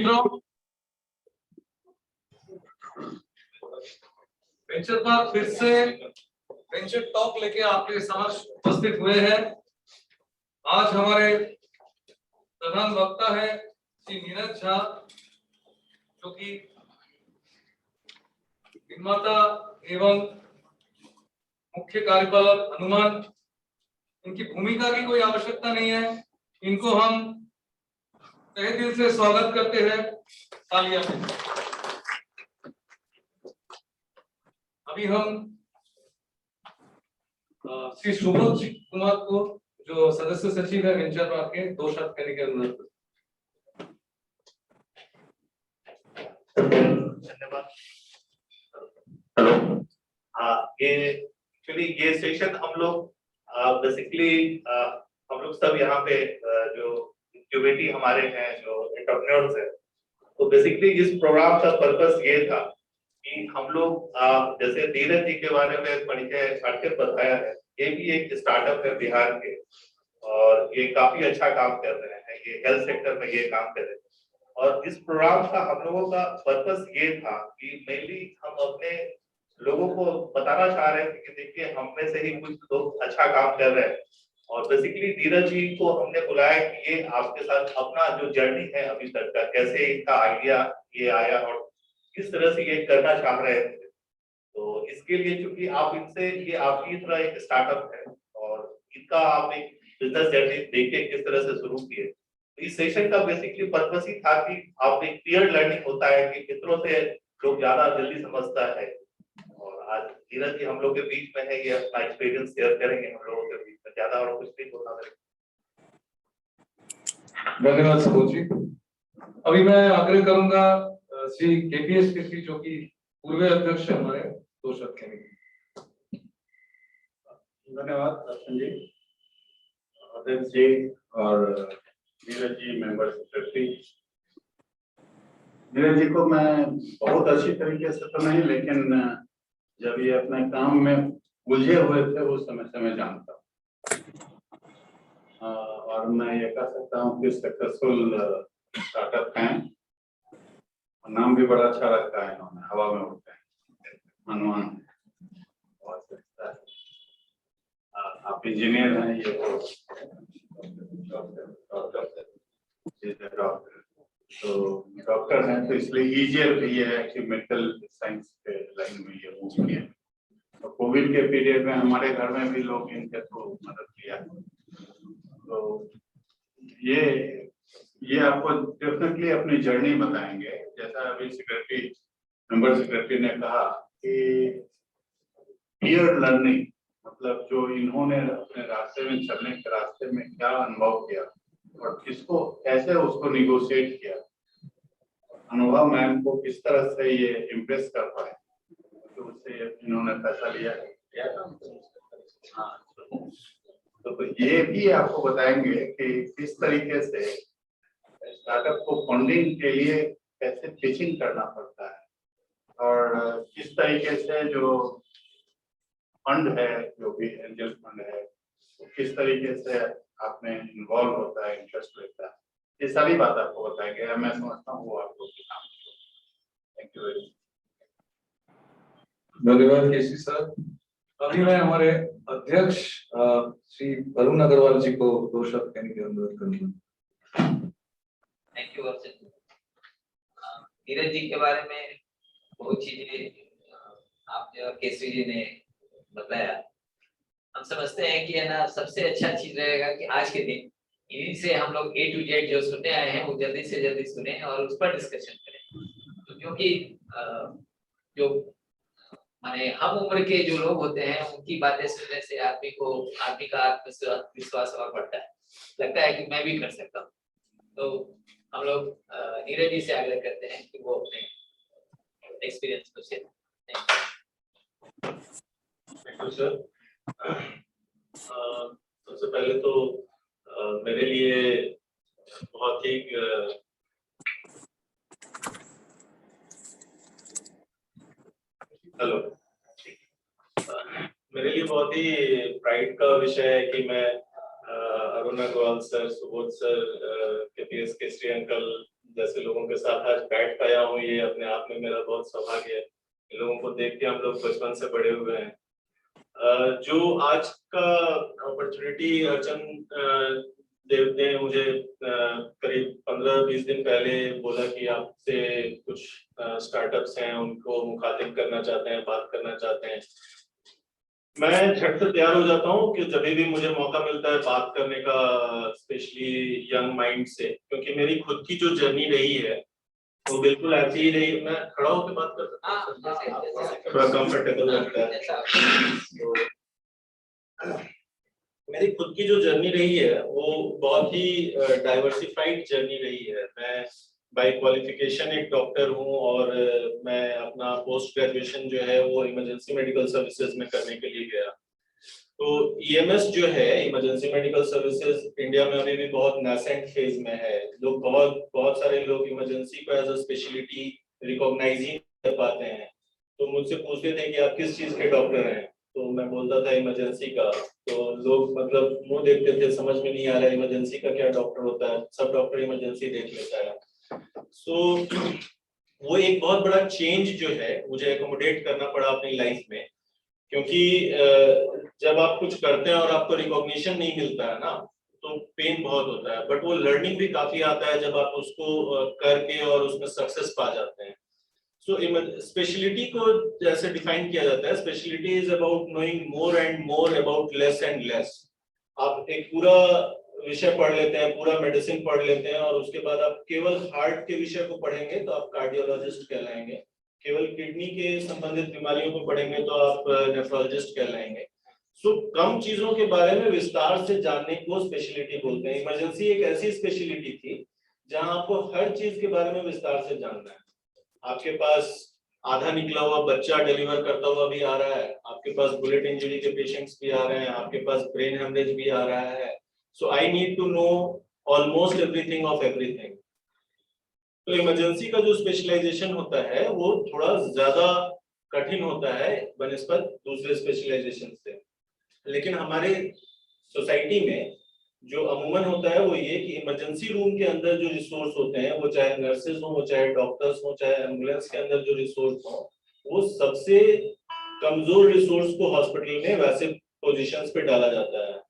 मित्रों, venture park फिर से वेंचर टॉक लेके आपके समक्ष उपस्थित हुए हैं। आज हमारे प्रधान वक्ता है श्री नीरज झा, जो कि निर्माता एवं मुख्य कार्यपालक हनुमान। इनकी भूमिका की कोई आवश्यकता नहीं है, इनको हम तहे दिल से स्वागत करते हैं तालियां में। अभी हम श्री सुबोध कुमार को, जो सदस्य सचिव है वेंचर पार्क के, 2 शब्द कहने के अनुरोध। धन्यवाद। हेलो, ये सेशन हम लोग बेसिकली हम लोग सब यहाँ पे जो इंक्यूबेटी हमारे हैं, जो एंटरप्रेन्योर्स हैं, तो बेसिकली इस प्रोग्राम का पर्पस ये था कि हम लोग जैसे धीरज जी के बारे में परिचय सार्थक बताया है, ये भी एक स्टार्टअप है बिहार के और ये काफी अच्छा काम कर रहे हैं, ये हेल्थ सेक्टर में ये काम कर रहे हैं। और इस प्रोग्राम का हम लोगों का पर्पस ये था कि मेनली हम अपने लोगों को बताना चाह रहे हैं कि देखिए हम में से ही कुछ लोग अच्छा काम कर रहे हैं। और बेसिकली धीरज जी को हमने बुलाया कि ये आपके साथ अपना जो जर्नी है अभी तक का, कैसे इनका आइडिया ये आया और किस तरह से ये करना चाह रहे थे। तो इसके लिए चूंकि आप इनसे, ये आपकी तरह एक स्टार्टअप है और इनका आप एक बिजनेस जर्नी देखिए किस तरह से शुरू किए। तो इस सेशन का बेसिकली पर्पस ही था कि आप एक पीयर लर्निंग होता है कि मित्रों से लोग ज्यादा जल्दी समझता है। और आज धीरज जी हम लोग के बीच में है, ये अपना एक्सपीरियंस शेयर करेंगे हम लोगों के बीच में, ज्यादा और कुछ नहीं बोलना है। धन्यवाद सुबोध जी। अभी मैं आग्रह करूंगा श्री केपीएस कृषि, जो कि पूर्व अध्यक्ष हमारे, 2 शब्द कहने के। धन्यवाद दर्शन जी, अध्यक्ष जी और नीरज जी मेंबर सेक्रेटरी। नीरज जी को मैं बहुत अच्छी तरीके से तो नहीं, लेकिन जब ये अपने काम में उलझे हुए थे उस समय से मैं जानता हूँ और मैं ये कह सकता हूँ कि सक्सेसफुल स्टार्टअप हैं। नाम भी बड़ा अच्छा रखा है इन्होंने, हवा में उड़ते हैं, हनुमान। आप इंजीनियर हैं, ये तो डॉक्टर हैं, तो इसलिए ईजियर भी है कि मेडिकल साइंस के लाइन में ये मूव किया। तो कोविड के पीरियड में हमारे घर में भी लोग इनके थ्रू मदद किया। तो ये आपको डेफिनेटली अपनी जर्नी बताएंगे। जैसा अभी मेंबर सेक्रेटरी ने कहा कि पीयर लर्निंग मतलब जो इन्होंने अपने रास्ते में चलने के रास्ते में क्या अनुभव किया और किसको कैसे उसको निगोशिएट किया, अनुभव मैम को किस तरह से ये इम्प्रेस कर पाए, तो उससे इन्होंने पैसा लिया था। हाँ, तो ये भी आपको बताएंगे कि किस तरीके से स्टार्टअप को फंडिंग के लिए कैसे पिचिंग करना पड़ता है और किस तरीके से जो फंड है, जो भी एंजल फंड है, तो किस तरीके से आपने इन्वॉल्व होता है, इंटरेस्ट लेता है, ये सारी बात आपको बताएंगे। मैं समझता हूँ वो आपको काम। Thank you very much. धन्यवाद केसी सर। अभी मैं हमारे अध्यक्ष श्री वरुण अग्रवाल जी को 2 शब्द कहने के अनुरोध करूंगा। थैंक यू अर्चन। नीरज जी के बारे में बहुत चीजें आपने और केसरी जी ने बताया। हम समझते हैं कि है ना, सबसे अच्छा चीज रहेगा कि आज के दिन इन्हीं से हम लोग A to Z जो सुनने आए हैं वो जल्दी से जल्दी सुने और उस पर डिस्कशन करें। तो क्योंकि जो माने हम उम्र के जो लोग होते हैं उनकी बातें सुनने से आदमी का आत्मविश्वास और बढ़ता है, लगता है कि मैं भी कर सकता हूँ। तो हम लोग नीरज जी से आग्रह करते हैं कि वो अपने एक्सपीरियंस को शेयर करें। Thank you sir. सबसे पहले तो मेरे लिए बहुत ही मेरे लिए बहुत ही प्राइड का विषय है कि मैं Arun Agrawal sir, Subodh sir, KPS Kesari uncle, जैसे लोगों के साथ आज बैठ पाया हूँ, ये अपने आप में मेरा बहुत सौभाग्य है। इन लोगों को देख के हम लोग बचपन से बड़े हुए हैं। जो आज का अपॉर्चुनिटी अर्चन देव ने मुझे करीब 15-20 दिन पहले बोला कि आपसे कुछ स्टार्टअप्स हैं, उनको मुखातिब करना चाहते हैं, बात करना चाहते हैं। मैं झट से तैयार हो जाता हूँ कि जब भी मुझे मौका मिलता है बात करने का, स्पेशली यंग माइंड से, क्योंकि मेरी खुद की जो जर्नी रही है वो बिल्कुल ऐसी ही रही। मैं खड़ा होकर बात कर सकता हूँ, थोड़ा कंफर्टेबल लगता है। मेरी खुद की जो जर्नी रही है वो बहुत ही डाइवर्सिफाइड जर्नी रही है। मैं बाय क्वालिफिकेशन एक डॉक्टर हूँ और मैं अपना पोस्ट ग्रेजुएशन जो है वो इमरजेंसी मेडिकल सर्विसेज में करने के लिए गया। तो ईएमएस जो है, इमरजेंसी मेडिकल सर्विसेज, इंडिया में अभी भी बहुत नेसेंट फेज में है। लोग बहुत सारे लोग इमरजेंसी को एज अ स्पेशलिटी रिकॉग्नाइज ही कर पाते हैं। तो मुझसे पूछते थे कि आप किस चीज के डॉक्टर हैं, तो मैं बोलता था इमरजेंसी का। तो लोग मतलब मुंह देखते थे, समझ में नहीं आ रहा इमरजेंसी का क्या डॉक्टर होता है, सब डॉक्टर इमरजेंसी देख लेता है। सो वो एक बहुत बड़ा चेंज जो है मुझे एकोमोडेट करना पड़ा अपनी लाइफ में, क्योंकि जब आप कुछ करते हैं और आपको रिकॉग्निशन नहीं मिलता है ना, तो पेन बहुत होता है, बट वो लर्निंग भी काफी आता है जब आप उसको करके और उसमें सक्सेस पा जाते हैं। सो स्पेशलिटी को जैसे डिफाइन किया जाता है, speciality is about knowing more and more about less and less. आप एक पूरा विषय पढ़ लेते हैं, पूरा मेडिसिन पढ़ लेते हैं, और उसके बाद आप केवल हार्ट के विषय को पढ़ेंगे तो आप कार्डियोलॉजिस्ट कहलाएंगे, केवल किडनी के संबंधित बीमारियों को पढ़ेंगे तो आप नेफ्रोलॉजिस्ट कहलाएंगे। सो कम चीजों के बारे में विस्तार से जानने को स्पेशलिटी बोलते हैं। इमरजेंसी एक ऐसी स्पेशलिटी थी जहां आपको हर चीज के बारे में विस्तार से जानना है। आपके पास आधा निकला हुआ बच्चा डिलीवर करता हुआ भी आ रहा है, आपके पास बुलेट इंजरी के पेशेंट्स भी आ रहे हैं, आपके पास ब्रेन हेमरेज भी आ रहा है। So I need to know almost everything of everything. तो इमरजेंसी का जो स्पेशलाइजेशन होता है वो थोड़ा ज्यादा कठिन होता है बनिस्बत दूसरे स्पेशलाइजेशन से। लेकिन हमारे सोसाइटी में जो अमूमन होता है वो ये कि इमरजेंसी रूम के अंदर जो रिसोर्स होते हैं, वो चाहे नर्सेज हो, वो चाहे डॉक्टर्स हो, चाहे एम्बुलेंस के अंदर जो रिसोर्स हो, वो सबसे कमजोर रिसोर्स को हॉस्पिटल में वैसे पोजीशंस पे डाला जाता है।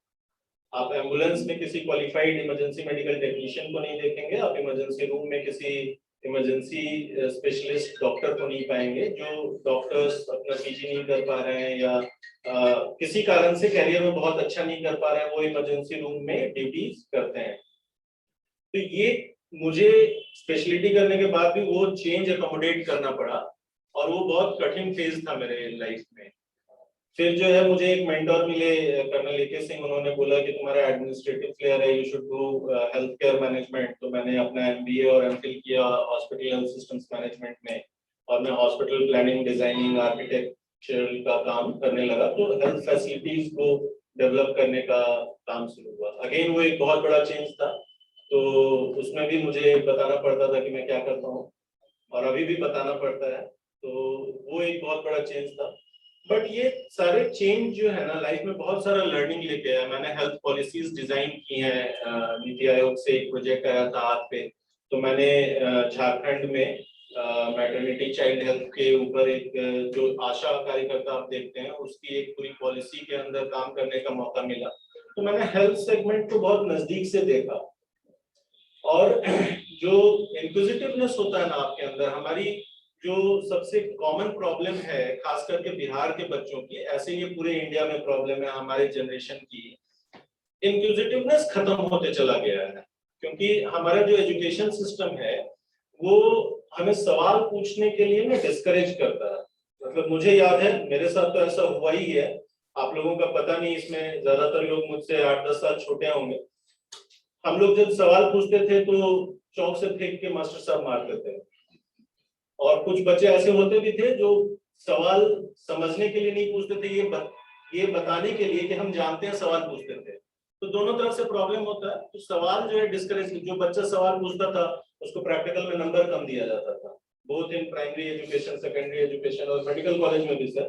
आप एम्बुलेंस में किसी क्वालिफाइड इमरजेंसी मेडिकल टेक्नीशियन को नहीं देखेंगे, आप इमरजेंसी रूम में किसी इमरजेंसी स्पेशलिस्ट डॉक्टर को नहीं पाएंगे। जो डॉक्टर्स अपना पीजी नहीं कर पा रहे हैं या किसी कारण से कैरियर में बहुत अच्छा नहीं कर पा रहे हैं, वो इमरजेंसी रूम में ड्यूटीज करते हैं। तो ये मुझे स्पेशलिटी करने के बाद भी वो चेंज अकोमोडेट करना पड़ा, और वो बहुत कठिन फेज था मेरे लाइफ में। फिर जो है मुझे एक मेंटोर मिले, कर्नल एके सिंह। उन्होंने बोला कि तुम्हारा एडमिनिस्ट्रेटिव फ्लेयर है, you should do health care management. तो मैंने अपना एमबीए और एमफिल किया हॉस्पिटल हेल्थ सिस्टम्स मैनेजमेंट में, और मैं हॉस्पिटल प्लानिंग, डिजाइनिंग, आर्किटेक्चर का काम करने लगा। तो हेल्थ फैसिलिटीज को डेवलप करने का काम शुरू हुआ। अगेन वो एक बहुत बड़ा चेंज था, तो उसमें भी मुझे बताना पड़ता था कि मैं क्या करता हूँ, और अभी भी बताना पड़ता है। तो वो एक बहुत बड़ा चेंज था। बट ये सारे चेंज जो है ना लाइफ में बहुत सारा लर्निंग लेके आया। मैंने हेल्थ पॉलिसीज डिजाइन की हैं, नीति आयोग से एक प्रोजेक्ट आया था हाथ पे, तो मैंने झारखंड में मैटरनिटी चाइल्ड हेल्थ के ऊपर एक जो आशा कार्यकर्ता आप देखते हैं उसकी एक पूरी पॉलिसी के अंदर काम करने का मौका मिला। तो मैंने हेल्थ सेगमेंट को बहुत नजदीक से देखा, और जो इंक्विजिटिवनेस होता है ना आपके अंदर, हमारी जो सबसे कॉमन प्रॉब्लम है खास करके बिहार के बच्चों की, ऐसे ये पूरे इंडिया में प्रॉब्लम है हमारे जनरेशन की, इंक्विजिटिवनेस खत्म होते चला गया है। क्योंकि हमारा जो एजुकेशन सिस्टम है वो हमें सवाल पूछने के लिए ना डिस्करेज करता है। मतलब मुझे याद है, मेरे साथ तो ऐसा हुआ ही है, आप लोगों का पता नहीं, इसमें ज्यादातर लोग मुझसे 8-10 साल छोटे होंगे। हम लोग जब सवाल पूछते थे तो चौक से फेंक के मास्टर साहब मारते थे, और कुछ बच्चे ऐसे होते भी थे जो सवाल समझने के लिए नहीं पूछते थे, ये बताने के लिए कि हम जानते हैं सवाल पूछते थे। तो दोनों तरफ से प्रॉब्लम होता है। तो सवाल जो है डिस्करेज, जो बच्चा सवाल पूछता था उसको प्रैक्टिकल में नंबर कम दिया जाता था, both in primary education, secondary education और मेडिकल कॉलेज में भी सर।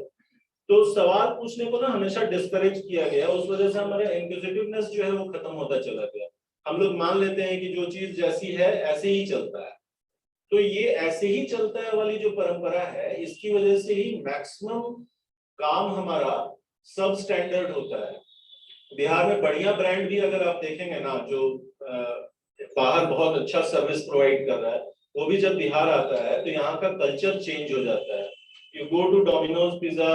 तो सवाल पूछने को ना हमेशा डिस्करेज किया गया, उस वजह से हमारा इंक्विजिटिवनेस जो है वो खत्म होता चला गया। हम लोग मान लेते हैं कि जो चीज जैसी है ऐसे ही चलता है, तो ये ऐसे ही चलता है वाली जो परंपरा है, इसकी वजह से ही मैक्सिमम काम हमारा सब स्टैंडर्ड होता है। बिहार में बढ़िया ब्रांड भी अगर आप देखेंगे ना, जो बाहर बहुत अच्छा सर्विस प्रोवाइड कर रहा है, वो भी जब बिहार आता है तो यहाँ का कल्चर चेंज हो जाता है। You go to Domino's Pizza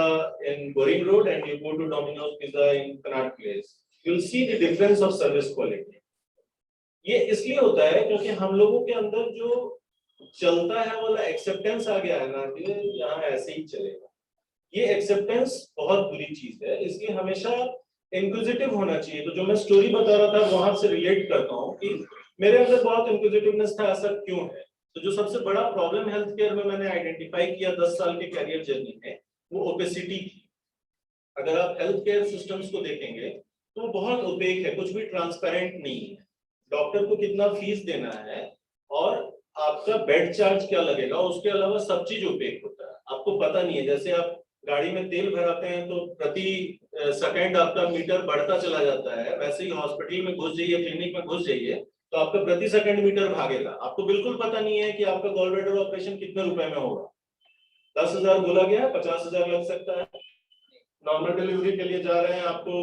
in Boring Road and you go to Domino's Pizza in Connaught Place, you'll see the difference of service quality. ये इसलिए होता है क्योंकि हम लोगों के अंदर जो चलता है वाला एक्सेप्टेंस आ गया है ना कि यहाँ ऐसे ही चलेगा। ये एक्सेप्टेंस बहुत बुरी चीज है, इसलिए हमेशा इंक्विजिटिव होना चाहिए। तो जो मैं स्टोरी बता रहा था वहां से रिलेट करता हूँ कि मेरे अंदर बहुत इंक्विजिटिवनेस था, ऐसा क्यों है। तो जो सबसे बड़ा प्रॉब्लम हेल्थ केयर में मैंने आइडेंटिफाई किया 10 साल के करियर जर्नी में, वो ओबेसिटी थी। अगर आप हेल्थ केयर सिस्टम्स को देखेंगे तो बहुत ओपेक है, कुछ भी ट्रांसपेरेंट नहीं है। डॉक्टर को कितना फीस देना है और आपका बेड चार्ज क्या लगेगा, उसके अलावा सब चीज ओपेक होता है, आपको पता नहीं है। जैसे आप गाड़ी में तेल भराते हैं तो प्रति सेकंड आपका मीटर बढ़ता चला जाता है, वैसे ही हॉस्पिटल में घुस जाइए, क्लिनिक में घुस जाइए तो आपका प्रति सेकंड मीटर भागेगा। आपको बिल्कुल पता नहीं है कि आपका गॉलब्लैडर ऑपरेशन कितने रुपए में होगा। 10,000 बोला गया, 50,000 लग सकता है। नॉर्मल डिलीवरी के लिए जा रहे हैं, आपको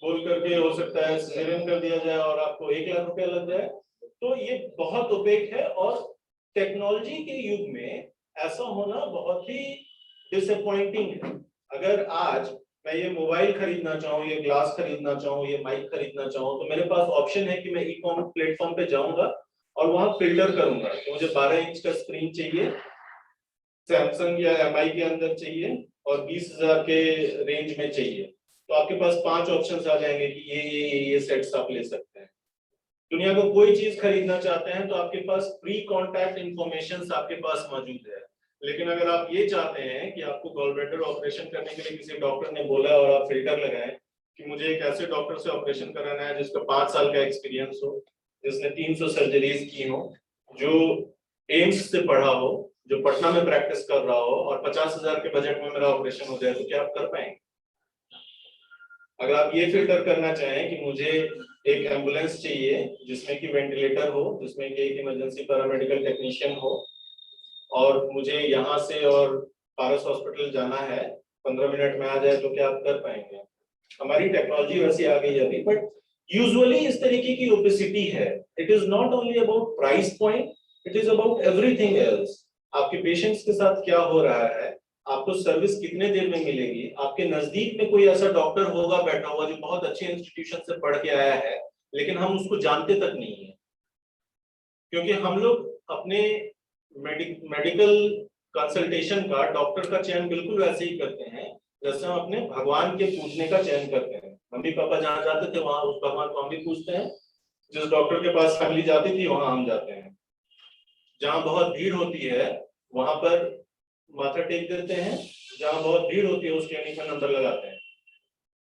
बोल करके हो सकता है सिजेरियन कर दिया जाए और आपको 1 लाख रुपया लग जाए। तो ये बहुत ओपेक है और टेक्नोलॉजी के युग में ऐसा होना बहुत ही डिसअपॉइंटिंग है। अगर आज मैं ये मोबाइल खरीदना चाहूँ, ये ग्लास खरीदना चाहूँ, ये माइक खरीदना चाहूँ, तो मेरे पास ऑप्शन है कि मैं ई-कॉमर्स प्लेटफॉर्म पे जाऊंगा और वहां फिल्टर करूंगा कि मुझे 12 इंच का स्क्रीन चाहिए, सैमसंग या एमआई के अंदर चाहिए और 20,000 के रेंज में चाहिए। तो आपके पास 5 ऑप्शंस आ जाएंगे कि ये सेट्स आप ले सकते हैं। दुनिया को कोई चीज खरीदना चाहते हैं तो आपके पास प्री कॉन्टैक्ट इंफॉर्मेशन आपके पास मौजूद है। लेकिन अगर आप ये चाहते हैं कि आपको गॉलब्लैडर ऑपरेशन करने के लिए किसी डॉक्टर ने बोला और आप फिल्टर लगाएं कि मुझे एक ऐसे डॉक्टर से ऑपरेशन कराना है जिसका 5 साल का एक्सपीरियंस हो, जिसने 300 सर्जरीज की हो, जो एम्स से पढ़ा हो, जो पटना में प्रैक्टिस कर रहा हो और 50,000 के बजट में मेरा ऑपरेशन हो जाए, तो क्या आप कर पाएंगे? अगर आप ये फिल्टर करना चाहें कि मुझे एक एम्बुलेंस चाहिए जिसमें कि वेंटिलेटर हो, जिसमें कि एक इमरजेंसी पैरामेडिकल टेक्नीशियन हो और मुझे यहाँ से और पारस हॉस्पिटल जाना है, 15 मिनट में आ जाए, तो क्या आप कर पाएंगे? हमारी टेक्नोलॉजी वैसी आ गई अभी, बट यूजुअली इस तरीके की ओबेसिटी है। It is not only about price point, it is about everything else. आपके पेशेंट्स के साथ क्या हो रहा है, आपको सर्विस कितने देर में मिलेगी, आपके नजदीक में कोई ऐसा डॉक्टर होगा बैठा हुआ जो बहुत अच्छे इंस्टीट्यूशन से पढ़ के आया है, लेकिन हम उसको जानते तक नहीं है। क्योंकि हम लोग अपने मेडिकल कंसल्टेशन का, डॉक्टर का चयन बिल्कुल वैसे ही करते हैं जैसे हम अपने भगवान के पूजने का चयन करते हैं। मम्मी पापा जहाँ जाते थे वहां उस भगवान को हम भी पूजते हैं, जिस डॉक्टर के पास फैमिली जाती थी वहां हम जाते हैं। जहाँ बहुत भीड़ होती है वहां पर माथा टेक देते हैं, जहाँ बहुत भीड़ होती है उस क्लिनिक में नंबर लगाते हैं।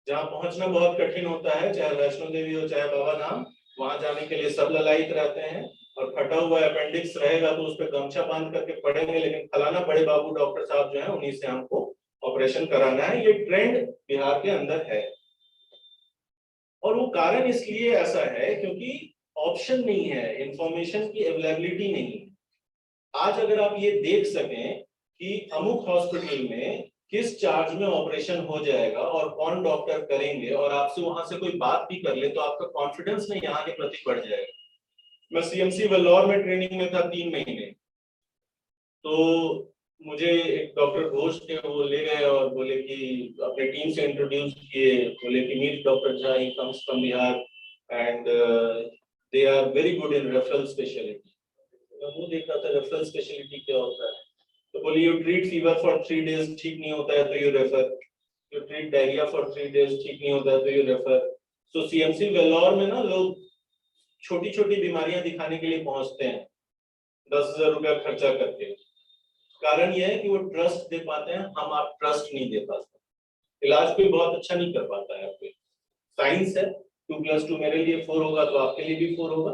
जहाँ पहुंचना बहुत कठिन होता है, चाहे वैष्णो देवी हो चाहे बाबा धाम, वहां जाने के लिए सब ललायित रहते हैं और फटा हुआ अपेंडिक्स रहेगा तो उस पर गमछा बांध करके पड़ेंगे, लेकिन फलाना बड़े बाबू डॉक्टर साहब जो है उन्हीं से हमको ऑपरेशन कराना है। ये ट्रेंड बिहार के अंदर है और वो कारण इसलिए ऐसा है क्योंकि ऑप्शन नहीं है, इंफॉर्मेशन की अवेलेबिलिटी नहीं है। आज अगर आप ये देख सकें कि अमुक हॉस्पिटल में किस चार्ज में ऑपरेशन हो जाएगा और कौन डॉक्टर करेंगे और आपसे वहां से कोई बात भी कर ले तो आपका कॉन्फिडेंस नहीं यहाँ के प्रति बढ़ जाएगा। मैं सीएमसी वेल्लोर में ट्रेनिंग में था 3 महीने, तो मुझे एक डॉक्टर घोष थे, वो ले गए और बोले कि अपने टीम से इंट्रोड्यूस किए, बोले कि meet doctor Jha, he comes from Bihar and they are very good in referral speciality. वो देख रहा था रेफरल स्पेशलिटी क्या होता है, तो बोली you treat fever for 3 days, ठीक नहीं होता है तो you refer, you treat diarrhoea for 3 days, ठीक नहीं होता है तो you refer. So CMC Vellore में ना लोग छोटी छोटी बीमारियां दिखाने के लिए पहुंचते हैं 10,000 रुपया खर्चा करके। कारण यह है कि वो ट्रस्ट दे पाते हैं, हम आप ट्रस्ट नहीं दे पाते। इलाज कोई बहुत अच्छा नहीं कर पाता है। आपके साइंस है, 2+2 मेरे लिए 4 होगा तो आपके लिए भी 4 होगा,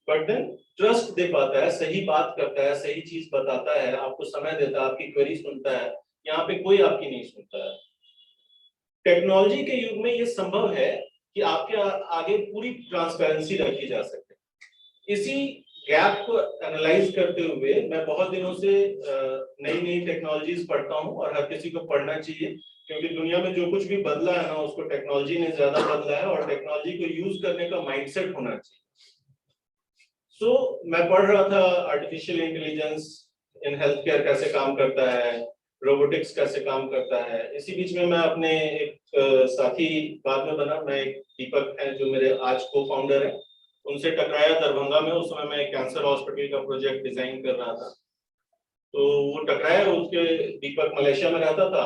बट देन ट्रस्ट दे पाता है, सही बात करता है, सही चीज बताता है, आपको समय देता है, आपकी क्वेरी सुनता है। यहाँ पे कोई आपकी नहीं सुनता है। टेक्नोलॉजी के युग में ये संभव है कि आपके आगे पूरी ट्रांसपेरेंसी रखी जा सके। इसी गैप को एनालाइज करते हुए मैं बहुत दिनों से नई नई टेक्नोलॉजीज पढ़ता हूँ, और हर किसी को पढ़ना चाहिए, क्योंकि दुनिया में जो कुछ भी बदला है ना, उसको टेक्नोलॉजी ने ज्यादा बदला है, और टेक्नोलॉजी को यूज करने का माइंडसेट होना चाहिए। मैं पढ़ रहा था artificial intelligence in health care कैसे काम करता है, रोबोटिक्स कैसे काम करता है। इसी बीच में मैं अपने एक साथी बाद में बना, मैं एक दीपक है जो मेरे आज को फाउंडर है, उनसे टकराया दरभंगा में। उस समय मैं कैंसर हॉस्पिटल का प्रोजेक्ट डिजाइन कर रहा था, तो वो टकराया। उसके दीपक मलेशिया में रहता था,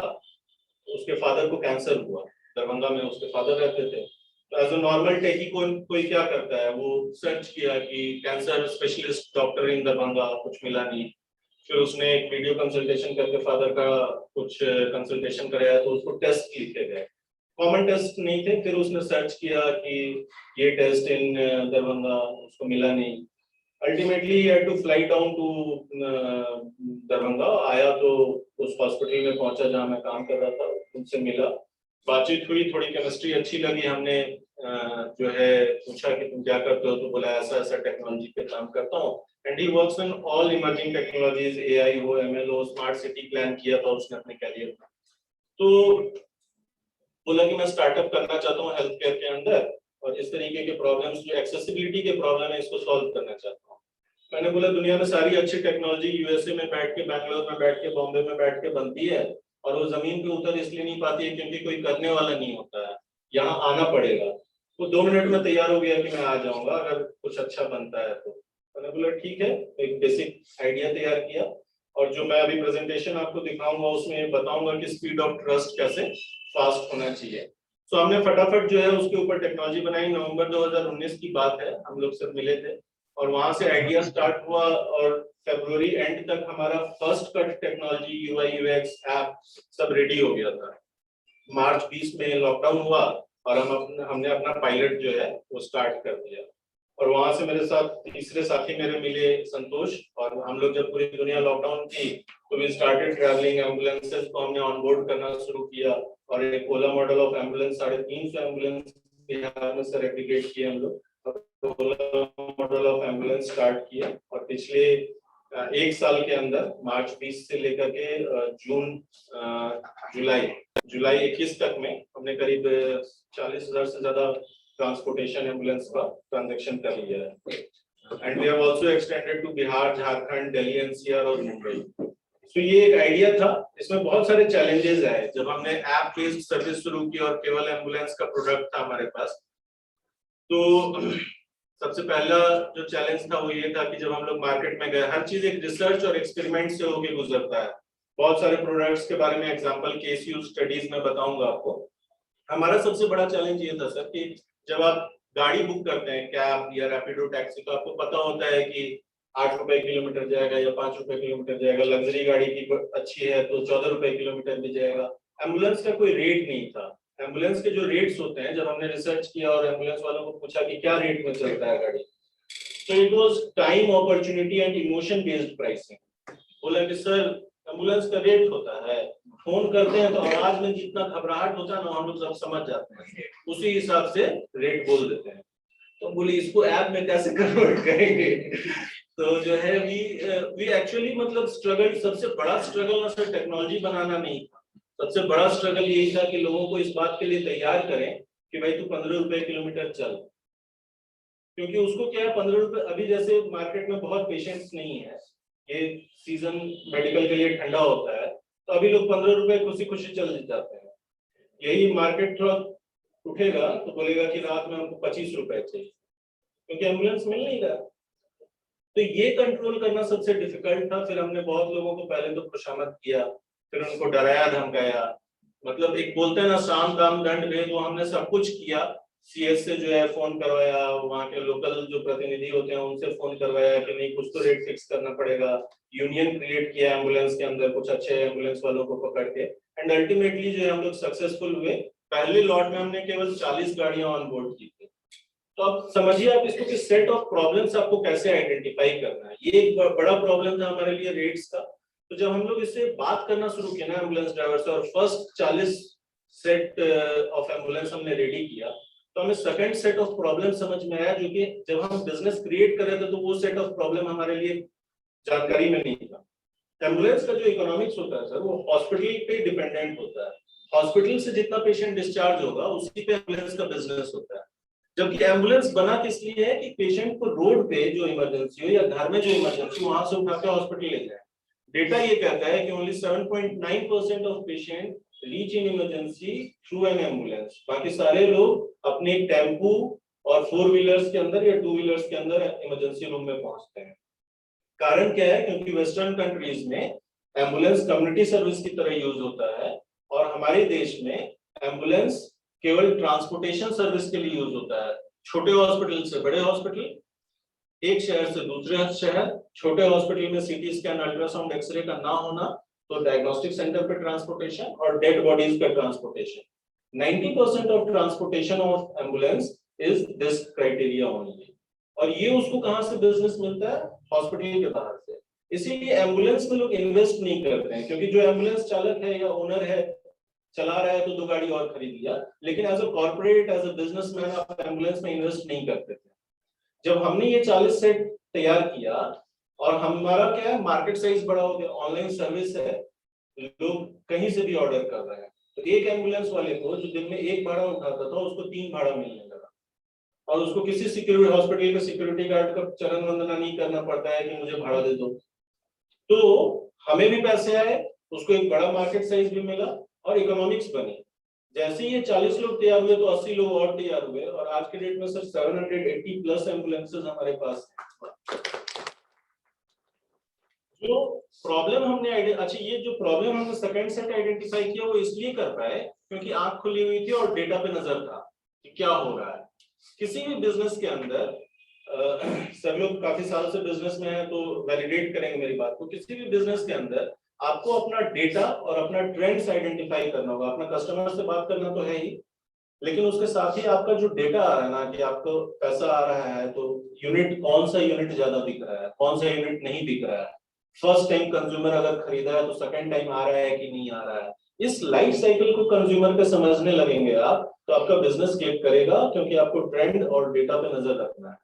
उसके फादर को कैंसर हुआ, दरभंगा में उसके फादर रहते थे। तो एज अ नॉर्मल टेकी कोई क्या करता है, वो सर्च किया कि कैंसर स्पेशलिस्ट डॉक्टर इन दरभंगा, कुछ मिला नहीं। फिर उसने एक वीडियो कंसल्टेशन करके फादर का कुछ कंसल्टेशन कराया, तो उसको टेस्ट लिखे गए, कॉमन टेस्ट नहीं थे। फिर उसने सर्च किया कि ये टेस्ट इन दरभंगा, उसको मिला नहीं। Ultimately he had to fly down to Darbhanga. आया तो उस हॉस्पिटल में पहुंचा जहां मैं काम कर रहा था, उनसे मिला, बातचीत हुई, थोड़ी केमिस्ट्री अच्छी लगी। हमने जो है पूछा कि तुम क्या करते हो, तो बोला ऐसा ऐसा टेक्नोलॉजी पे काम करता हूँ। And he works in all emerging technologies, AI हो, एमएल हो, स्मार्ट सिटी प्लान किया था उसने अपने कैरियर में। तो बोला कि मैं स्टार्टअप करना चाहता हूँ हेल्थ केयर के अंदर, और इस तरीके के प्रॉब्लम्स जो एक्सेसिबिलिटी के प्रॉब्लम है, इसको सॉल्व करना चाहता हूँ। मैंने बोला दुनिया में सारी अच्छी टेक्नोलॉजी यूएसए में बैठ के, बैंगलोर में बैठ के, बॉम्बे में बैठ के बनती है, और वो जमीन पे उतर इसलिए नहीं पाती है क्योंकि कोई करने वाला नहीं होता है। यहाँ आना पड़ेगा। वो 2 मिनट में तैयार हो गया कि मैं आ जाऊंगा अगर कुछ अच्छा बनता है तो। मैंने बोला ठीक है, एक बेसिक आइडिया तैयार किया, और जो मैं अभी प्रेजेंटेशन आपको दिखाऊंगा उसमें बताऊंगा कि स्पीड ऑफ ट्रस्ट कैसे फास्ट होना चाहिए। तो हमने फटाफट जो है उसके ऊपर टेक्नोलॉजी बनाई। नवंबर 2019 की बात है, हम लोग सब मिले थे, और वहां से आइडिया स्टार्ट हुआ, और फरवरी एंड तक हमारा first cut technology, UI UX, app सब रेडी हो गया था। मार्च 20 में लॉकडाउन हुआ, और हमने अपना पायलट जो है वो स्टार्ट कर दिया। और वहां से मेरे साथ तीसरे साथी मेरे मिले, संतोष, और हम लोग जब पूरी दुनिया लॉकडाउन थी तो वी स्टार्टेड ट्रैवलिंग। एम्बुलेंसेस को हमने ऑनबोर्ड करना शुरू किया, और एक Ola model of ambulance, 350 ambulance Bihar में से रेप्लिकेट किए हम लोग, Ola model of ambulance start किया। और पिछले 1 साल के अंदर, मार्च 20 से लेकर के जुलाई 21 तक में हमने करीब 40,000 से ज्यादा ट्रांसपोर्टेशन एम्बुलेंस का ट्रांजैक्शन कर लिया है। And we have also extended to Bihar, Jharkhand, Delhi NCR और मुंबई। तो ये एक आइडिया था। इसमें बहुत सारे चैलेंजेस आए जब हमने ऐप बेस्ड सर्विस शुरू की और केवल एम्बुलेंस का प्रोडक्ट था हमारे पास। तो सबसे पहला जो चैलेंज था वो ये था कि जब हम लोग मार्केट में गए, हर चीज एक रिसर्च और एक्सपेरिमेंट से होके गुजरता है। बहुत सारे प्रोडक्ट्स के बारे में एग्जांपल केस यूज स्टडीज में बताऊंगा आपको। हमारा सबसे बड़ा चैलेंज ये था सर कि जब आप गाड़ी बुक करते हैं, कैब या रैपिडो टैक्सी, तो आपको पता होता है कि 8 रुपए किलोमीटर जाएगा या 5 रुपए किलोमीटर जाएगा। लग्जरी गाड़ी की अच्छी है तो 14 रुपए किलोमीटर भी जाएगा। एम्बुलेंस का कोई रेट नहीं था। एम्बुलेंस के जो रेट्स होते हैं, जब हमने रिसर्च किया और एम्बुलेंस वालों को पूछा कि क्या रेट में चलता है गाड़ी, तो it was time, opportunity and emotion based pricing. बोला कि सर एम्बुलेंस का रेट होता है, फोन करते हैं तो आवाज में जितना घबराहट होता है ना, हम लोग सब समझ जाते हैं, उसी हिसाब से रेट बोल देते हैं। तो बोले इसको ऐप में कैसे कन्वर्ट करेंगे? तो जो है वी एक्चुअली मतलब स्ट्रगल, सबसे बड़ा स्ट्रगल ना सर टेक्नोलॉजी बनाना नहीं था। सबसे बड़ा स्ट्रगल यही था कि लोगों को इस बात के लिए तैयार करें कि भाई तू 15 रुपए किलोमीटर चल, क्योंकि उसको क्या है 15 रुपए, अभी जैसे मार्केट में बहुत पेशेंट्स नहीं है, ये सीजन मेडिकल के लिए ठंडा होता है, तो अभी लोग 15 रुपए खुशी खुशी चल जाते हैं। यही मार्केट थोड़ा उठेगा तो बोलेगा कि रात में हमको 25 रुपए चाहिए, क्योंकि एम्बुलेंस मिल नहीं रहा। तो ये कंट्रोल करना सबसे डिफिकल्ट था। फिर हमने बहुत लोगों को पहले तो खुशामद किया, फिर उनको डराया धमकाया, मतलब एक बोलते हैं ना साम दाम दंड भेद, वो हमने सब कुछ किया। सीएस से जो है फोन करवाया, वहाँ के लोकल जो प्रतिनिधि होते हैं उनसे फोन करवाया कि नहीं कुछ तो रेट फिक्स करना पड़ेगा। यूनियन क्रिएट किया एम्बुलेंस के अंदर, कुछ अच्छे एम्बुलेंस वालों को पकड़ के, एंड अल्टीमेटली जो है हम लोग सक्सेसफुल हुए। पहले लॉट में हमने केवल 40 गाड़ियां ऑन बोर्ड की थी। तो आप समझिए आप इसको कि सेट ऑफ प्रॉब्लम्स आपको कैसे आइडेंटिफाई करना है। ये एक बड़ा प्रॉब्लम था हमारे लिए रेट्स का। तो जब हम लोग इससे बात करना शुरू किया ना एम्बुलेंस ड्राइवर से, और फर्स्ट 40 सेट ऑफ एम्बुलेंस हमने रेडी किया, तो हमें सेकंड सेट ऑफ प्रॉब्लम समझ में आया, जो कि जब हम बिजनेस क्रिएट कर रहे थे तो वो सेट ऑफ प्रॉब्लम हमारे लिए जानकारी में नहीं था। एम्बुलेंस का जो इकोनॉमिक्स होता है सर, वो हॉस्पिटल पे डिपेंडेंट होता है। हॉस्पिटल से जितना पेशेंट डिस्चार्ज होगा उसी पे एम्बुलेंस का बिजनेस होता है। जबकि एम्बुलेंस बना किस लिए है कि पेशेंट को रोड पे जो इमरजेंसी हो या घर में जो इमरजेंसी वहां से उठा के हॉस्पिटल ले जाए। डेटा ये कहता है कि only 7.9% of patient reach in emergency through an ambulance. बाकी सारे लोग अपने टेम्पू और 4 व्हीलर्स के अंदर या 2 व्हीलर्स के अंदर इमरजेंसी रूम में पहुंचते हैं। कारण क्या है? क्योंकि वेस्टर्न कंट्रीज में एम्बुलेंस कम्युनिटी सर्विस की तरह यूज होता है और हमारे देश में एम्बुलेंस केवल ट्रांसपोर्टेशन सर्विस के लिए यूज होता है। छोटे हॉस्पिटल से बड़े हॉस्पिटल, एक शहर से दूसरे शहर, छोटे हॉस्पिटल में सीटी स्कैन, अल्ट्रासाउंड, एक्सरे का ना होना, तो डायग्नोस्टिक सेंटर पे ट्रांसपोर्टेशन और डेड बॉडीज पे transportation. 90% of transportation of ambulance is this criteria only. और ये उसको कहां से बिजनेस मिलता है? हॉस्पिटल के बाहर से। इसीलिए एम्बुलेंस में लोग इन्वेस्ट नहीं करते हैं, क्योंकि जो एम्बुलेंस चालक है या ओनर है, चला रहा है तो 2 गाड़ी और खरीद लिया, लेकिन as a corporate, as a businessman आप एम्बुलेंस में इन्वेस्ट नहीं करते थे। जब हमने ये 40 सेट तैयार किया और हमारा क्या है, मार्केट साइज बड़ा हो गया, ऑनलाइन सर्विस है, लोग कहीं से भी ऑर्डर कर रहे हैं, तो एक एम्बुलेंस वाले को जो दिन में 1 भाड़ा उठाता था उसको 3 भाड़ा मिलने लगा। और उसको किसी सिक्योरिटी हॉस्पिटल के सिक्योरिटी गार्ड का चरण वंदना नहीं करना पड़ता है कि मुझे भाड़ा दे दो। तो हमें भी पैसे आए, उसको एक बड़ा मार्केट साइज भी मिला और इकोनॉमिक्स बनी। जैसे ही ये 40 लोग तैयार हुए तो 80 लोग और तैयार हुए और आज के डेट में सर 780 प्लस एम्बुलेंसेस हमारे पास हैं। जो प्रॉब्लम हमने अच्छा, ये जो प्रॉब्लम हमने सेकंड सेट आइडेंटिफाई किया वो इसलिए कर पाए क्योंकि आंख खुली हुई थी और डेटा पे नजर था कि क्या हो रहा है। किसी भी बिजनेस के अंदर सब लोग काफी सालों से बिजनेस में हैं तो वैलिडेट करेंगे मेरी बात को। किसी भी बिजनेस के अंदर आपको अपना डेटा और अपना ट्रेंड्स आइडेंटिफाई करना होगा। अपना कस्टमर से बात करना तो है ही, लेकिन उसके साथ ही आपका जो डेटा आ रहा है ना, कि आपको पैसा आ रहा है तो यूनिट, कौन सा यूनिट ज्यादा बिक रहा है, कौन सा यूनिट नहीं बिक रहा है, फर्स्ट टाइम कंज्यूमर अगर खरीदा है तो सेकंड टाइम आ रहा है कि नहीं आ रहा है। इस लाइफ साइकिल को कंज्यूमर पे समझने लगेंगे आप तो आपका बिजनेस क्लिक करेगा, क्योंकि आपको ट्रेंड और डेटा पे नजर रखना है।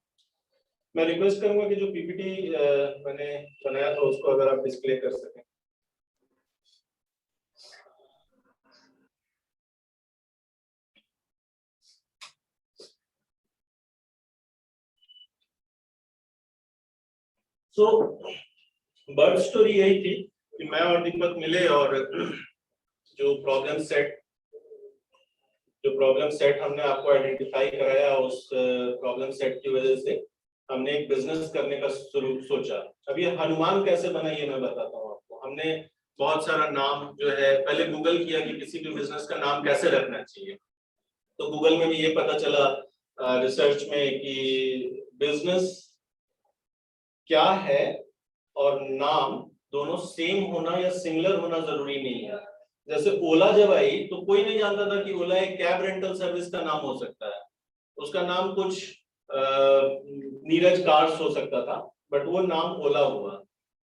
मैं रिक्वेस्ट करूंगा कि जो पीपीटी मैंने बनाया था उसको अगर आप डिस्प्ले कर सकें। सो बर्ड स्टोरी यही थी कि मैं और दीपक मिले और जो प्रॉब्लम सेट हमने आपको आइडेंटिफाई कराया, उस प्रॉब्लम सेट की वजह से हमने एक बिजनेस करने का सोचा। अब ये हनुमान कैसे बना ये मैं बताता हूँ आपको। हमने बहुत सारा नाम जो है पहले गूगल किया कि किसी भी बिजनेस का नाम कैसे रखना चाहिए, तो गूगल में भी ये पता चला रिसर्च में कि बिजनेस क्या है और नाम दोनों सेम होना या सिमिलर होना जरूरी नहीं है। जैसे ओला जब आई तो कोई नहीं जानता था कि ओला एक कैब रेंटल सर्विस का नाम हो सकता है, उसका नाम कुछ नीरज कार्स हो सकता था, बट वो नाम ओला हुआ।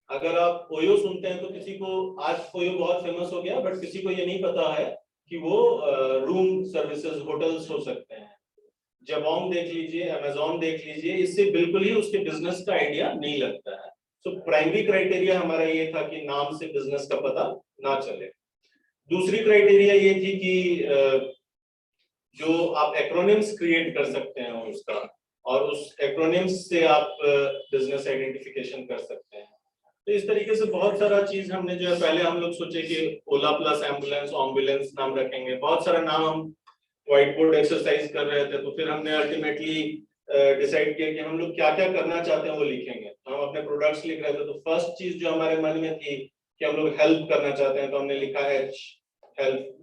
अगर आप ओयो सुनते हैं तो किसी को, आज ओयो बहुत फेमस हो गया, बट किसी को ये नहीं पता है कि वो रूम सर्विसेज, होटल्स हो सकते हैं। जबोंग देख लीजिए, अमेजोन देख लीजिए, इससे बिल्कुल ही उसके बिजनेस का आइडिया नहीं लगता है। सो प्राइमरी क्राइटेरिया हमारा ये था कि नाम से बिजनेस का पता ना चले। दूसरी क्राइटेरिया ये थी कि जो आप एक्रोनिम्स क्रिएट कर सकते हैं उसका, और उस एक्रोनिम्स से आप बिजनेस आइडेंटिफिकेशन कर सकते हैं। तो इस तरीके से बहुत सारा चीज हमने जो है, पहले हम लोग सोचे कि ओला प्लस एम्बुलेंस नाम रखेंगे, बहुत सारा नाम हम व्हाइट बोर्ड एक्सरसाइज कर रहे थे। तो फिर हमने अल्टीमेटली डिसाइड किया कि हम लोग क्या क्या करना चाहते हैं वो लिखेंगे। तो हम अपने प्रोडक्ट्स लिख रहे थे, तो फर्स्ट चीज जो हमारे मन में थी कि हम लोग हेल्प करना चाहते हैं, तो हमने लिखा है हेल्प।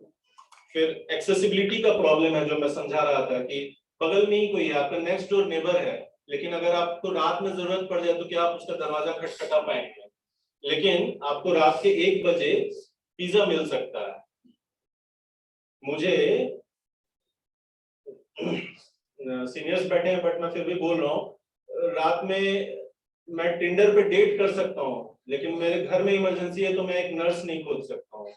फिर एक्सेसिबिलिटी का प्रॉब्लम है जो मैं समझा रहा था कि बगल में ही कोई है, आपका नेक्स्ट डोर नेबर है, लेकिन अगर आपको रात में जरूरत पड़ जाए तो क्या आप उसका दरवाजा खटखटा पाएंगे? लेकिन आपको रात के 1 बजे पिज्जा मिल सकता है। मुझे सीनियर्स बैठे हैं बट मैं फिर भी बोल रहा हूँ, रात में मैं टिंडर पे डेट कर सकता हूँ, लेकिन मेरे घर में इमरजेंसी है तो मैं एक नर्स नहीं खोज सकता हूँ।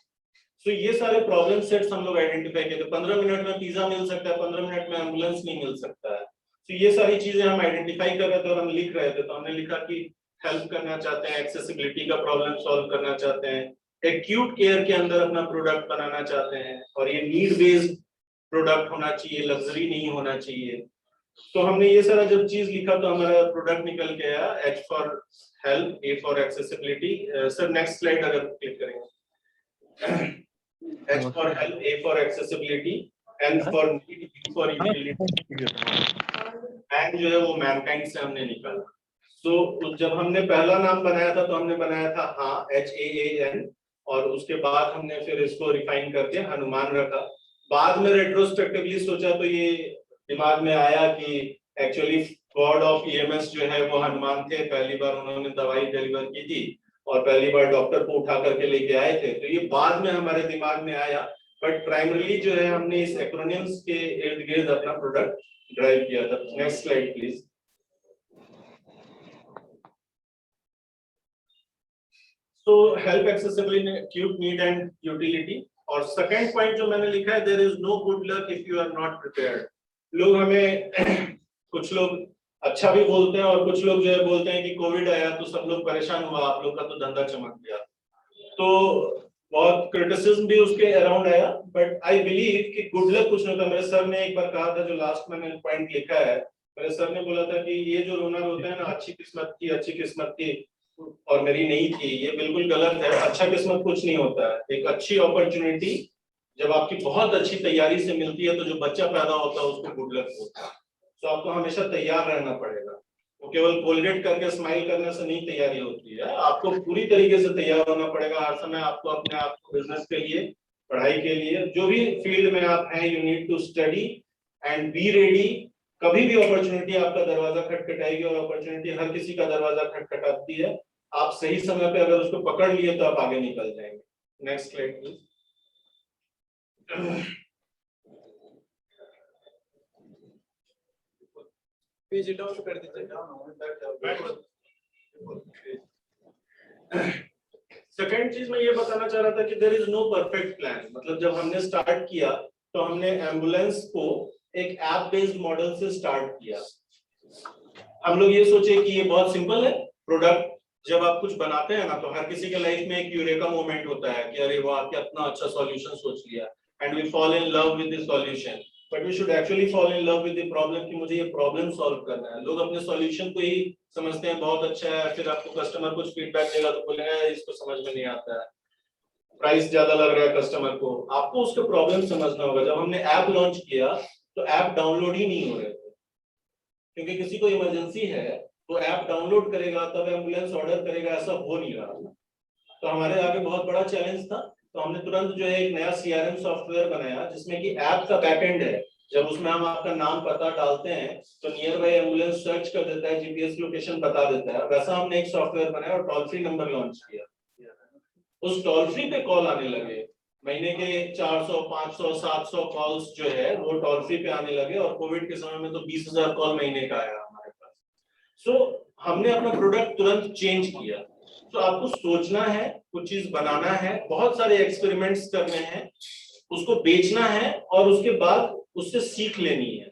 सो ये सारे प्रॉब्लम सेट्स हम लोग आइडेंटिफाई किए थे। 15 मिनट में पिज्जा मिल सकता है, 15 मिनट में एम्बुलेंस नहीं मिल सकता है। तो ये सारी चीजें हम आइडेंटिफाई कर रहे थे और हम लिख रहे थे। तो हमने लिखा कि हेल्प करना चाहते हैं, एक्सेसिबिलिटी का प्रॉब्लम सॉल्व करना चाहते हैं, एक्यूट केयर के अंदर अपना प्रोडक्ट बनाना चाहते हैं, और ये नीड बेस्ड प्रोडक्ट होना चाहिए, लग्जरी नहीं होना चाहिए। तो हमने ये सारा जब चीज लिखा तो हमारा प्रोडक्ट निकल के आया, H for help, A for accessibility. Sir next slide अगर क्लिक करेंगे। H for help, A for accessibility, N for need, U for utility, and जो है वो mankind से हमने निकाला। तो जब हमने पहला नाम बनाया था तो हमने बनाया था हाँ HAAN, और उसके बाद हमने फिर इसको रिफाइन करके हनुमान रखा। बाद में रेट्रोस्पेक्टिवली सोचा तो ये दिमाग में आया कि एक्चुअली गॉड ऑफ EMS जो है वो हनुमान थे। पहली बार उन्होंने दवाई डिलीवर की थी और पहली बार डॉक्टर को उठा करके लेके आए थे, तो ये बाद में हमारे दिमाग में आया। बट प्राइमरीली जो है हमने इस एक्रोनिम्स के इर्द गिर्द अपना प्रोडक्ट ड्राइव किया था। Next slide please. तो help, accessibility, acute need and utility. और सेकंड पॉइंट जो मैंने लिखा है, there is no good luck if you are not prepared. लोग हमें कुछ लोग अच्छा भी बोलते हैं और कुछ लोग जो है बोलते हैं कि कोविड आया तो सब लोग परेशान हुआ, आप लोग का तो धंधा चमक गया। तो बहुत क्रिटिसिज्म भी उसके अराउंड आया, बट आई बिलीव कि गुड लक कुछ नहीं होता। मेरे सर ने एक बार कहा था, जो लास्ट मैंने पॉइंट लिखा है, मेरे सर ने बोला था कि ये जो रोना रोते हैं ना, अच्छी किस्मत थी और मेरी नहीं थी, ये बिल्कुल गलत है। अच्छा किस्मत कुछ नहीं होता है। एक अच्छी अपॉर्चुनिटी जब आपकी बहुत अच्छी तैयारी से मिलती है, तो जो बच्चा पैदा होता है उसको गुड लक होता है। तो आपको हमेशा तैयार रहना पड़ेगा। वो केवल कोलगेट करके स्माइल करने से नहीं तैयारी होती है, आपको पूरी तरीके से तैयार होना पड़ेगा। हर समय आपको अपने आप को बिजनेस के लिए, पढ़ाई के लिए, जो भी फील्ड में आप हैं, you need to study and be ready. कभी भी अपॉर्चुनिटी आपका दरवाजा खटखटाएगी, और अपॉर्चुनिटी हर किसी का दरवाजा खटखटाती है। आप सही समय पे अगर उसको पकड़ लिए तो आप आगे निकल जाएंगे। Next slide please. Page down कर दीजिए। सेकंड चीज मैं ये बताना चाह रहा था कि there is no perfect plan. मतलब जब हमने स्टार्ट किया तो हमने एम्बुलेंस को एक ऐप बेस्ड मॉडल से स्टार्ट किया। हम लोग ये सोचे कि ये बहुत सिंपल है प्रोडक्ट। जब आप कुछ बनाते हैं ना, तो हर किसी के लाइफ में एक यूरेका मोमेंट होता है कि अरे वाह, कितना अच्छा सॉल्यूशन सोच लिया, and we fall in love with the solution. But we should actually fall in love with the problem, कि मुझे ये प्रॉब्लम सॉल्व करना है। लोग अपने सॉल्यूशन को ही समझते हैं बहुत अच्छा है, फिर आपको कस्टमर कुछ फीडबैक देगा तो बोलेगा इसको समझ में नहीं आता है, प्राइस ज्यादा लग रहा है कस्टमर को। आपको उसका प्रॉब्लम समझना होगा। जब हमने ऐप लॉन्च किया तो ऐप डाउनलोड ही नहीं हो रहे थे, क्योंकि किसी को इमरजेंसी है तो ऐप डाउनलोड करेगा तब एम्बुलेंस ऑर्डर करेगा, ऐसा हो नहीं रहा। तो हमारे आगे बहुत बड़ा चैलेंज था। तो हमने तुरंत जो है एक नया CRM सॉफ्टवेयर बनाया, जिसमें कि ऐप का बैकएंड है। जब उसमें हम आपका नाम पता डालते हैं तो नियर बाय एम्बुलेंस सर्च कर देता है, GPS लोकेशन बता देता है। वैसा हमने एक सॉफ्टवेयर बनाया और टोल फ्री नंबर लॉन्च किया। उस टोल फ्री पे कॉल आने लगे। महीने के 400, 500, 700 कॉल्स जो है वो टोल फ्री पे आने लगे, और कोविड के समय में तो 20,000 कॉल महीने का आया हमारे पास। सो हमने अपना प्रोडक्ट तुरंत चेंज किया। तो आपको सोचना है, कुछ चीज बनाना है, बहुत सारे एक्सपेरिमेंट्स करने हैं, उसको बेचना है, और उसके बाद उससे सीख लेनी है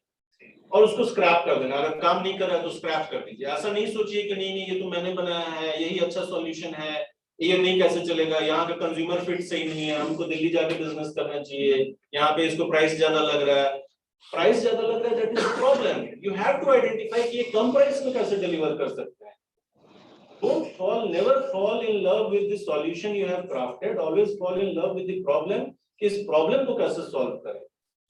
और उसको स्क्रैप कर देना। अगर काम नहीं कर रहा है तो स्क्रैप कर दीजिए। ऐसा नहीं सोचिए कि नहीं ये तो मैंने बनाया है, यही अच्छा सॉल्यूशन है, ये नहीं कैसे चलेगा, यहाँ का कंज्यूमर फिट सही नहीं है, हमको दिल्ली जाके बिजनेस करना चाहिए, यहाँ पे इसको प्राइस ज्यादा लग रहा है। प्राइस ज्यादा लग रहा है, that is problem. You have to identify कि ये कम प्राइस में कैसे डिलीवर कर सकते हैं। never fall in love with the solution you have crafted, always fall in love with the problem, कि इस प्रॉब्लम को कैसे सॉल्व करें।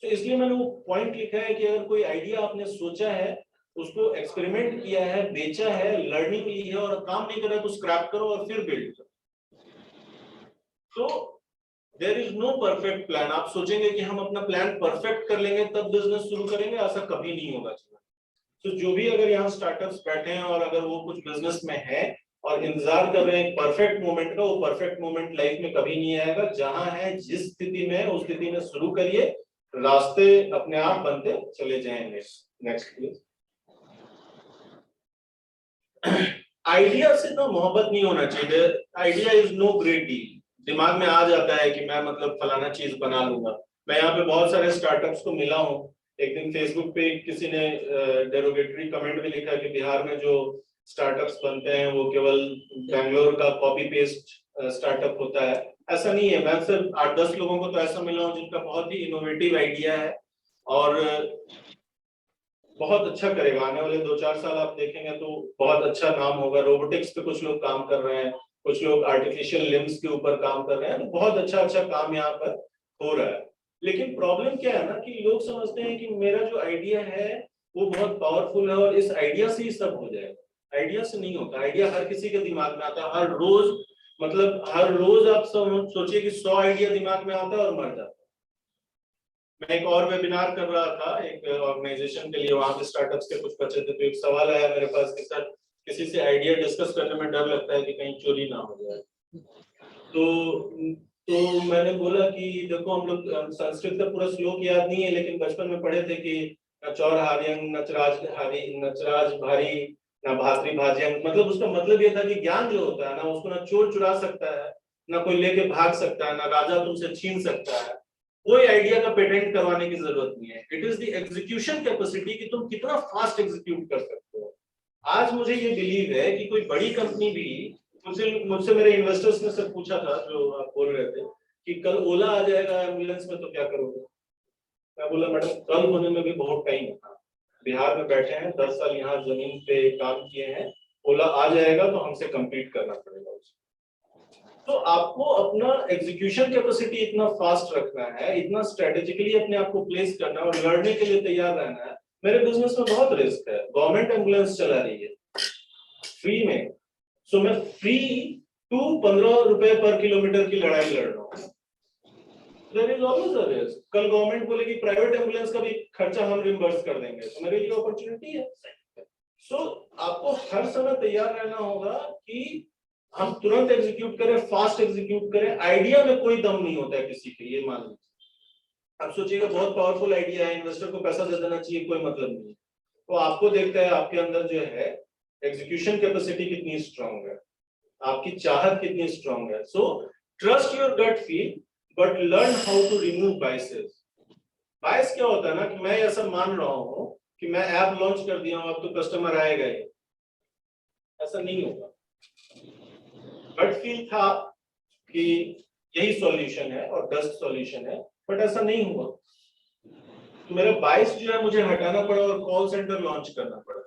तो इसलिए मैंने वो पॉइंट लिखा है कि अगर कोई आइडिया आपने सोचा है, उसको एक्सपेरिमेंट किया है, बेचा है, लर्निंग ली है, और काम नहीं कर रहा तो स्क्रैप करो और फिर बिल्ड करो। तो there is no perfect plan. आप सोचेंगे कि हम अपना प्लान परफेक्ट कर लेंगे तब बिजनेस शुरू करेंगे, ऐसा कभी नहीं होगा। तो जो भी अगर यहाँ स्टार्टअप्स बैठे हैं और अगर वो कुछ बिजनेस में है और इंतजार कर रहे हैं परफेक्ट मोमेंट का, वो परफेक्ट मोमेंट लाइफ में कभी नहीं आएगा। जहां है, जिस स्थिति में, उस स्थिति में शुरू करिए, रास्ते अपने आप बनते चले जाएंगे। Next please. आइडिया से ना मोहब्बत नहीं होना चाहिए। Idea is no great deal. दिमाग में आ जाता है कि मैं मतलब फलाना चीज बना लूंगा। मैं यहाँ पे बहुत सारे स्टार्टअप्स को मिला हूँ। एक दिन फेसबुक पे किसी ने डेरोगेटरी कमेंट भी लिखा कि बिहार में जो स्टार्टअप्स बनते हैं वो केवल बैंगलोर का कॉपी पेस्ट स्टार्टअप होता है। ऐसा नहीं है। मैं सिर्फ 8-10 लोगों को तो ऐसा मिला हूँ जिनका बहुत ही इनोवेटिव आइडिया है और बहुत अच्छा करेगा। आने वाले 2-4 साल आप देखेंगे तो बहुत अच्छा नाम होगा। रोबोटिक्स पे कुछ लोग काम कर रहे हैं, कुछ लोग आर्टिफिशियल लिम्स के ऊपर काम कर रहे हैं, तो बहुत अच्छा अच्छा काम यहाँ पर हो रहा है। लेकिन प्रॉब्लम क्या है ना कि लोग समझते हैं कि मेरा जो आइडिया है वो बहुत पावरफुल है और इस आइडिया से ही सब हो जाएगा। आइडिया से नहीं होता। आइडिया हर किसी के दिमाग में आता है हर रोज। मतलब हर रोज आप सोचिए कि 100 आइडिया दिमाग में आता है और मर जाता है। मैं एक और वेबिनार कर रहा था एक ऑर्गेनाइजेशन के लिए, वहां पे स्टार्टअप्स के कुछ बच्चे थे, तो एक सवाल आया मेरे पास कि सर किसी से आइडिया डिस्कस करने में डर लगता है कि कहीं चोरी ना हो जाए। तो मैंने बोला कि देखो हम लोग संस्कृत का पूरा श्लोक याद नहीं है लेकिन बचपन में पढ़े थे कि न चौर हार्यंग नचराज भारी न भातृ भाज्यंग। मतलब उसका मतलब ये था कि ज्ञान जो होता है ना उसको ना चोर चुरा सकता है, ना कोई लेके भाग सकता है, ना राजा तुमसे छीन सकता है। कोई आइडिया का पेटेंट करवाने की जरूरत नहीं है। It is the execution capacity कि तुम कितना फास्ट एग्जीक्यूट कर सकते हो। आज मुझे ये बिलीव है कि कोई बड़ी कंपनी भी मुझसे मेरे इन्वेस्टर्स ने सब पूछा था जो आप बोल रहे थे कि कल ओला आ जाएगा एम्बुलेंस में तो क्या करोगे। मैं बोला मैडम कल होने में भी बहुत टाइम है। बिहार में बैठे हैं 10 साल यहाँ जमीन पे काम किए हैं, ओला आ जाएगा तो हमसे कम्पीट करना पड़ेगा उसको। तो आपको अपना एग्जीक्यूशन कैपेसिटी इतना फास्ट रखना है, इतना स्ट्रेटेजिकली अपने आप को प्लेस करना है और लड़ने के लिए तैयार रहना है। मेरे बिजनेस में बहुत रिस्क है। गवर्नमेंट एम्बुलेंस चला रही है फ्री में, सो मैं फ्री टू 15 रुपए पर किलोमीटर की लड़ाई लड़ रहा हूँ। There is always a risk. कल गवर्नमेंट बोलेगी प्राइवेट एम्बुलेंस का भी खर्चा हम रिम्बर्स कर देंगे, तो मेरे लिए अपॉर्चुनिटी है। सो आपको हर समय तैयार रहना होगा कि हम तुरंत एग्जीक्यूट करें, फास्ट एग्जीक्यूट करें। आइडिया में कोई दम नहीं होता है किसी के, ये मान लीजिए आप सोचिएगा बहुत पावरफुल आइडिया है, इन्वेस्टर को पैसा दे देना चाहिए, कोई मतलब नहीं है। तो आपको देखता है आपके अंदर जो है एग्जीक्यूशन कैपेसिटी कितनी स्ट्रांग है, आपकी चाहत कितनी स्ट्रांग है। So trust your gut feel but learn how to remove biases. Bias क्या होता है ना कि मैं ऐसा मान रहा हूं कि मैं ऐप लॉन्च कर दिया हूं अब तो कस्टमर आएगा ही। ऐसा नहीं होगा। गट फील था कि यही सॉल्यूशन है और बेस्ट सॉल्यूशन है, बट ऐसा नहीं हुआ। तो मेरा बायस जो है मुझे हटाना पड़ा और कॉल सेंटर लॉन्च करना पड़ा।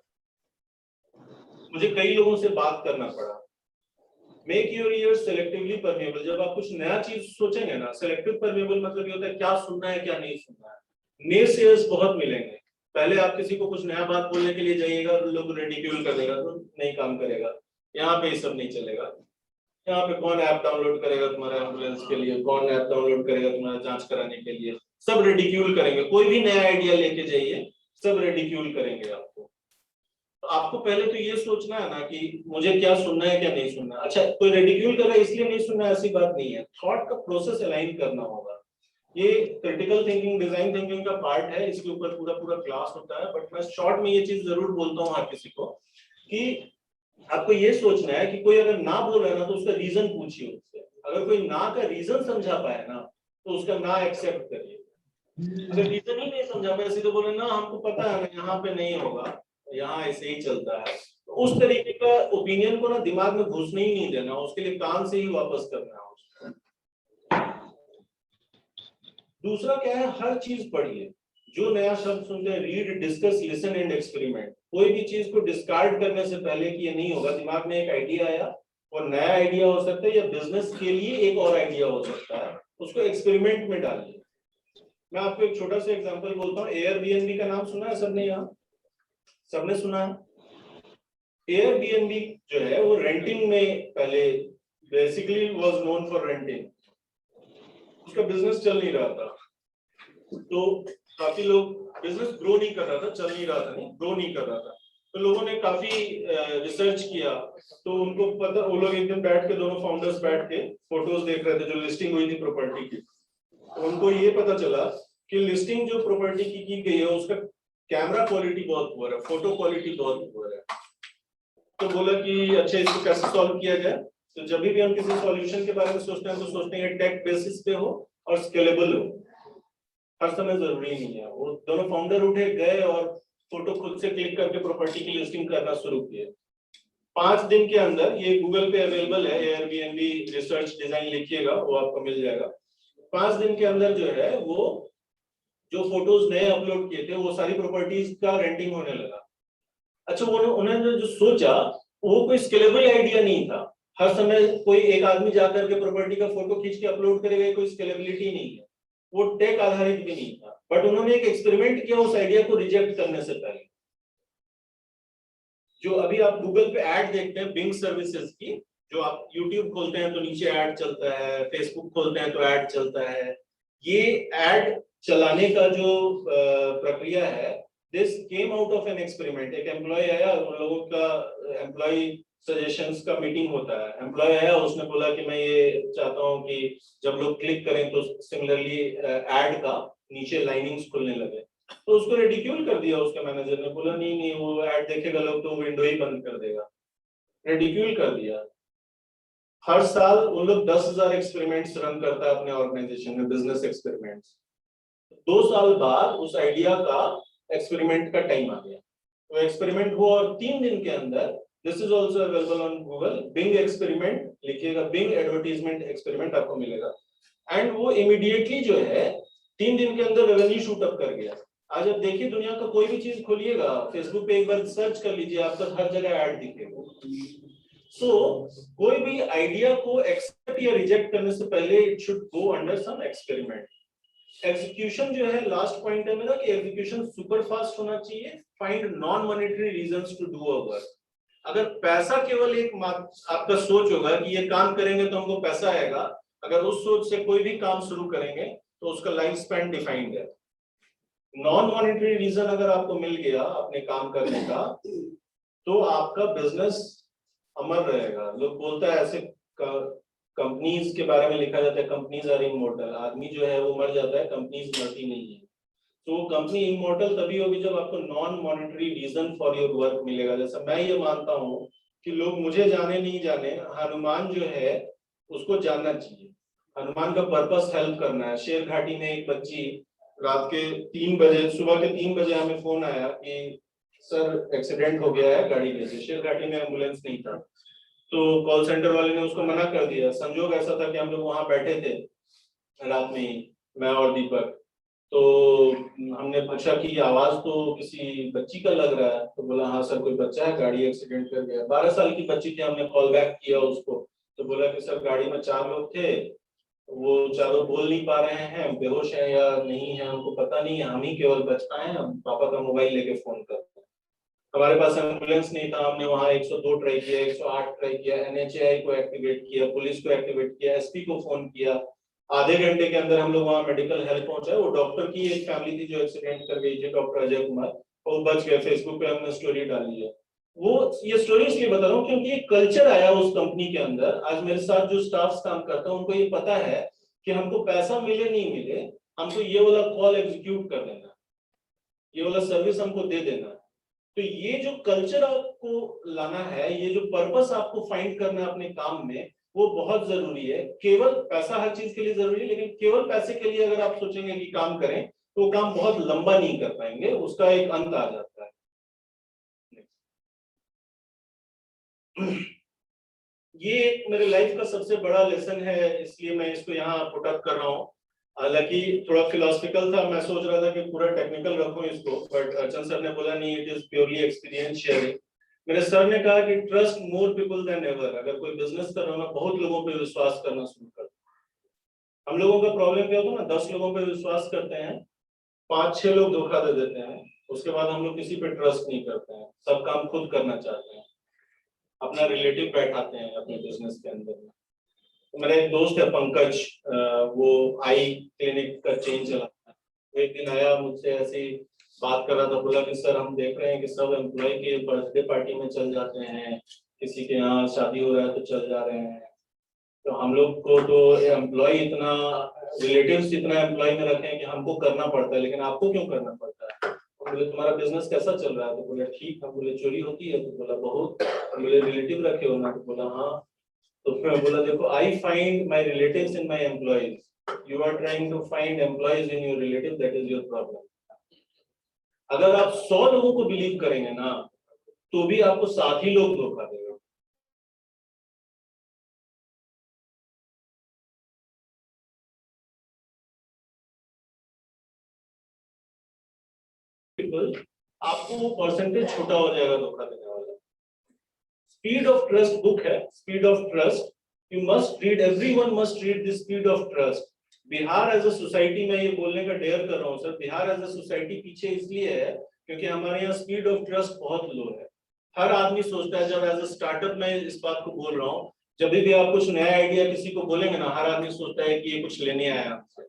मुझे कई लोगों से बात करना पड़ा। Make your ears selectively permeable. जब आप कुछ नया चीज सोचेंगे ना, सेलेक्टिव परमेबल मतलब ये होता है क्या सुनना है क्या नहीं सुनना है। नेसेयर्स बहुत मिलेंगे। पहले आप किसी को कुछ नया बात बोलने के लिए जाइएगा, लोग रेडिक्यूल कर देगा, तो नहीं काम करेगा। यहाँ पे ये सब नहीं चलेगा। यहाँ पे कौन ऐप डाउनलोड करेगा तुम्हारे एम्बुलेंस के लिए, कौन ऐप डाउनलोड करेगा तुम्हारा जांच कराने के लिए, सब रेडिक्यूल करेंगे। कोई भी नया आइडिया लेके जाइए, सब रेडिक्यूल करेंगे आपको। तो आपको पहले तो ये सोचना है ना कि मुझे क्या सुनना है क्या नहीं सुनना है। अच्छा कोई रेडिक्यूल कर रहा है इसलिए नहीं सुनना है, ऐसी बात नहीं है। थॉट का प्रोसेस अलाइन करना होगा। ये क्रिटिकल थिंकिंग डिजाइन थिंकिंग का पार्ट है, इसके ऊपर पूरा पूरा क्लास होता है। बट मैं शॉर्ट में ये चीज जरूर बोलता हूँ हर किसी को कि आपको ये सोचना है कि कोई अगर ना बोल रहा है ना तो उसका रीजन पूछिए उससे। अगर कोई ना का रीजन समझा पाए ना तो उसका ना एक्सेप्ट करिए। अगर रीजन ही नहीं समझा पाए, सीधे बोले ना हमको पता है ना यहाँ पे नहीं होगा, यहाँ ऐसे ही चलता है, तो उस तरीके का ओपिनियन को ना दिमाग में घुसने ही नहीं देना, उसके लिए कान से ही वापस करना है उसको। दूसरा क्या है, हर चीज पढ़िए। जो नया शब्द सुनते हैं, read, discuss, listen and experiment. कोई भी चीज को डिस्कार्ड करने से पहले कि ये नहीं होगा, दिमाग में एक आइडिया आया, और नया आइडिया हो सकता है या बिजनेस के लिए एक और आइडिया हो सकता है, उसको एक्सपेरिमेंट में डालिए। मैं आपको एक छोटा सा एग्जांपल बोलता हूँ। एयरबीएनबी का नाम सुना है सबने? यहाँ सबने सुना है? एयरबीएनबी जो है वो रेंटिंग में पहले basically was known for renting. उसका बिजनेस चल नहीं रहा था, तो काफी लोग, बिजनेस ग्रो नहीं कर रहा था, चल नहीं रहा था, नहीं ग्रो नहीं कर रहा था। तो लोगों ने काफी रिसर्च किया, तो उनको पता, वो लोग एक दिन बैठ के, दोनों फाउंडर्स बैठ के फोटोज देख रहे थे जो लिस्टिंग हुई थी प्रॉपर्टी की। तो उनको ये पता चला कि लिस्टिंग जो प्रॉपर्टी की गई है उसका कैमरा क्वालिटी बहुत पुअर है, फोटो क्वालिटी बहुत पुअर है। तो बोला कि अच्छा इसको कैसे सॉल्व किया जाए। तो जब भी हम किसी सॉल्यूशन के बारे में सोचते हैं तो सोचते हैं टेक बेसिस पे हो और स्केलेबल हो। हर समय जरूरी नहीं है। वो दोनों फाउंडर उठे गए और फोटो खुद से क्लिक करके प्रॉपर्टी की लिस्टिंग करना शुरू किए। 5 दिन के अंदर, ये गूगल पे अवेलेबल है, एयरबीएनबी रिसर्च डिजाइन लिखिएगा, वो आपको मिल जाएगा। 5 दिन के अंदर जो है वो जो फोटोज नए अपलोड किए थे वो सारी प्रॉपर्टीज का रेंटिंग होने लगा। अच्छा, उन्होंने जो सोचा वो कोई स्केलेबल आइडिया नहीं था। हर समय कोई एक आदमी जाकर के प्रॉपर्टी का फोटो खींच के अपलोड करेगा, कोई स्केलेबिलिटी नहीं है, वो टेक आधारित भी नहीं था। बट उन्होंने एक एक्सपेरिमेंट किया उस आइडिया को रिजेक्ट करने से पहले। जो अभी आप गूगल पे ऐड देखते हैं बिंग सर्विसेज की, जो आप यूट्यूब खोलते हैं तो नीचे ऐड चलता है, फेसबुक खोलते हैं तो ऐड चलता है, ये ऐड चलाने का जो प्रक्रिया है, this came out of an experiment. एक एम्प्लॉय आया, उन लोगों का एम्प्लॉय सजेशंस का मीटिंग होता है, एम्प्लॉय आया, उसने बोला कि मैं ये चाहता हूँ कि जब लोग क्लिक करें तो सिमिलरली ऐड का नीचे लाइनिंग्स खुलने लगे। तो उसको रिडिक्यूल कर दिया उसके मैनेजर ने, बोला नहीं नहीं वो ऐड देखेगा लोग तो विंडो ही बंद कर देगा, रिडिक्यूल कर दिया। हर साल उन लोग 10,000 एक्सपेरिमेंट्स रन करता है अपने ऑर्गेनाइजेशन में, बिजनेस एक्सपेरिमेंट्स। 2 साल बाद उस आइडिया का एक्सपेरिमेंट का टाइम आ गया, तो एक्सपेरिमेंट हुआ और 3 दिन के अंदर, this is also available on Google, Bing experiment लिखिएगा, बिंग एडवर्टाइजमेंट एक्सपेरिमेंट आपको मिलेगा। एंड वो इमीडिएटली जो है 3 दिन के अंदर रेवेन्यू शूट अप कर गया। आज आप देखिए दुनिया का कोई भी चीज खोलिएगा, फेसबुक पे एक बार सर्च कर लीजिए, आपको हर जगह ऐड दिखेगा। सो कोई भी आइडिया को एक्सेप्ट या रिजेक्ट करने से पहले it should go under some experiment. Execution जो है लास्ट पॉइंट है मेरा, कि एग्जीक्यूशन सुपर फास्ट होना चाहिए। Find non monetary reasons to do a work. अगर पैसा केवल एक आपका सोच होगा कि ये काम करेंगे तो हमको पैसा आएगा, अगर उस सोच से कोई भी काम शुरू करेंगे तो उसका लाइफ स्पैन डिफाइंड है। नॉन मॉनेटरी रीजन अगर आपको मिल गया अपने काम करने का, तो आपका बिजनेस अमर रहेगा। लोग बोलता है ऐसे कंपनीज के बारे में लिखा जाता है, कंपनीज आर इमॉर्टल। आदमी जो है वो मर जाता है, कंपनीज मरती नहीं है। तो कंपनी इमॉर्टल तभी होगी जब आपको non monetary reason for your work मिलेगा। जैसा मैं ये मानता हूँ कि लोग मुझे जाने नहीं जाने, हनुमान जो है उसको जानना चाहिए। हनुमान का पर्पस हेल्प करना है। शेर घाटी में एक बच्ची रात के 3 बजे, सुबह के 3 बजे हमें फोन आया कि सर एक्सीडेंट हो गया है गाड़ी में से। शेर घाटी में एम्बुलेंस नहीं था, तो कॉल सेंटर वाले ने उसको मना कर दिया। संजोग ऐसा था कि हम लोग वहां बैठे थे रात में ही, मैं और दीपक। तो हमने पूछा कि आवाज तो किसी बच्ची का लग रहा है, तो बोला हाँ सर कोई बच्चा है, गाड़ी एक्सीडेंट कर गया। 12 साल की बच्ची थी। हमने कॉल बैक किया उसको, तो बोला कि सर गाड़ी में 4 लोग थे, वो चारों बोल नहीं पा रहे हैं, बेहोश है या नहीं है हमको पता नहीं है, हम ही केवल बच पाए हैं। हम पापा का मोबाइल लेके फोन करते हैं। हमारे पास एम्बुलेंस नहीं था, हमने वहां 102 ट्राई किया, 108 ट्राई किया, एनएचएआई को एक्टिवेट किया, पुलिस को एक्टिवेट किया, एसपी को फोन किया। आधे घंटे के अंदर हम लोग वहां मेडिकल हेल्प पहुंचाए। वो डॉक्टर की एक फैमिली थी जो एक्सीडेंट कर गई थी, डॉक्टर अजय कुमार, वो बच गए। फेसबुक पे हमने स्टोरी डाली है। वो ये स्टोरी इसलिए बता रहा हूँ क्योंकि एक कल्चर आया उस कंपनी के अंदर। आज मेरे साथ जो स्टाफ काम करता है उनको ये पता है कि हमको पैसा मिले नहीं मिले, हमको ये वाला कॉल एग्जीक्यूट कर देना, ये वाला सर्विस हमको दे देना। तो ये जो कल्चर आपको लाना है, ये जो पर्पस आपको फाइंड करना है अपने काम में, वो बहुत जरूरी है। केवल पैसा हर चीज के लिए जरूरी है, लेकिन केवल पैसे के लिए अगर आप सोचेंगे कि काम करें तो वो काम बहुत लंबा नहीं कर पाएंगे, उसका एक अंत आ जाता है। ये मेरे लाइफ का सबसे बड़ा लेसन है, इसलिए मैं इसको यहाँ पुट अप कर रहा हूँ। हालांकि थोड़ा फिलोसफिकल था, मैं सोच रहा था कि पूरा टेक्निकल रखूं इसको, बट अर्चन सर ने बोला नहीं, it is purely experience sharing. मेरे सर ने कहा कि trust more people then ever. अगर कोई बिजनेस कर रहा हो ना, बहुत लोगों पे विश्वास करना शुरू कर। हम लोगों का प्रॉब्लम क्या होता है ना, 10 लोगों पे विश्वास करते हैं, 5-6 लोग धोखा दे देते हैं, उसके बाद हम लोग किसी पे ट्रस्ट नहीं करते हैं, सब काम खुद करना चाहते हैं, अपना रिलेटिव बैठाते हैं अपने बिजनेस के अंदर में। तो मेरा एक दोस्त है पंकज, वो आई क्लिनिक का चेन चलाता है। एक दिन आया मुझसे ऐसी बात कर रहा था, बोला कि सर हम देख रहे हैं कि सब एम्प्लॉय के बर्थडे पार्टी में चल जाते हैं, किसी के यहाँ शादी हो रहा है तो चल जा रहे हैं, तो हम लोग को तो एम्प्लॉय इतना, रिलेटिव्स इतना एम्प्लॉय में रखे हैं कि हमको करना पड़ता है, लेकिन आपको क्यों करना पड़ता है? तो बोले तुम्हारा बिजनेस कैसा चल रहा है? तो बोले ठीक है। बोले चोरी होती है? तो बोला बहुत। बोले रिलेटिव रखे हो ना? तो बोला हाँ। तो फिर मैं बोला देखो I find my relatives in my employees, you are trying to find employees in your relative, that is your problem. अगर आप 100 लोगों को बिलीव करेंगे ना तो भी आपको 7 ही लोग धोखा देंगे। आपको वो परसेंटेज छोटा हो जाएगा धोखा देने वाला। स्पीड ऑफ ट्रस्ट बुक है, speed of trust, you must read, everyone must read this speed of trust. Bihar as a society में ये बोलने का डेयर कर रहा हूँ sir, Bihar as a society पीछे इसलिए है क्योंकि हमारे यहाँ स्पीड ऑफ ट्रस्ट बहुत लो है। हर आदमी सोचता है, जब एज अ स्टार्टअप में इस बात को बोल रहा हूँ, जब भी आप कुछ नया आइडिया किसी को बोलेंगे ना, हर आदमी सोचता है कि ये कुछ लेने आया आपसे।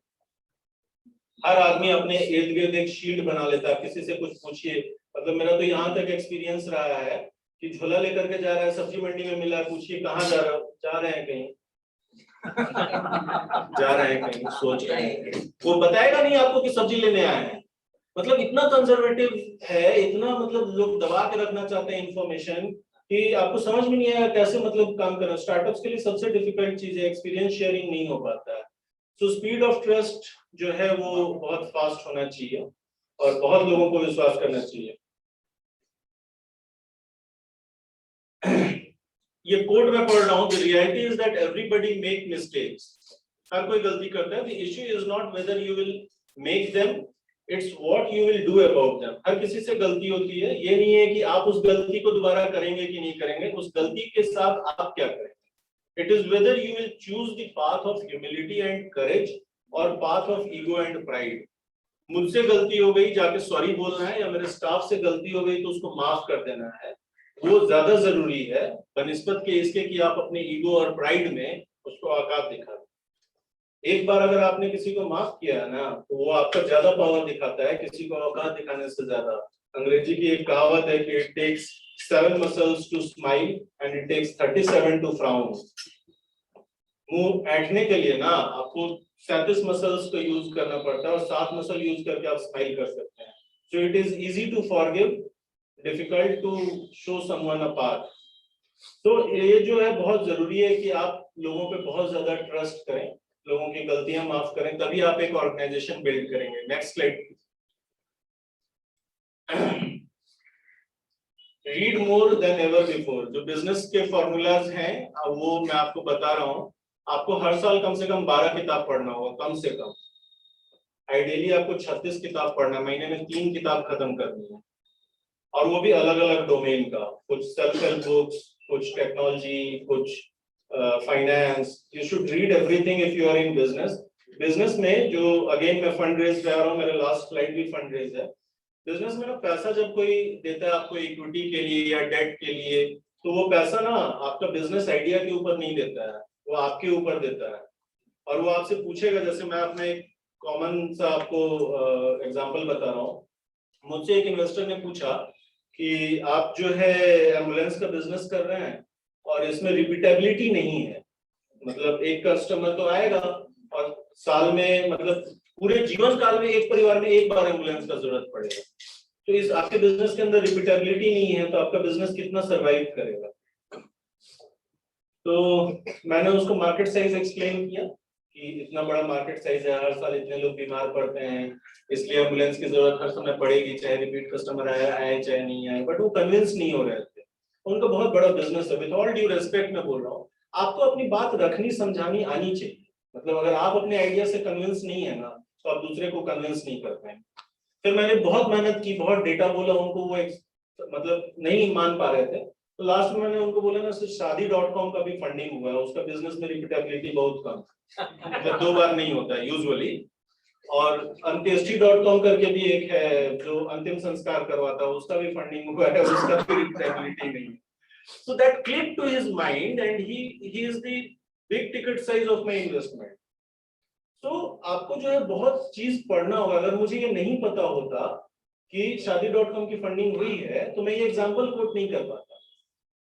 हर आदमी अपने इर्द गिर्द एक शील्ड बना लेता है, किसी से कुछ पूछिए। मतलब मेरा तो यहाँ तक एक्सपीरियंस रहा है कि झोला लेकर के जा रहा है, सब्जी मंडी में मिला, पूछिए कहाँ जा रहा हो, जा रहे हैं कहीं जा रहे हैं कहीं, सोच रहे हैं, वो बताएगा नहीं आपको कि सब्जी लेने आए हैं। मतलब इतना कंजर्वेटिव है, इतना मतलब लोग दबा के रखना चाहते हैं इंफॉर्मेशन कि आपको समझ में नहीं आया कैसे मतलब काम करना। स्टार्टअप्स के लिए सबसे डिफिकल्ट चीज है, एक्सपीरियंस शेयरिंग नहीं हो पाता है। सो स्पीड ऑफ ट्रस्ट जो है वो बहुत फास्ट होना चाहिए और बहुत लोगों को विश्वास करना चाहिए। ये कोड में पढ़ रहा हूँ, the reality is that everybody make mistakes, हर कोई गलती करता है। The issue is not whether you will make them, it's what you will do about them. हर किसी से गलती होती है, ये नहीं है कि आप उस गलती को दोबारा करेंगे कि नहीं करेंगे, उस गलती के साथ आप क्या करेंगे। It is whether you will choose the path of humility and courage or path of ego and pride. मुझसे गलती हो गई जाके सॉरी बोलना है, या मेरे स्टाफ से गलती हो गई तो उसको माफ कर देना है, वो ज्यादा जरूरी है बनिस्बत के इसके कि आप अपने ईगो और प्राइड में उसको औकात दिखा दें। एक बार अगर आपने किसी को माफ किया है ना तो वो आपका ज्यादा पावर दिखाता है किसी को औकात दिखाने से ज्यादा। अंग्रेजी की एक कहावत है कि it takes 7 muscles to smile and it takes 37 to frown. मुंह ऐंठने के लिए ना आपको 37 मसल्स को यूज करना पड़ता है और 7 मसल यूज करके आप स्माइल कर सकते हैं। So it is easy to forgive, difficult to show someone a path. तो ये जो है बहुत जरूरी है कि आप लोगों पे बहुत ज्यादा ट्रस्ट करें, लोगों की गलतियां माफ करें, तभी आप एक ऑर्गेनाइजेशन बिल्ड करेंगे। Next slide. Read more than ever before. जो बिजनेस के फॉर्मूलाज हैं वो मैं आपको बता रहा हूँ। आपको हर साल कम से कम 12 किताब पढ़ना होगा, कम से कम। आइडियली आपको 36 किताब पढ़ना, महीने में 3 किताब खत्म करनी है, और वो भी अलग अलग डोमेन का, कुछ सेल्फ हेल्प बुक्स, कुछ टेक्नोलॉजी, कुछ finance. You should read everything if you are in business. Business में जो अगेन मैं फंड रेज कर रहा हूँ, मेरा लास्ट स्लाइड भी फंड रेज है। बिजनेस में ना पैसा जब कोई देता है आपको इक्विटी के लिए या डेट के लिए, तो वो पैसा ना आपका बिजनेस आइडिया के ऊपर नहीं देता है, वो आपके ऊपर देता है। और वो आपसे पूछेगा, जैसे मैं अपने एक कॉमन सा आपको एग्जांपल बता रहा हूँ। मुझसे एक इन्वेस्टर ने पूछा कि आप जो है एम्बुलेंस का बिजनेस कर रहे हैं और इसमें रिपीटेबिलिटी नहीं है, मतलब एक कस्टमर तो आएगा और साल में, मतलब पूरे जीवन काल में एक परिवार में एक बार एम्बुलेंस का जरूरत पड़ेगा, तो इस आपके बिजनेस के अंदर रिपीटेबिलिटी नहीं है, तो आपका बिजनेस कितना सरवाइव करेगा। तो मैंने उसको मार्केट साइज एक्सप्लेन किया कि इतना बड़ा मार्केट साइज है, हर साल इतने लोग बीमार पड़ते हैं, इसलिए एम्बुलेंस की जरूरत हर समय पड़ेगी, चाहे रिपीट कस्टमर आए चाहे नहीं आए। बट वो कन्विंस नहीं हो रहे थे। उनका बहुत बड़ा बिजनेस है। विद ऑल ड्यू रेस्पेक्ट मैं बोल रहा हूँ, आपको अपनी बात रखनी समझानी आनी चाहिए। मतलब अगर आप अपने आइडिया से कन्विंस नहीं है ना, तो आप दूसरे को कन्विंस नहीं कर पाएंगे। फिर मैंने बहुत मेहनत की, बहुत डेटा बोला उनको, वो मतलब नहीं मान पा रहे थे। तो लास्ट में मैंने उनको बोला ना, सिर्फ शादी.com का भी फंडिंग हुआ है, उसका बिजनेस में रिपीटेबिलिटी बहुत कम, मतलब 2 बार नहीं होता है यूजुअली। और अंत्येष्टि.com करके भी एक है जो अंतिम संस्कार करवाता है, उसका भी फंडिंग हुआ है, उसका भी रिपीटेबिलिटी नहीं है। So that clicked to his mind and he is the big ticket size of my investment. So आपको जो है बहुत चीज पढ़ना होगा। अगर मुझे ये नहीं पता होता कि शादी.com की फंडिंग हुई है तो मैं ये एग्जांपल कोट नहीं कर पाता।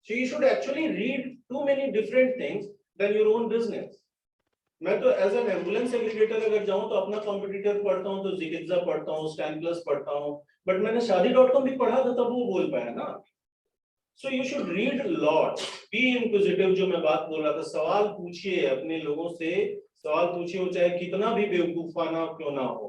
So you should actually read too many different things than your own business. मैं तो एज एन एम्बुलेंस एग्रीगेटर अगर जाऊं तो अपना कॉम्पिटिटर पढ़ता हूं, तो जिगित्सा पढ़ता हूं, स्टैन प्लस पढ़ता हूं, बट मैंने शादी.com भी पढ़ा था, तब वो बोल पाया ना। So you should read lot, be inquisitive, जो मैं बात बोल रहा था, सवाल पूछिए अपने लोगों से, सवाल पूछिए, वो चाहे कितना भी बेवकूफाना क्यों ना हो।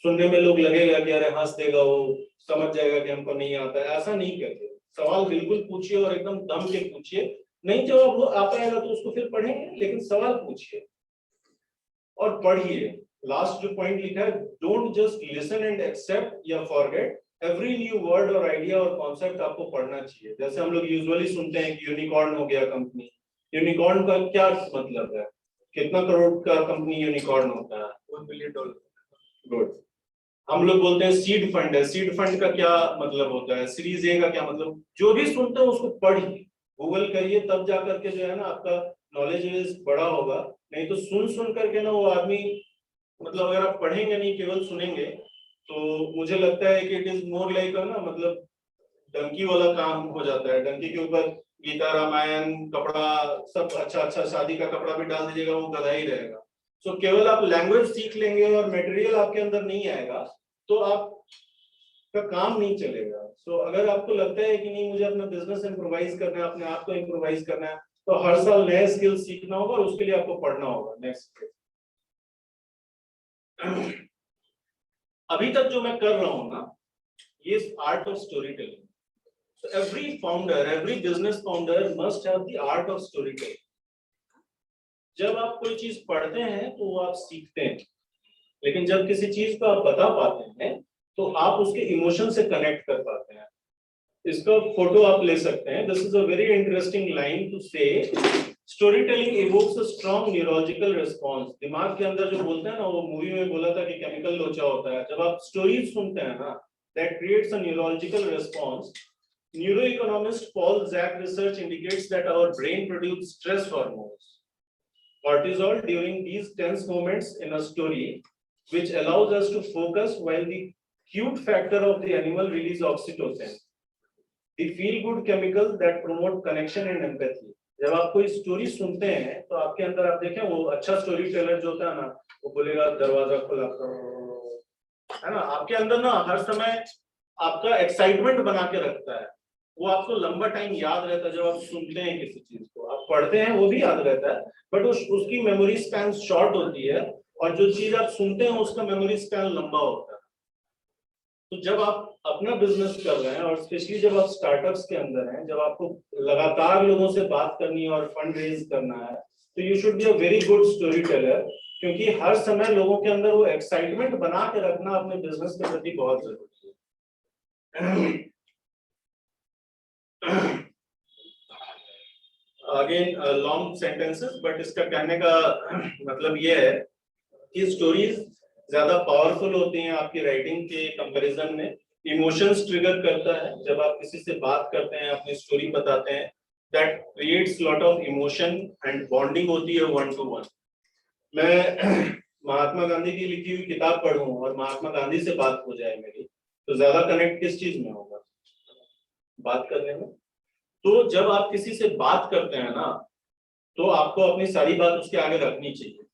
सुनने में लोग लगेगा कि अरे हंस देगा वो, समझ जाएगा कि हमको नहीं आता है, ऐसा नहीं करते। सवाल बिल्कुल पूछिए और एकदम दम के पूछिए, नहीं जवाब वो आ पाएगा तो उसको फिर पढ़ेंगे, लेकिन सवाल पूछिए और पढ़िए। लास्ट जो पॉइंट लिखा है, don't just listen and accept या फॉरगेट, एवरी न्यू वर्ड और आइडिया और कॉन्सेप्ट आपको पढ़ना चाहिए। जैसे हम लोग यूजुअली सुनते हैं कि यूनिकॉर्न हो गया कंपनी, यूनिकॉर्न का क्या मतलब है, कितना करोड़ का कंपनी यूनिकॉर्न होता है? $1 billion। गुड। हम लोग बोलते हैं सीड फंड है, सीड फंड का क्या मतलब होता है, सीरीज ए का क्या मतलब, जो भी सुनते हैं उसको पढ़िए, गूगल करिए, तब जा करके जो है ना आपका नॉलेज बेस बड़ा होगा। नहीं तो सुन करके ना वो आदमी, मतलब अगर आप पढ़ेंगे नहीं केवल सुनेंगे, तो मुझे लगता है कि इट इज मोर लाइक ना, मतलब डंकी वाला काम हो जाता है। डंकी के ऊपर गीता रामायण कपड़ा सब, अच्छा अच्छा शादी का कपड़ा भी डाल दीजिएगा, वो गधा ही रहेगा। सो केवल आप लैंग्वेज सीख लेंगे और मटेरियल आपके अंदर नहीं आएगा तो आपका काम नहीं चलेगा। सो अगर आपको लगता है कि नहीं मुझे अपना बिजनेस इम्प्रोवाइज करना है, अपने आप को इम्प्रोवाइज करना है, तो हर साल नए स्किल सीखना होगा और उसके लिए आपको पढ़ना होगा। नेक्स्ट, अभी तक जो मैं कर रहा हूं ना, ये art of story telling. So every founder, every business founder must have the art of storytelling. जब आप कोई चीज पढ़ते हैं तो वो आप सीखते हैं, लेकिन जब किसी चीज को आप बता पाते हैं तो आप उसके इमोशन से कनेक्ट कर पाते हैं। इसका फोटो आप ले सकते हैं। This is a very interesting line to say, story telling evokes a strong neurological response. दिमाग के अंदर जो बोलते हैं ना, वो मूवी में बोला था कि केमिकल लोचा होता है। जब आप स्टोरीज सुनते हैं ना, that creates a neurological response. Neuroeconomist Paul Zak research indicates that our brain produces stress hormones, cortisol, during these tense moments in a story, which allows us to focus, while the cute factor of the animal release oxytocin, the feel-good chemical that promote connection and empathy. जब आप कोई story सुनते हैं तो आपके अंदर, आप देखें, वो अच्छा स्टोरी टेलर जो होता है ना, वो बोलेगा दरवाजा खुला करो, है ना, आपके अंदर ना हर समय आपका एक्साइटमेंट बना के रखता है। वो आपको लंबा टाइम याद रहता है। जब आप सुनते हैं किसी चीज को, आप पढ़ते हैं वो भी याद रहता है, बट उसकी मेमोरी स्पैन शॉर्ट होती है, और जो चीज आप सुनते हैं उसका मेमोरी स्पैन लंबा होता है। तो जब आप अपना बिजनेस कर रहे हैं, और स्पेशली जब आप स्टार्टअप्स के अंदर हैं, जब आपको लगातार लोगों से बात करनी है और फंड रेज करना है, तो you should be a very good story teller, क्योंकि हर समय लोगों के अंदर वो एक्साइटमेंट बना के रखना अपने बिजनेस के प्रति बहुत जरूरी है। अगेन लॉन्ग सेंटेंसेस, बट इसका कहने का मतलब ये है कि स्टोरीज ज्यादा पावरफुल होती हैं आपकी राइटिंग के कंपैरिजन में। इमोशंस ट्रिगर करता है जब आप किसी से बात करते हैं, अपनी स्टोरी बताते हैं, that creates lot of emotion and bonding होती है 1 to 1। मैं महात्मा गांधी की लिखी हुई किताब पढ़ूं और महात्मा गांधी से बात हो जाए मेरी, तो ज्यादा कनेक्ट किस चीज में होगा? बात करने में। तो जब आप किसी से बात करते हैं ना, तो आपको अपनी सारी बात उसके आगे रखनी चाहिए।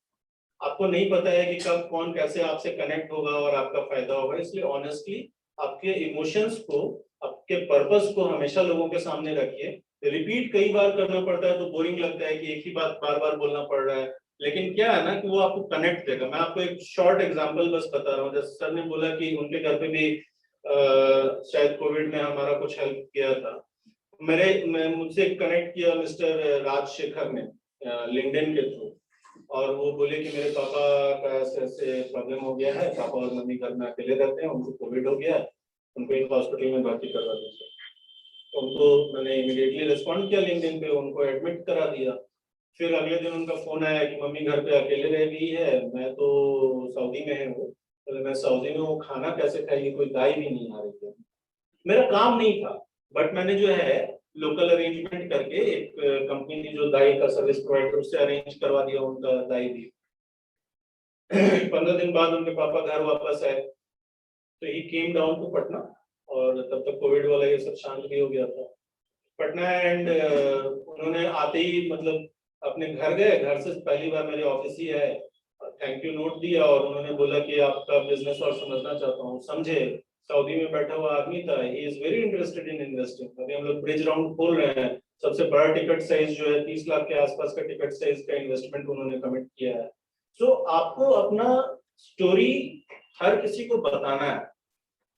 आपको नहीं पता है कि कब कौन कैसे आपसे कनेक्ट होगा और आपका फायदा होगा, इसलिए ऑनेस्टली आपके इमोशंस को, आपके पर्पस को हमेशा लोगों के सामने रखिए। रिपीट कई बार करना पड़ता है तो बोरिंग लगता है कि एक ही बात बार बार बोलना पड़ रहा है, लेकिन क्या है ना कि वो आपको कनेक्ट देगा। मैं आपको एक शॉर्ट एग्जांपल बस बता रहा हूँ। जैसे सर ने बोला कि उनके घर पे भी शायद कोविड में हमारा कुछ हेल्प किया था। मुझसे कनेक्ट किया मिस्टर राजशेखर ने लिंक्डइन के थ्रू, और वो बोले कि मेरे पापा का ऐसे ऐसे प्रॉब्लम हो गया है, पापा और मम्मी घर में अकेले रहते हैं, उनको कोविड हो गया है, उनको एक हॉस्पिटल में भर्ती करवा दीजिए। तो उनको मैंने इमीडिएटली रिस्पॉन्ड किया लिंक्डइन पे, उनको एडमिट करा दिया। फिर अगले दिन उनका फोन आया कि मम्मी घर पे अकेले रह गई है, मैं तो सऊदी में हूँ। तो मैं सऊदी में वो खाना कैसे खाएगी, कोई दाई भी नहीं आ रही थी। मेरा काम नहीं था, बट मैंने जो है लोकल अरेंजमेंट करके एक कंपनी थी जो दाई का सर्विस प्रोवाइडर, उससे अरेंज करवा दिया उनका दाई भी। 15 दिन बाद उनके पापा घर वापस आए, तो ही केम डाउन टू पटना, और तब तक कोविड वाला ये सब शांत भी हो गया था पटना। एंड उन्होंने आते ही मतलब अपने घर गए, घर से पहली बार मेरे ऑफिस ही है, थैंक यू नोट दिया, और उन्होंने बोला कि आपका बिजनेस और समझना चाहता हूँ। समझे, सऊदी में बैठा हुआ आदमी था, he is very interested in investing. अभी हम लोग ब्रिज राउंड खोल रहे हैं, सबसे बड़ा टिकट साइज जो है 30 लाख के आसपास का टिकट साइज का इन्वेस्टमेंट उन्होंने कमिट किया है। तो आपको अपना स्टोरी हर किसी को बताना है।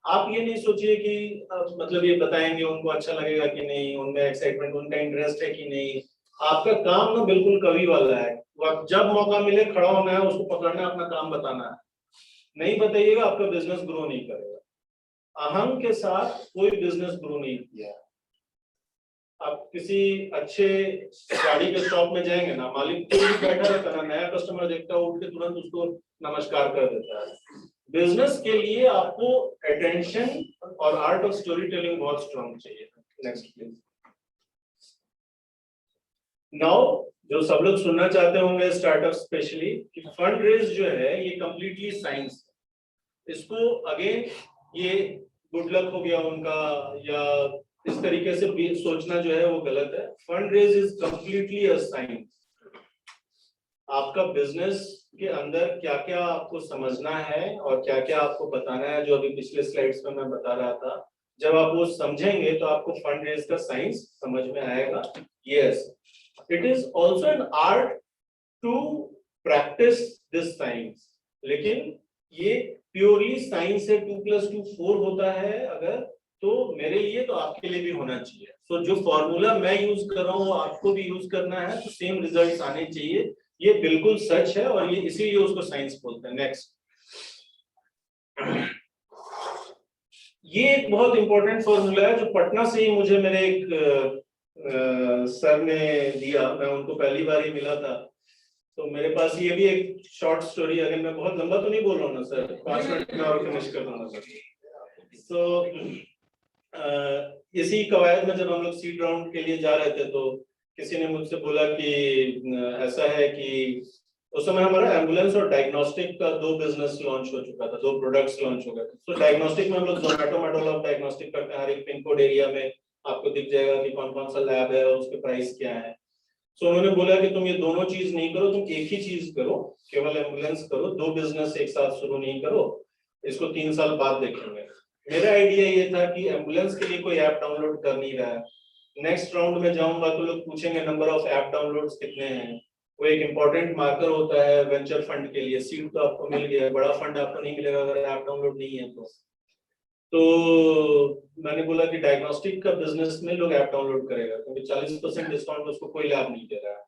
आप ये नहीं सोचिए कि मतलब ये बताएंगे उनको अच्छा लगेगा कि नहीं, उनमें एक्साइटमेंट, उनका इंटरेस्ट है कि नहीं। आपका काम ना बिल्कुल कवि वाला है, जब मौका मिले खड़ा होना है, उसको पकड़ना है, अपना काम बताना है। नहीं बताइएगा आपका बिजनेस ग्रो नहीं करेगा। अहम के साथ कोई बिजनेस ग्रो नहीं किया। आप किसी अच्छे गाड़ी के शॉप में जाएंगे ना, मालिक कोई भी बैठा रहता है ना, नया कस्टमर देखता है उठ के तुरंत उसको नमस्कार कर देता है। बिजनेस के लिए आपको अटेंशन और आर्ट ऑफ स्टोरी टेलिंग बहुत स्ट्रांग चाहिए। Next please. नाउ जो सब लोग सुनना चाहते होंगे स्टार्टअप स्पेशली, कि फंड रेज जो है ये कंप्लीटली साइंस है। इसको अगेन ये गुड लक हो गया उनका, या इस तरीके से भी सोचना जो है वो गलत है। Fund raise is completely a science. आपका बिजनेस के अंदर क्या क्या आपको समझना है और क्या क्या आपको बताना है, जो अभी पिछले स्लाइड्स में मैं बता रहा था, जब आप वो समझेंगे तो आपको फंड रेज का साइंस समझ में आएगा। Yes, it is also an art to practise this science, लेकिन ये प्योरली साइंस है। 2+2 4 होता है अगर, तो मेरे लिए तो आपके लिए भी होना चाहिए। तो जो फॉर्मूला मैं यूज कर रहा हूँ आपको भी यूज करना है, तो सेम रिजल्ट्स आने चाहिए। ये बिल्कुल सच है और ये इसीलिए उसको साइंस बोलते हैं। नेक्स्ट, ये एक बहुत इंपॉर्टेंट फॉर्मूला है जो पटना से ही मुझे मेरे एक सर ने दिया। मैं उनको पहली बार ही मिला था, तो मेरे पास ये भी एक शॉर्ट स्टोरी। अगर मैं बहुत लंबा तो नहीं बोल रहा हूँ ना सर, 5 मिनट में और फिनिश कर दूंगा सर। तो इसी कवायद में जब हम लोग सीड राउंड के लिए जा रहे थे, तो किसी ने मुझसे बोला कि ऐसा है कि उस समय हमारा एम्बुलेंस और डायग्नोस्टिक का 2 बिजनेस लॉन्च हो चुका था, 2 प्रोडक्ट्स लॉन्च हो गए थे। तो डायग्नोस्टिक में हम लोग जोमेटो मॉडल ऑफ डायग्नोस्टिक करते हैं। हर एक पिन कोड एरिया में आपको दिख जाएगा कि कौन कौन सा लैब है और उसके प्राइस क्या है। तो उन्होंने बोला कि तुम ये दोनों चीज नहीं करो, तुम एक ही चीज करो, केवल एम्बुलेंस करो, 2 बिजनेस एक साथ शुरू नहीं करो, इसको 3 साल बाद देखेंगे। मेरा आइडिया ये था कि एम्बुलेंस के लिए कोई ऐप डाउनलोड कर नहीं रहा है। नेक्स्ट राउंड में जाऊंगा तो लोग पूछेंगे नंबर ऑफ ऐप डाउनलोड्स कितने हैं। वो एक इंपॉर्टेंट मार्कर होता है वेंचर फंड के लिए। सीड तो आपको मिल गया, बड़ा फंड आपको नहीं मिलेगा अगर ऐप डाउनलोड नहीं है तो मैंने बोला कि डायग्नोस्टिक का बिजनेस में लोग ऐप डाउनलोड करेगा, क्योंकि 40% डिस्काउंट उसको कोई लाभ नहीं दे रहा है।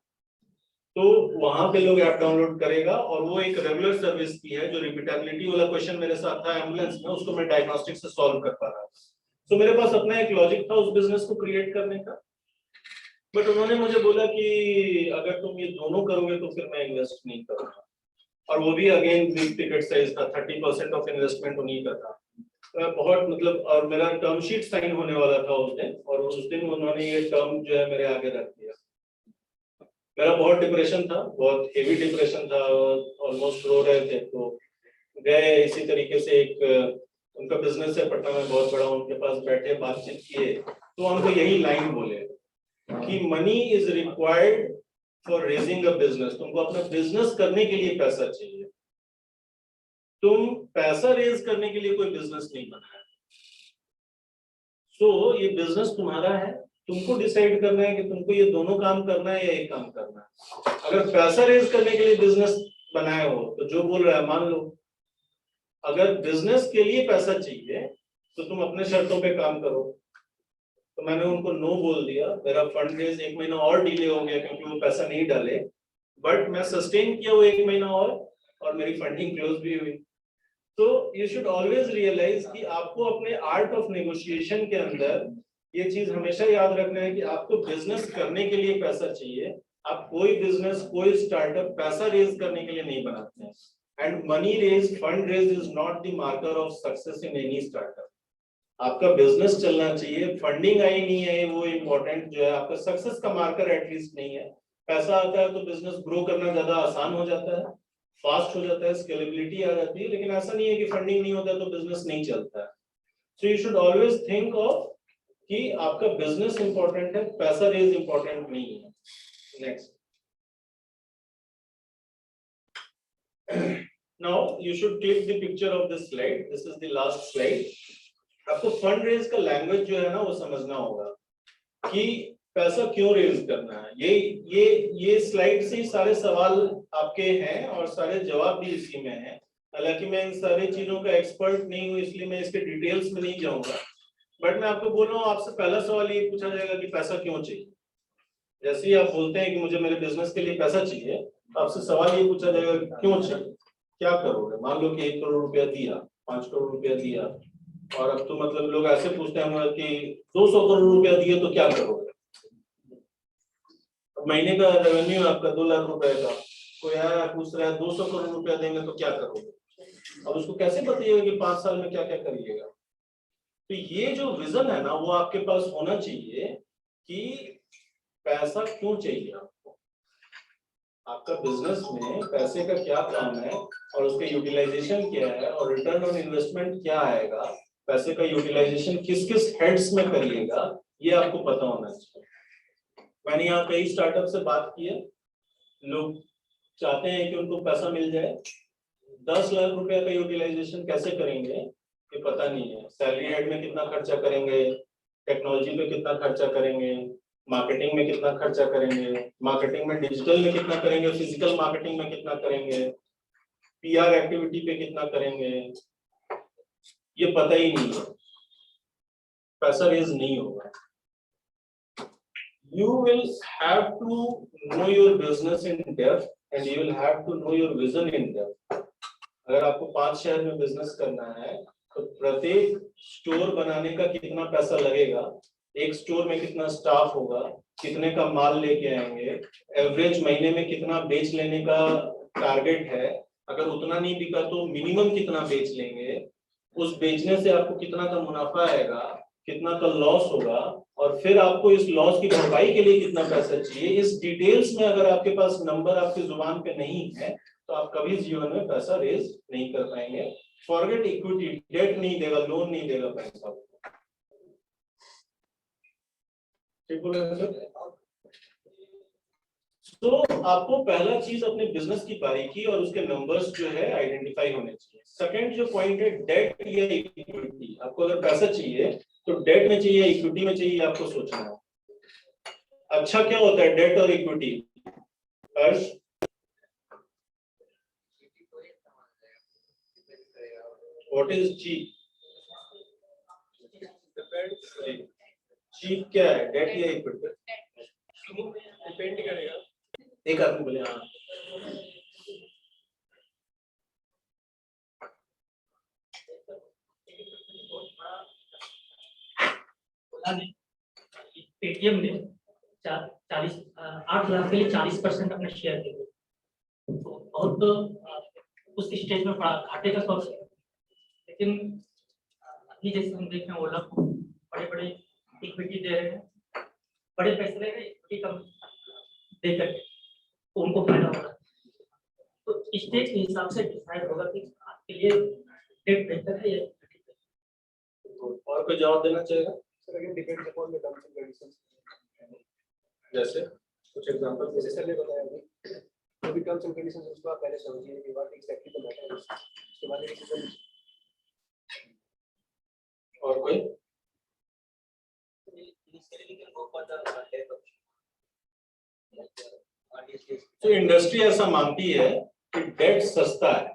तो वहां पे लोग ऐप डाउनलोड करेगा, और वो एक रेगुलर सर्विस की है। जो रिपीटेबिलिटी वाला क्वेश्चन मेरे साथ था एम्बुलेंस में, उसको मैं डायग्नोस्टिक से सॉल्व कर पा रहा था। तो मेरे पास अपना एक लॉजिक था उस बिजनेस को क्रिएट करने का। बट उन्होंने मुझे बोला कि अगर तुम ये दोनों करोगे तो फिर मैं इन्वेस्ट नहीं करूंगा, और वो भी अगेन बिग टिकट साइज था। 30% ऑफ इन्वेस्टमेंट उन्हीं का था। बहुत मतलब, और मेरा टर्म शीट साइन होने वाला था उस दिन, और उस दिन उन्होंने ये टर्म जो है मेरे आगे रख दिया। मेरा बहुत डिप्रेशन था, बहुत हेवी डिप्रेशन था, ऑलमोस्ट रो रहे थे। तो गए इसी तरीके से, एक उनका बिजनेस है पटना में बहुत बड़ा, उनके पास बैठे बातचीत किए, तो हमको यही लाइन बोले कि money is required for raising a business. तुमको अपना बिजनेस करने के लिए पैसा चाहिए, तुम पैसा रेज करने के लिए कोई बिजनेस नहीं बनाया। सो ये बिजनेस तुम्हारा है, तुमको डिसाइड करना है कि तुमको ये दोनों काम करना है या एक काम करना है। अगर पैसा रेज करने के लिए बिजनेस बनाए हो तो जो बोल रहा है मान लो। अगर बिजनेस के लिए पैसा चाहिए तो तुम अपने शर्तों पे काम करो। तो मैंने उनको नो बोल दिया। मेरा फंड रेज 1 महीना और डिले हो गया क्योंकि वो पैसा नहीं डाले, बट मैं सस्टेन किया वो 1 महीना और मेरी फंडिंग क्लोज भी हुई। तो यू शुड ऑलवेज रियलाइज कि आपको अपने आर्ट ऑफ नेगोशिएशन के अंदर ये चीज हमेशा याद रखना है कि आपको बिजनेस करने के लिए पैसा चाहिए। आप कोई बिजनेस, कोई स्टार्टअप पैसा रेज करने के लिए नहीं बनाते हैं। And money raise, fund raise is not the marker of success in any startup. आपका बिजनेस चलना चाहिए, फंडिंग आई नहीं है वो इम्पोर्टेंट जो है, आपका सक्सेस का मार्कर एटलीस्ट नहीं है। पैसा आता है तो बिजनेस ग्रो करना ज्यादा आसान हो जाता है, फास्ट हो जाता है, स्केलेबिलिटी आ जाती है। लेकिन ऐसा नहीं है कि फंडिंग नहीं होता तो बिजनेस नहीं चलता है। So you should always think of कि आपका बिजनेस इंपॉर्टेंट है, पैसा रेज इंपॉर्टेंट नहीं है। Next, now you should click the picture of this slide. This is the last slide. आपको फंड रेज का लैंग्वेज जो है ना वो समझना होगा कि पैसा क्यों रेज करना है। ये स्लाइड से ही सारे सवाल आपके हैं और सारे जवाब भी इसी में हैं। हालांकि मैं इन सारी चीजों का एक्सपर्ट नहीं हूँ, इसलिए मैं इसके डिटेल्स में नहीं जाऊंगा, बट मैं आपको बोल रहा हूँ, आपसे पहला सवाल ये पूछा जाएगा कि पैसा क्यों चाहिए। जैसे ही आप बोलते हैं कि मुझे मेरे बिजनेस के लिए पैसा चाहिए, तो आपसे सवाल ये पूछा जाएगा कि क्यों चाहिए, क्या करोगे। मान लो कि 1 करोड़ रुपया दिया, 5 करोड़ रुपया दिया, और अब तो मतलब लोग ऐसे पूछते हैं कि 200 करोड़ रुपया दिए तो क्या करोगे। महीने का रेवेन्यू आपका 2 लाख रुपए का, कोई आया पूछ रहा है 200 करोड़ रुपया देंगे तो क्या करोगे। अब उसको कैसे बताइएगा कि 5 साल में क्या क्या करिएगा। तो ये जो विजन है ना वो आपके पास होना चाहिए कि पैसा क्यों चाहिए आपको, आपका बिजनेस में पैसे का क्या काम है और उसका यूटिलाइजेशन क्या है और रिटर्न ऑन इन्वेस्टमेंट क्या आएगा, पैसे का यूटिलाइजेशन किस किस हेड्स में करिएगा, ये आपको पता होना चाहिए। मैंने यहाँ कई स्टार्टअप से बात की है, लोग चाहते हैं कि उनको पैसा मिल जाए, 10 लाख रुपया का यूटिलाइजेशन कैसे करेंगे ये पता नहीं है। सैलरी हेड में कितना खर्चा करेंगे, टेक्नोलॉजी पे कितना खर्चा करेंगे, मार्केटिंग में कितना खर्चा करेंगे, मार्केटिंग में डिजिटल में कितना करेंगे, फिजिकल मार्केटिंग में कितना करेंगे, पीआर एक्टिविटी पे कितना करेंगे, ये पता ही नहीं है, पैसा रेज नहीं होगा। You will have to know your business in depth and you will have to know your vision in depth. अगर आपको 5 शहर में बिजनेस करना है तो प्रत्येक स्टोर बनाने का कितना पैसा लगेगा, एक स्टोर में कितना स्टाफ होगा, कितने का माल लेके आएंगे, एवरेज महीने में कितना बेच लेने का टारगेट है, अगर उतना नहीं बिका तो मिनिमम कितना बेच लेंगे, उस बेचने से आपको कितना का मुनाफा आएगा, कितना का लॉस होगा, और फिर आपको इस लॉस की भरपाई के लिए कितना पैसा चाहिए। इस डिटेल्स में अगर आपके पास नंबर आपकी जुबान पे नहीं है तो आप कभी जीवन में पैसा रेज नहीं कर पाएंगे। फॉरगेट इक्विटी, डेट नहीं देगा, लोन नहीं देगा पैसा। ठीक बोला सर? तो आपको पहला चीज अपने बिजनेस की बारीकी और उसके नंबर्स जो है आइडेंटिफाई होने चाहिए। सेकंड जो पॉइंट है डेट या इक्विटी, आपको अगर पैसा चाहिए तो डेट में चाहिए इक्विटी में चाहिए, आपको सोचना है। अच्छा क्या होता है डेट और equity? Harsh, what is cheap? Cheap क्या है, डेट या इक्विटी? डिपेंड करेगा। एक आदमी बोले हाँ। पेटीएम ने 8 लाख के लिए 40% अपने शेयर दे, तो बहुत उस स्टेज में पड़ा, घाटे का सोच है। लेकिन अभी जैसे हम देख रहे हैं ओला को बड़े बड़े इक्विटी दे रहे हैं, बड़े पैसे ले रहे हैं, इक्विटी कम दे करके तो उनको फायदा हो रहा है। तो स्टेज के हिसाब से डिसाइड होगा कि आपके लिए डेट बेहतर है या इक्विटी। और कोई जवाब देना चाहेगा? Sir again depends upon the terms and conditions. जैसे कुछ एग्जांपल जैसे सर ने बताया अभी भी टर्म्स एंड कंडीशंस उसको आप पहले समझिए कि what exactly the matter is, उसके बाद डिसीजन। और कोई? तो इंडस्ट्री ऐसा मानती है कि डेट सस्ता है,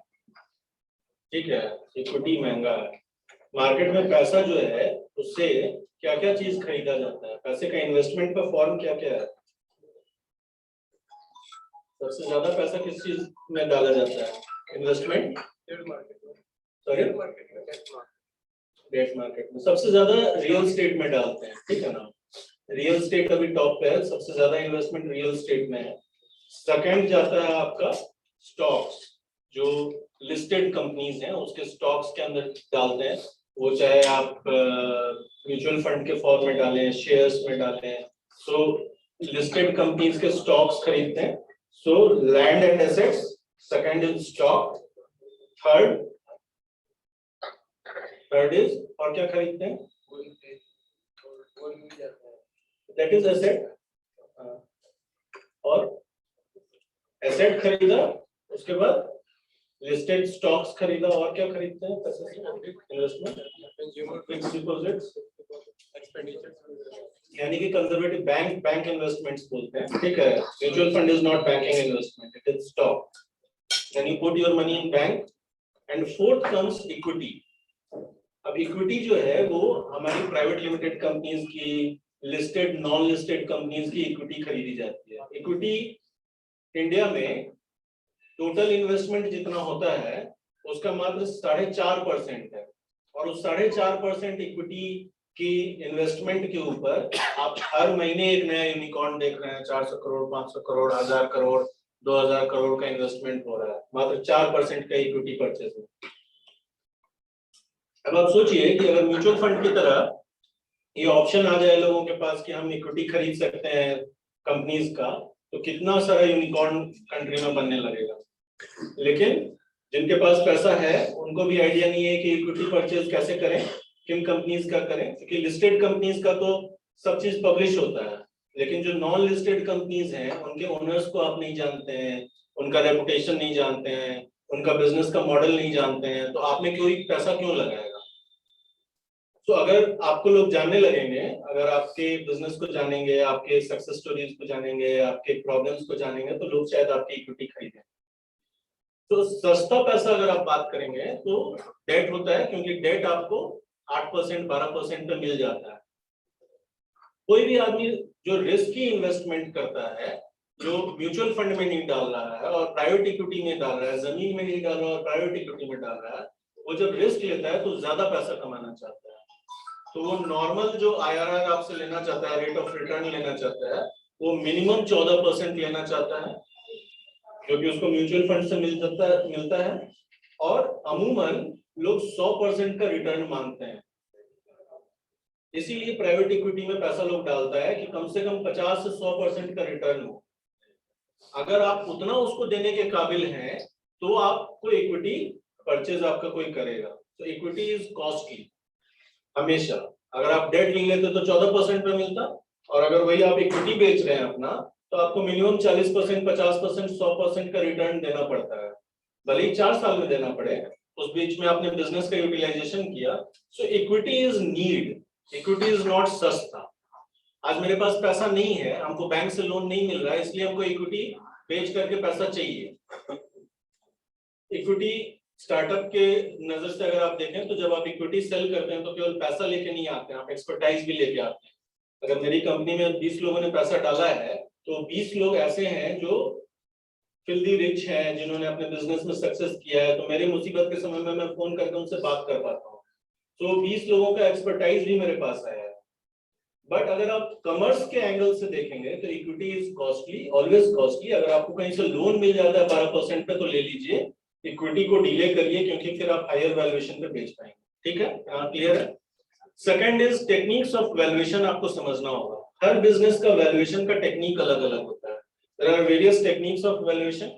ठीक है, इक्विटी महंगा है। मार्केट में पैसा जो है उससे क्या क्या चीज खरीदा जाता है, पैसे का इन्वेस्टमेंट का फॉर्म क्या क्या है? सबसे ज्यादा पैसा किस चीज में डाला जाता है? इन्वेस्टमेंट, शेयर मार्केट में, सॉरी शेयर मार्केट में, डेट मार्केट में। सबसे ज्यादा रियल एस्टेट में डालते हैं, ठीक है ना। रियल एस्टेट अभी टॉप पे है, सबसे ज्यादा इन्वेस्टमेंट रियल एस्टेट में है। सेकंड जाता है आपका स्टॉक्स, जो लिस्टेड कंपनीज हैं उसके स्टॉक्स के अंदर डालते हैं, वो चाहे आप म्यूचुअल फंड के फॉर्म में डालें, शेयर्स में डालें, सो लिस्टेड कंपनीज के स्टॉक्स खरीदते हैं। So land and assets, second is stock, third is, और क्या खरीदते हैं? That is asset. और एसेट खरीदा, उसके बाद लिस्टेड स्टॉक्स खरीदा और क्या खरीदते हैं पैसे से इन्वेस्टमेंट फिक्स्ड डिपॉजिट्स यानी कि कंजर्वेटिव बैंक इन्वेस्टमेंट्स बोलते हैं ठीक है mutual fund is not banking investment it is stock then you put your money in bank and fourth comes equity अब इक्विटी जो है वो हमारी प्राइवेट लिमिटेड कंपनीज की लिस्टेड नॉन लिस्टेड कंपनीज की इक्विटी खरीदी जाती है इक्विटी इंडिया में टोटल इन्वेस्टमेंट जितना होता है उसका मात्र 4.5% है और उस 4.5% इक्विटी की इन्वेस्टमेंट के ऊपर आप हर महीने एक नया यूनिकॉर्न देख रहे हैं 400 करोड़ 500 करोड़ 1000 करोड़ 2000 करोड़ का इन्वेस्टमेंट हो रहा है मात्र 4% का इक्विटी परचेज में अब आप सोचिए कि अगर म्यूचुअल फंड की तरह ये ऑप्शन आ जाए लोगों के पास कि हम इक्विटी खरीद सकते हैं कंपनीज का तो कितना सारा यूनिकॉर्न कंट्री में बनने लगेगा लेकिन जिनके पास पैसा है उनको भी आइडिया नहीं है कि इक्विटी परचेज कैसे करें किन कंपनीज का करें क्योंकि लिस्टेड कंपनीज का तो सब चीज पब्लिश होता है लेकिन जो नॉन लिस्टेड कंपनीज हैं उनके ओनर्स को आप नहीं जानते हैं उनका रेपुटेशन नहीं जानते हैं उनका बिजनेस का मॉडल नहीं जानते हैं तो आपने कोई पैसा क्यों लगाएगा तो अगर आपको लोग जानने लगेंगे अगर आपके बिजनेस को जानेंगे आपके सक्सेस स्टोरीज को जानेंगे आपके प्रॉब्लम्स को जानेंगे तो लोग शायद आपकी इक्विटी खरीदें तो सस्ता पैसा अगर आप बात करेंगे तो डेट होता है क्योंकि डेट आपको 8% 12% पे मिल जाता है कोई भी आदमी जो रिस्की इन्वेस्टमेंट करता है जो म्यूचुअल फंड में नहीं डाल रहा है और प्राइवेट इक्विटी में डाल रहा है जमीन में नहीं डाल रहा है और प्राइवेट इक्विटी में डाल रहा है वो जब रिस्क लेता है तो ज्यादा पैसा कमाना चाहता है तो वो नॉर्मल जो आईआरआर आपसे लेना चाहता है रेट ऑफ रिटर्न लेना चाहता है वो मिनिमम 14% लेना चाहता है जो कि उसको म्यूचुअल फंड से मिलता है और अमूमन लोग 100% का रिटर्न मांगते हैं इसीलिए प्राइवेट इक्विटी में पैसा लोग डालता है कि कम से कम 50 से 100% का रिटर्न हो अगर आप उतना उसको देने के काबिल हैं तो आपको इक्विटी परचेज आपका कोई करेगा तो इक्विटी इज कॉस्टली हमेशा अगर आप डेट ले लेते तो 14% पे मिलता और अगर वही आप इक्विटी बेच रहे हैं अपना तो आपको मिनिमम 40% 50% 100% का रिटर्न देना पड़ता है भले ही 4 साल में देना पड़े उस बीच में आपने बिजनेस का यूटिलाइजेशन किया so equity is need equity is not सस्ता आज मेरे पास पैसा नहीं है हमको बैंक से लोन नहीं मिल रहा है इसलिए हमको इक्विटी बेच करके पैसा चाहिए इक्विटी स्टार्टअप के नजर से अगर आप देखें तो जब आप इक्विटी सेल करते हैं तो केवल पैसा लेके नहीं आते हैं आप एक्सपर्टाइज भी लेके आते हैं अगर मेरी कंपनी में 20 लोगों ने पैसा डाला है तो 20 लोग ऐसे हैं जो फिल्दी रिच हैं जिन्होंने अपने बिजनेस में सक्सेस किया है तो मेरी मुसीबत के समय में मैं फोन करके उनसे बात कर पाता हूँ तो 20 लोगों का एक्सपर्टाइज भी मेरे पास आया है बट अगर आप कॉमर्स के एंगल से देखेंगे तो equity is costly always costly अगर आपको कहीं से लोन मिल जाता है 12% पे तो ले लीजिए इक्विटी को डिले करिए क्योंकि फिर आप हायर वैल्यूएशन पे बेच पाएंगे ठीक है क्लियर है second is techniques of valuation आपको समझना होगा हर बिजनेस का वैल्यूएशन का टेक्निक अलग अलग होता है there are various techniques of valuation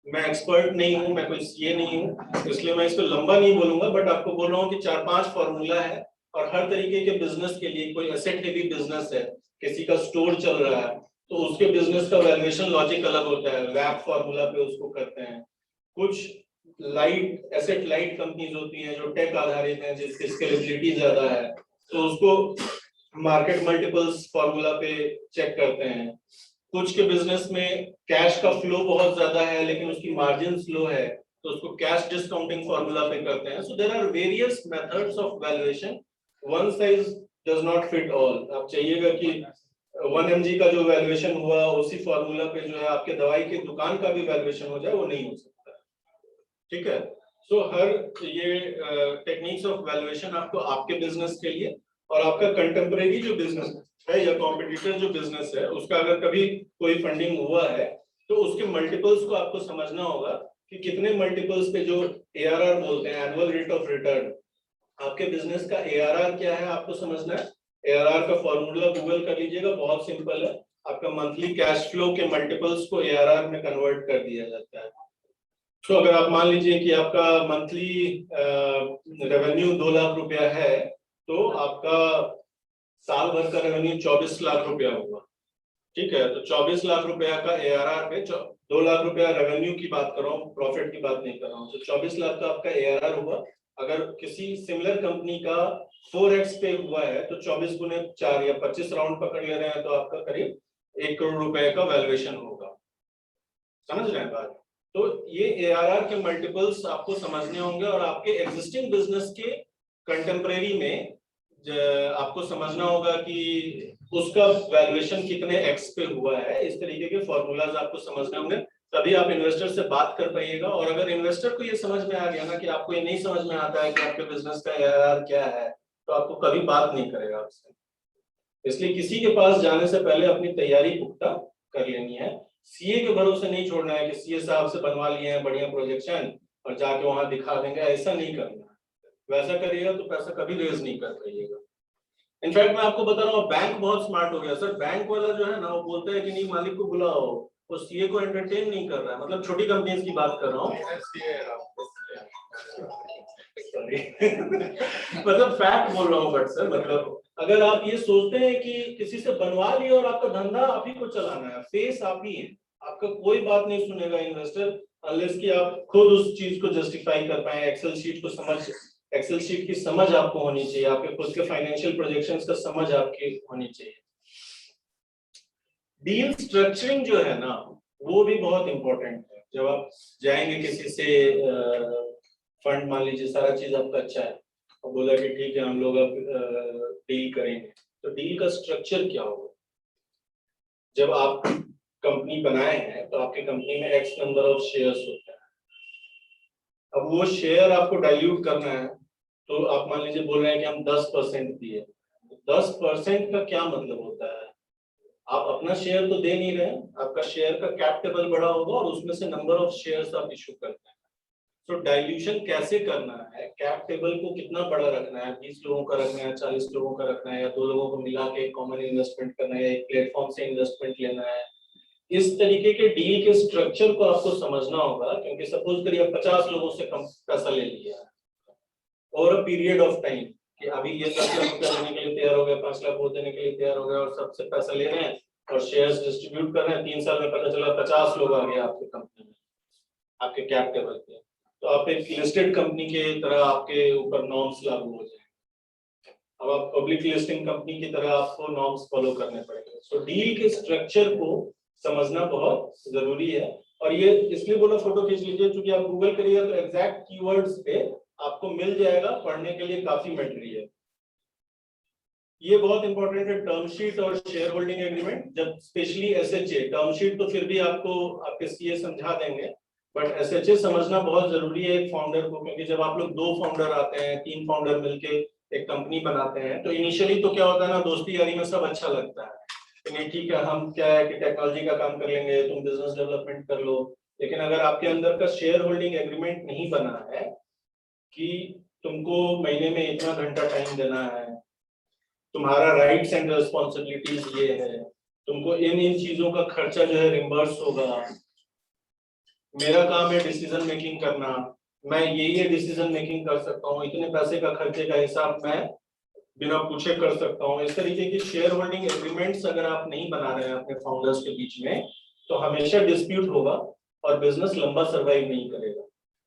मैं एक्सपर्ट नहीं हूं मैं कोई सीए नहीं हूं इसलिए मैं इसको लंबा नहीं बोलूंगा बट आपको बोल रहा हूं कि 4-5 फार्मूला है और हर तरीके के बिजनेस के लिए कोई एसेट हेवी बिजनेस है किसी का स्टोर चल रहा है तो उसके बिजनेस का वैल्यूएशन लॉजिक अलग होता है वैप फार्मूला पे उसको करते हैं कुछ लाइट एसेट लाइट कंपनीज होती हैं जो टेक आधारित हैं जिसकी स्केलेबिलिटी ज्यादा है तो उसको मार्केट मल्टीपल्स फार्मूला पे चेक करते हैं कुछ के बिजनेस में कैश का फ्लो बहुत ज्यादा है लेकिन उसकी मार्जिन स्लो है तो उसको कैश डिस्काउंटिंग फार्मूला पे करते हैं so there are various methods of valuation one size does not fit all आप चाहिएगा कि 1 mg का जो वैल्यूएशन हुआ उसी फार्मूला पे जो है आपके दवाई की दुकान का भी वैल्यूएशन हो जाए वो नहीं हो सकता ठीक है सो हर ये टेक्निक्स ऑफ वैल्यूएशन आपको आपके बिजनेस के लिए और आपका कंटेम्परेरी जो बिजनेस है या कॉम्पिटिटर जो बिजनेस है उसका अगर कभी कोई फंडिंग हुआ है तो उसके मल्टीपल्स को आपको समझना होगा कि कितने मल्टीपल्स पे जो एआरआर बोलते हैं एनुअल रेट ऑफ रिटर्न आपके बिजनेस का एआरआर क्या है आपको समझना है एआरआर का फॉर्मूला गूगल कर लीजिएगा बहुत सिंपल है आपका मंथली कैश फ्लो के मल्टीपल्स को एआरआर में कन्वर्ट कर दिया जाता है तो अगर आप मान लीजिए कि आपका मंथली रेवेन्यू 2 लाख रुपया है तो आपका साल भर का रेवेन्यू 24 लाख रुपया होगा ठीक है तो 24 लाख रुपया का एआरआर पे 2 लाख रुपया रेवेन्यू की बात कर रहा हूँ, प्रॉफिट की बात नहीं कर रहा हूँ, तो 24 लाख का आपका ARR हुआ। अगर किसी सिमिलर कंपनी का 4x पे हुआ है तो 24 गुने 4 या 25 राउंड पकड़ ले रहे हैं तो आपका करीब 1 करोड़ रुपए का वैल्यूएशन होगा। समझ रहे हैं बात? तो ये ARR के मल्टीपल्स आपको समझने होंगे और आपके एग्जिस्टिंग बिजनेस के कंटेम्परेरी में आपको समझना होगा कि उसका वैल्यूएशन कितने एक्स पे हुआ है। इस तरीके के फॉर्मूलाज आपको समझने होंगे, तभी आप इन्वेस्टर से बात कर पाइएगा। और अगर इन्वेस्टर को ये समझ में आ गया ना कि आपको ये नहीं समझ में आता है कि आपके बिजनेस का ARR क्या है, तो आपको कभी बात नहीं करेगा आपसे। इसलिए किसी के पास जाने से पहले अपनी तैयारी पुख्ता कर लेनी है। सीए के भरोसे नहीं छोड़ना है कि सीए साहब से बनवा लिए हैं बढ़िया प्रोजेक्शन और जाके वहां दिखा देंगे, ऐसा नहीं करना। वैसा करिएगा तो पैसा कभी रेज नहीं कर पाइएगा। इनफैक्ट मैं आपको बता रहा हूँ, बैंक बहुत स्मार्ट हो गया सर। बैंक वाला जो है ना, वो बोलते हैं कि नहीं मालिक को बुलाओ, वो सीए को एंटरटेन नहीं कर रहा है। मतलब छोटी कंपनीज की बात कर रहा हूँ मतलब फैक्ट बोल रहा हूँ। बट सर मतलब अगर आप ये सोचते हैं कि किसी से बनवा लिए और आपका धंधा आप ही को चलाना है, फेस आप ही है, आपका कोई बात नहीं सुनेगा इन्वेस्टर अनलेस कि आप खुद उस चीज को जस्टिफाई कर पाए। एक्सेल शीट को समझ, एक्सेल शीट की समझ आपको होनी चाहिए, आपके खुद के फाइनेंशियल प्रोजेक्शंस का समझ आपकी होनी चाहिए। डील स्ट्रक्चरिंग जो है ना, वो भी बहुत इंपॉर्टेंट है। जब आप जाएंगे किसी से फंड, मान लीजिए सारा चीज आपका अच्छा है और बोला कि ठीक है हम लोग अब डील करेंगे, तो डील का स्ट्रक्चर क्या होगा? जब आप कंपनी बनाए हैं तो आपकी कंपनी में एक्स नंबर ऑफ शेयर्स होते हैं। अब वो शेयर आपको डाइल्यूट करना है, तो आप मान लीजिए बोल रहे हैं कि हम 10% दिए। 10% का क्या मतलब होता है? आप अपना शेयर तो दे नहीं रहे हैं, आपका शेयर का कैप टेबल बड़ा होगा और उसमें से नंबर ऑफ शेयर्स आप इशू करते हैं। तो डाइल्यूशन कैसे करना है, कैप टेबल को कितना बड़ा रखना है, 20 लोगों का रखना है, 40 लोगों का रखना है, या 2 लोगों को मिला के कॉमन इन्वेस्टमेंट करना है, एक प्लेटफॉर्म से इन्वेस्टमेंट लेना है। इस तरीके के डील के स्ट्रक्चर को आपको समझना होगा, क्योंकि सपोज करिए 50 लोगों से कम पैसा ले लिया और अ पीरियड ऑफ टाइम कि अभी ये 10 लाख रुपया देने के लिए तैयार हो गए, 5 लाख वो देने के लिए तैयार हो गए और सबसे पैसा ले रहे हैं और शेयर्स डिस्ट्रीब्यूट कर रहे हैं। 3 साल में पता चला 50 लोग आ गए आपके कंपनी में, आपके कैप टेबल पे, तो आप एक लिस्टेड कंपनी के तरह आपके ऊपर नॉर्म्स लागू हो जाएंगे। अब आप पब्लिक लिस्टिंग कंपनी की तरह आपको नॉर्म्स फॉलो करने पड़ेंगे। सो डील के स्ट्रक्चर को समझना बहुत जरूरी है। और ये इसलिए बोला फोटो खींच लीजिए क्योंकि आप गूगल करिएगा तो एग्जैक्ट कीवर्ड्स पे आपको मिल जाएगा, पढ़ने के लिए काफी मटेरियल। ये बहुत इंपॉर्टेंट है, टर्म शीट और शेयर होल्डिंग एग्रीमेंट। जब स्पेशली एसएचए, टर्म शीट तो फिर भी आपको आपके सीए समझा देंगे, बट एसएचए समझना बहुत जरूरी है एक फाउंडर को, क्योंकि जब आप लोग 2 फाउंडर आते हैं, 3 फाउंडर मिलके एक कंपनी बनाते हैं, तो इनिशियली तो क्या होता है ना, दोस्ती यारी में सब अच्छा लगता है कि नहीं ठीक है हम क्या है कि टेक्नोलॉजी का काम कर लेंगे, तुम बिजनेस डेवलपमेंट कर लो। लेकिन अगर आपके अंदर का शेयर होल्डिंग एग्रीमेंट नहीं बना है कि तुमको महीने में इतना घंटा टाइम देना है, तुम्हारा राइट्स एंड रिस्पॉन्सिबिलिटीज ये है, तुमको इन चीजों का खर्चा जो है रिम्बर्स होगा, मेरा काम है डिसीजन मेकिंग करना, मैं ये डिसीजन मेकिंग कर सकता हूँ, इतने पैसे का खर्चे का हिसाब मैं बिना पूछे कर सकता हूँ। इस तरीके की शेयर होल्डिंग एग्रीमेंट्स अगर आप नहीं बना रहे हैं अपने फाउंडर्स के बीच में, तो हमेशा डिस्प्यूट होगा और बिजनेस लंबा सर्वाइव नहीं करेगा।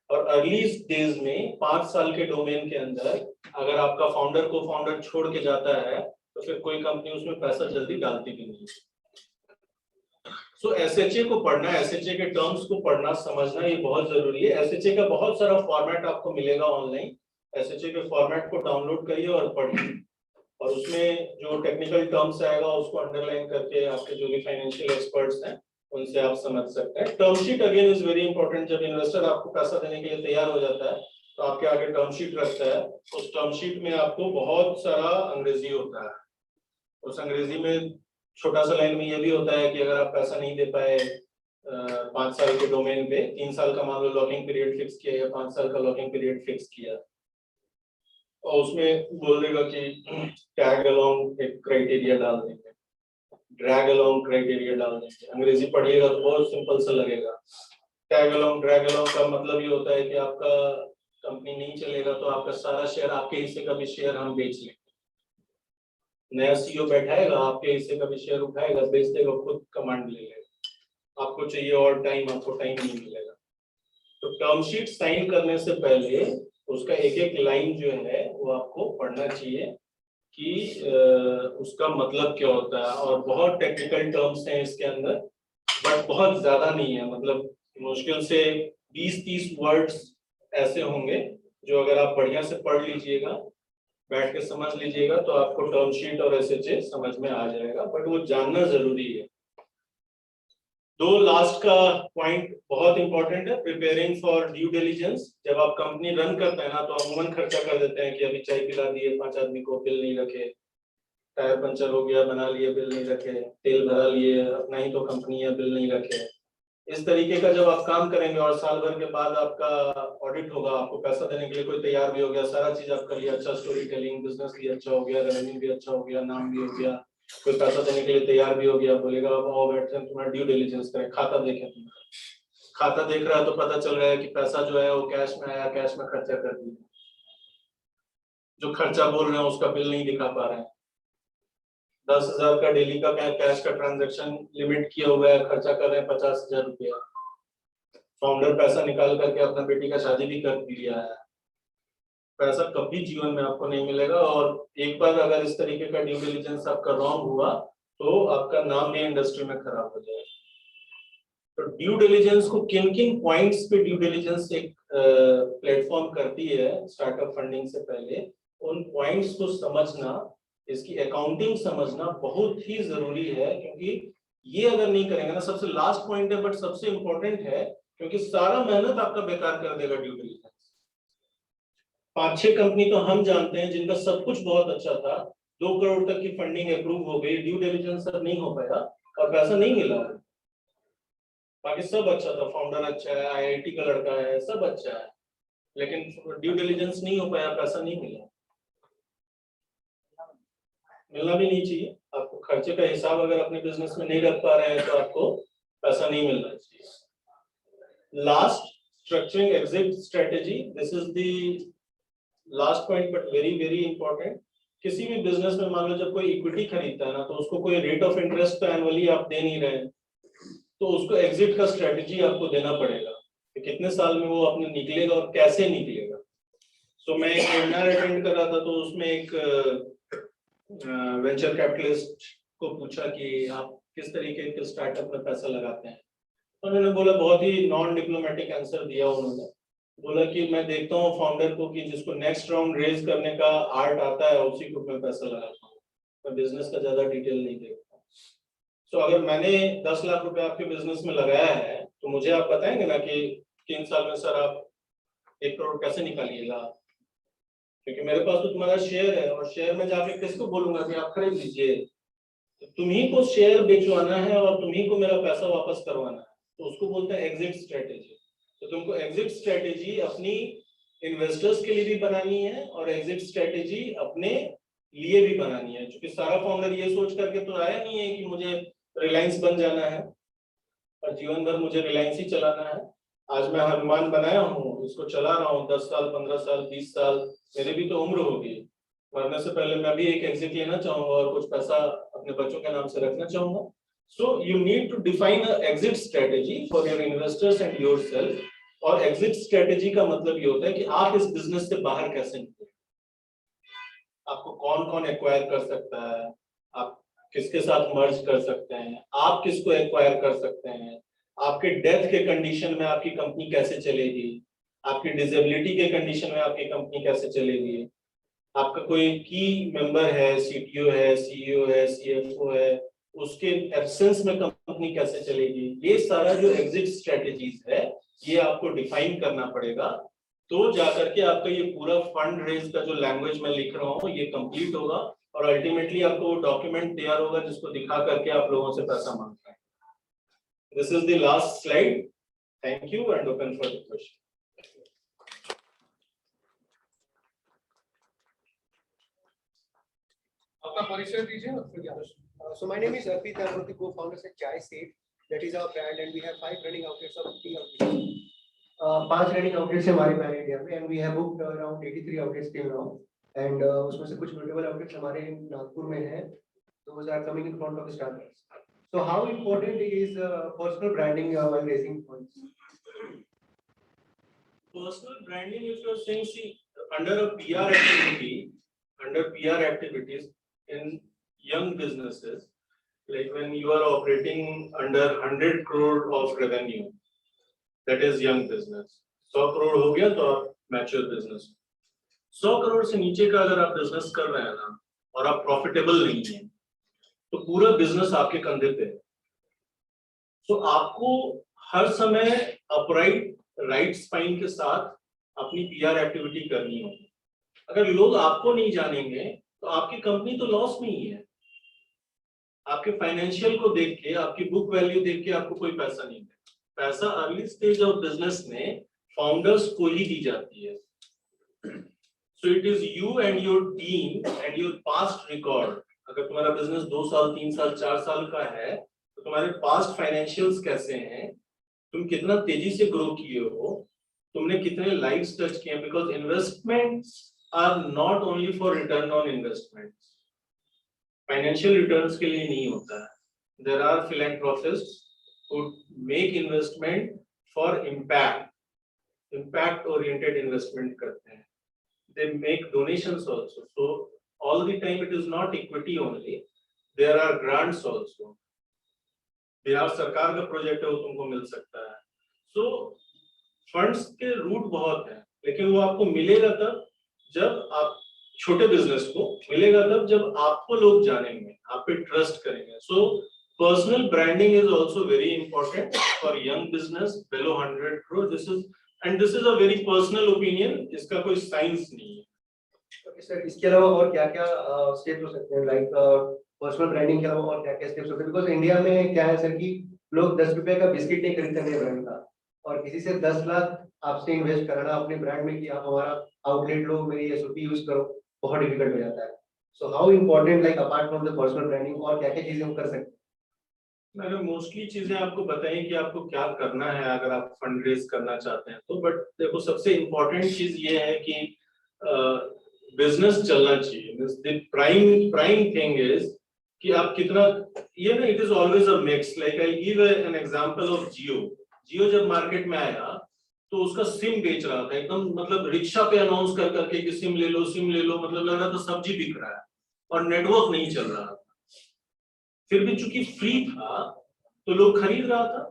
और अर्ली डेज में 5 साल के डोमेन के अंदर अगर आपका फाउंडर को फाउंडर छोड़ के जाता है तो फिर कोई कंपनी उसमें पैसा जल्दी डालती भी नहीं। सो एसएचए को पढ़ना, एसएचए के टर्म्स को पढ़ना समझना ये बहुत जरूरी है। एसएचए का बहुत सारा फॉर्मेट आपको मिलेगा ऑनलाइन, एसएचए के फॉर्मेट को डाउनलोड करिए और पढ़िए, और उसमें जो टेक्निकल टर्म्स आएगा उसको अंडरलाइन करके आपके जो भी फाइनेंशियल एक्सपर्ट्स हैं उनसे आप समझ सकते हैं। Term sheet again is very important. जब इन्वेस्टर आपको पैसा देने के लिए तैयार हो जाता है तो आपके आगे टर्म शीट रखता है, उस टर्म शीट में आपको बहुत सारा अंग्रेजी होता है। उस अंग्रेजी में छोटा सा लाइन में ये भी होता है कि अगर आप पैसा नहीं दे पाए 5 साल के डोमेन पे, 3 साल का मान लो लॉकिंग पीरियड फिक्स किया या 5 साल का लॉकिंग पीरियड फिक्स किया, और उसमें बोल देगा कि टैग अलोंग एक क्राइटेरिया डाल देंगे, ड्रैग अलोंग क्राइटेरिया डाल देंगे। अंग्रेजी पढ़िएगा तो बहुत सिंपल सा लगेगा। टैग अलोंग, ड्रैग अलोंग का मतलब ये होता है कि आपका कंपनी नहीं चलेगा तो आपका सारा शेयर, आपके हिस्से का भी शेयर हम बेच लेंगे। नया सीईओ बैठाएगा, आपके हिस्से का भी शेयर उठाएगा, बेच देगा, खुद कमांड ले लेगा। आपको चाहिए और टाइम, आपको टाइम नहीं मिलेगा। तो टर्म शीट साइन करने से पहले उसका एक एक लाइन जो है वो आपको पढ़ना चाहिए कि उसका मतलब क्या होता है। और बहुत टेक्निकल टर्म्स हैं इसके अंदर, बट बहुत ज्यादा नहीं है, मतलब मुश्किल से 20-30 वर्ड्स ऐसे होंगे जो अगर आप बढ़िया से पढ़ लीजिएगा, बैठ के समझ लीजिएगा, तो आपको टर्म शीट और एसएचए समझ में आ जाएगा, बट वो जानना जरूरी है। दो लास्ट का पॉइंट बहुत इंपॉर्टेंट है, प्रिपेयरिंग फॉर ड्यू डिलिजेंस। जब आप कंपनी रन करते हैं ना, तो अमूमन खर्चा कर देते हैं कि अभी चाय पिला दिए 5 आदमी को, बिल नहीं रखे, टायर पंचर हो गया बना लिए, बिल नहीं रखे, तेल भरा लिए, अपना ही तो कंपनी है, बिल नहीं रखे। इस तरीके का जब आप काम करेंगे और साल भर के बाद आपका ऑडिट होगा, आपको पैसा देने के लिए कोई तैयार भी हो गया, सारा चीज आपका लिए अच्छा, स्टोरी टेलिंग, बिजनेस भी अच्छा हो गया, रेवेन्यू भी अच्छा हो गया, नाम भी हो गया, कोई पैसा देने के लिए तैयार भी हो गया, बोलेगा अब आओ बैठते हैं तुम्हारा ड्यू डिलिजेंस करें, खाता देखें तुम्हारा। खाता देख रहा है तो पता चल रहा है कि पैसा जो है वो कैश में आया, कैश में खर्चा कर दिया, जो खर्चा बोल रहे हैं उसका बिल नहीं दिखा पा रहे हैं। 10,000 का डेली का कैश का ट्रांजैक्शन लिमिट किया हुआ है, खर्चा कर रहे हैं 50,000 रुपया। फाउंडर पैसा निकाल करके अपना बेटी का शादी भी कर दिया है। पैसा कभी जीवन में आपको नहीं मिलेगा, और एक बार अगर इस तरीके का ड्यू डिलिजेंस आपका रॉन्ग हुआ तो आपका नाम भी इंडस्ट्री में खराब हो जाएगा। तो ड्यू डिलिजेंस को किन किन पॉइंट्स पे ड्यू डिलिजेंस एक प्लेटफॉर्म करती है स्टार्टअप फंडिंग से पहले, उन पॉइंट्स को समझना, इसकी अकाउंटिंग समझना बहुत ही जरूरी है, क्योंकि ये अगर नहीं करेंगे ना, सबसे लास्ट पॉइंट है बट सबसे इंपॉर्टेंट है, क्योंकि सारा मेहनत आपका बेकार कर देगा ड्यू डिलिजेंस। 5-6 कंपनी तो हम जानते हैं जिनका सब कुछ बहुत अच्छा था, 2 करोड़ तक की फंडिंग अप्रूव हो गई, ड्यू डिलिजेंस नहीं हो पाया और पैसा नहीं मिला। बाकी सब अच्छा था, फाउंडर अच्छा है, आईआईटी का लड़का है, सब अच्छा है, लेकिन ड्यू डिलिजेंस नहीं हो पाया, पैसा नहीं मिला। मिलना भी नहीं चाहिए आपको। खर्चे का हिसाब अगर अपने बिजनेस में नहीं रख पा रहे हैं तो आपको पैसा नहीं मिलना चाहिए। Last, structuring exit strategy, this is the last point but very very important. किसी भी बिजनेस में मान लो जब कोई इक्विटी खरीदता है ना, तो उसको कोई रेट ऑफ इंटरेस्ट तो एनुअली आप दे नहीं रहे हैं, तो उसको एग्जिट का स्ट्रेटेजी आपको देना पड़ेगा कि कितने साल में वो अपने निकलेगा और कैसे निकलेगा। तो मैं एक वेबिनार अटेंड कर रहा था, तो उसमें एक वेंचर कैपिटलिस्ट को पूछा कि आप किस तरीके के स्टार्टअप में पैसा लगाते हैं, तो उन्होंने बोला, बहुत ही नॉन डिप्लोमेटिक आंसर दिया उन्होंने, बोला कि मैं देखता हूँ फाउंडर को कि जिसको नेक्स्ट राउंड रेज करने का आर्ट आता है उसी को मैं पैसा लगाता हूँ, मैं बिजनेस का ज्यादा डिटेल नहीं देखता। तो अगर मैंने 10 लाख रुपए आपके बिजनेस में लगाया है, तो मुझे आप बताएंगे ना कि 3 साल में सर आप 1 करोड़ कैसे निकालिएगा, क्योंकि मेरे पास तो तुम्हारा शेयर है, और शेयर में जाके किसको बोलूंगा कि आप खरीद लीजिए, तो तुम्ही को शेयर बेचवाना है और तुम्ही को मेरा पैसा वापस करवाना है, तो उसको बोलते हैं एग्जिट स्ट्रेटेजी। तो तुमको एग्जिट स्ट्रेटेजी अपनी इन्वेस्टर्स के लिए भी बनानी है और एग्जिट स्ट्रेटेजी अपने लिए भी बनानी है, क्योंकि सारा फाउंडर ये सोच करके तो आया नहीं है कि मुझे रिलायंस बन जाना है और जीवन भर मुझे रिलायंस ही चलाना है। आज मैं हनुमान बनाया हूँ, इसको चला रहा हूँ 10 साल, 15 साल, 20 साल, मेरी भी तो उम्र होगी, मरने से पहले मैं भी एक एग्जिट लेना चाहूंगा और कुछ पैसा अपने बच्चों के नाम से रखना चाहूंगा। So you need to define a exit strategy for your investors and yourself. और एग्जिट स्ट्रेटेजी का मतलब ये होता है कि आप इस बिजनेस से बाहर कैसे निकले, आपको कौन कौन एक्वायर कर सकता है, आप किसके साथ मर्ज कर सकते हैं, आप किसको एक्वायर कर सकते हैं, आपके डेथ के कंडीशन में आपकी कंपनी कैसे चलेगी, आपकी डिसेबिलिटी के कंडीशन में आपकी कंपनी कैसे चलेगी, आपका कोई की मेंबर है, सीटीओ है, सीईओ है, सीएफओ है, उसके एब्सेंस में कंपनी कैसे चलेगी। ये सारा जो एग्जिट स्ट्रेटेजीज है ये आपको डिफाइन करना पड़ेगा, तो जाकर के आपका ये पूरा फंड रेज का जो लैंग्वेज मैं लिख रहा हूँ ये कंप्लीट होगा, और अल्टीमेटली आपको डॉक्यूमेंट तैयार होगा जिसको दिखा करके आप लोगों से पैसा मांग रहे हैं। This is the last slide. Thank you and open for the question. आपका परिचय दीजिए और फिर क्या? So my name is Arpit. I'm one of the co-founders at Chai State. That is our brand, and we have 5 running outlets of tea outlets. 5 running outlets है हमारे pan India में, and we have booked around 83 outlets till now. And उसमें से कुछ notable outlets हमारे नागपुर में हैं. Those are coming in front of the starters. So how important is personal branding while raising funds? Personal branding, if you're saying, see, under a PR activity, under PR activities in young businesses, like when you are operating under 100 crore of revenue, that is young business. 100 crore हो गया तो आप mature business. 100 crore से नीचे का अगर आप business कर रहे हैं ना और आप प्रॉफिटेबल नहीं है तो पूरा बिजनेस आपके कंधे पे है. तो आपको हर समय अपराइट राइट स्पाइन के साथ अपनी पीआर एक्टिविटी करनी होगी. अगर लोग आपको नहीं जानेंगे तो आपकी कंपनी तो लॉस में ही है. आपके फाइनेंशियल को देख के, आपकी बुक वैल्यू देख के आपको कोई पैसा नहीं देगा. पैसा अर्ली स्टेज ऑफ बिजनेस में फाउंडर्स को ही दी जाती है. So it is you and your team and your past record. अगर तुम्हारा बिजनेस 2 साल, 3 साल, 4 साल का है तो तुम्हारे पास्ट फाइनेंशियल्स कैसे हैं, तुम कितना तेजी से ग्रो किए हो, तुमने कितने लाइव्स टच किए हैं. Because investments are not only for return on investments. Financial returns के लिए नहीं होता है. There are philanthropists who make investment for impact oriented investment करते हैं. They make donations also. So all the time it is not equity only. There are grants also. Bihar सरकार का project है वो तुमको मिल सकता है. So फंड्स के रूट बहुत हैं, लेकिन वो आपको मिलेगा तब जब आप छोटे बिजनेस को मिलेगा तब जब आपको लोग जानेंगे, आप पे ट्रस्ट करेंगे. So personal branding is also very important for young business below 100 crore. This is a very personal opinion. इसका कोई साइंस नहीं है. Okay, sir, इसके अलावा और क्या-क्या स्टेप्स हो सकते हैं, लाइक पर्सनल ब्रांडिंग के अलावा और क्या-क्या स्टेप्स होते हैं? बिकॉज़ इंडिया में क्या है सर कि लोग 10 रुपए का बिस्किट नहीं खरीद सकते ब्रांड का, और किसी से 10 लाख आपसे इन्वेस्ट कराना अपने ब्रांड में कि आप हमारा आउटलेट लो, मेरी एसओपी यूज करो, बहुत डिफिकल्ट हो जाता है. So how important, like apart from the personal branding, और क्या-क्या चीजें हम कर सकते हैं? मैंने मोस्टली चीजें आपको बताई कि आपको क्या करना है अगर आप फंड रेज करना चाहते हैं तो. बट देखो सबसे इम्पोर्टेंट चीज ये है कि बिजनेस चलना चाहिए. द प्राइम थिंग इज कि आप कितना, ये ना, it is always a mix. Like I give an example of Jio जब मार्केट में आया तो उसका सिम बेच रहा था एकदम, मतलब रिक्शा पे अनाउंस कर करके कि सिम ले लो, मतलब लग रहा था सब्जी बिक रहा है और नेटवर्क नहीं चल रहा था. फिर भी चूंकि फ्री था तो लोग खरीद रहा था.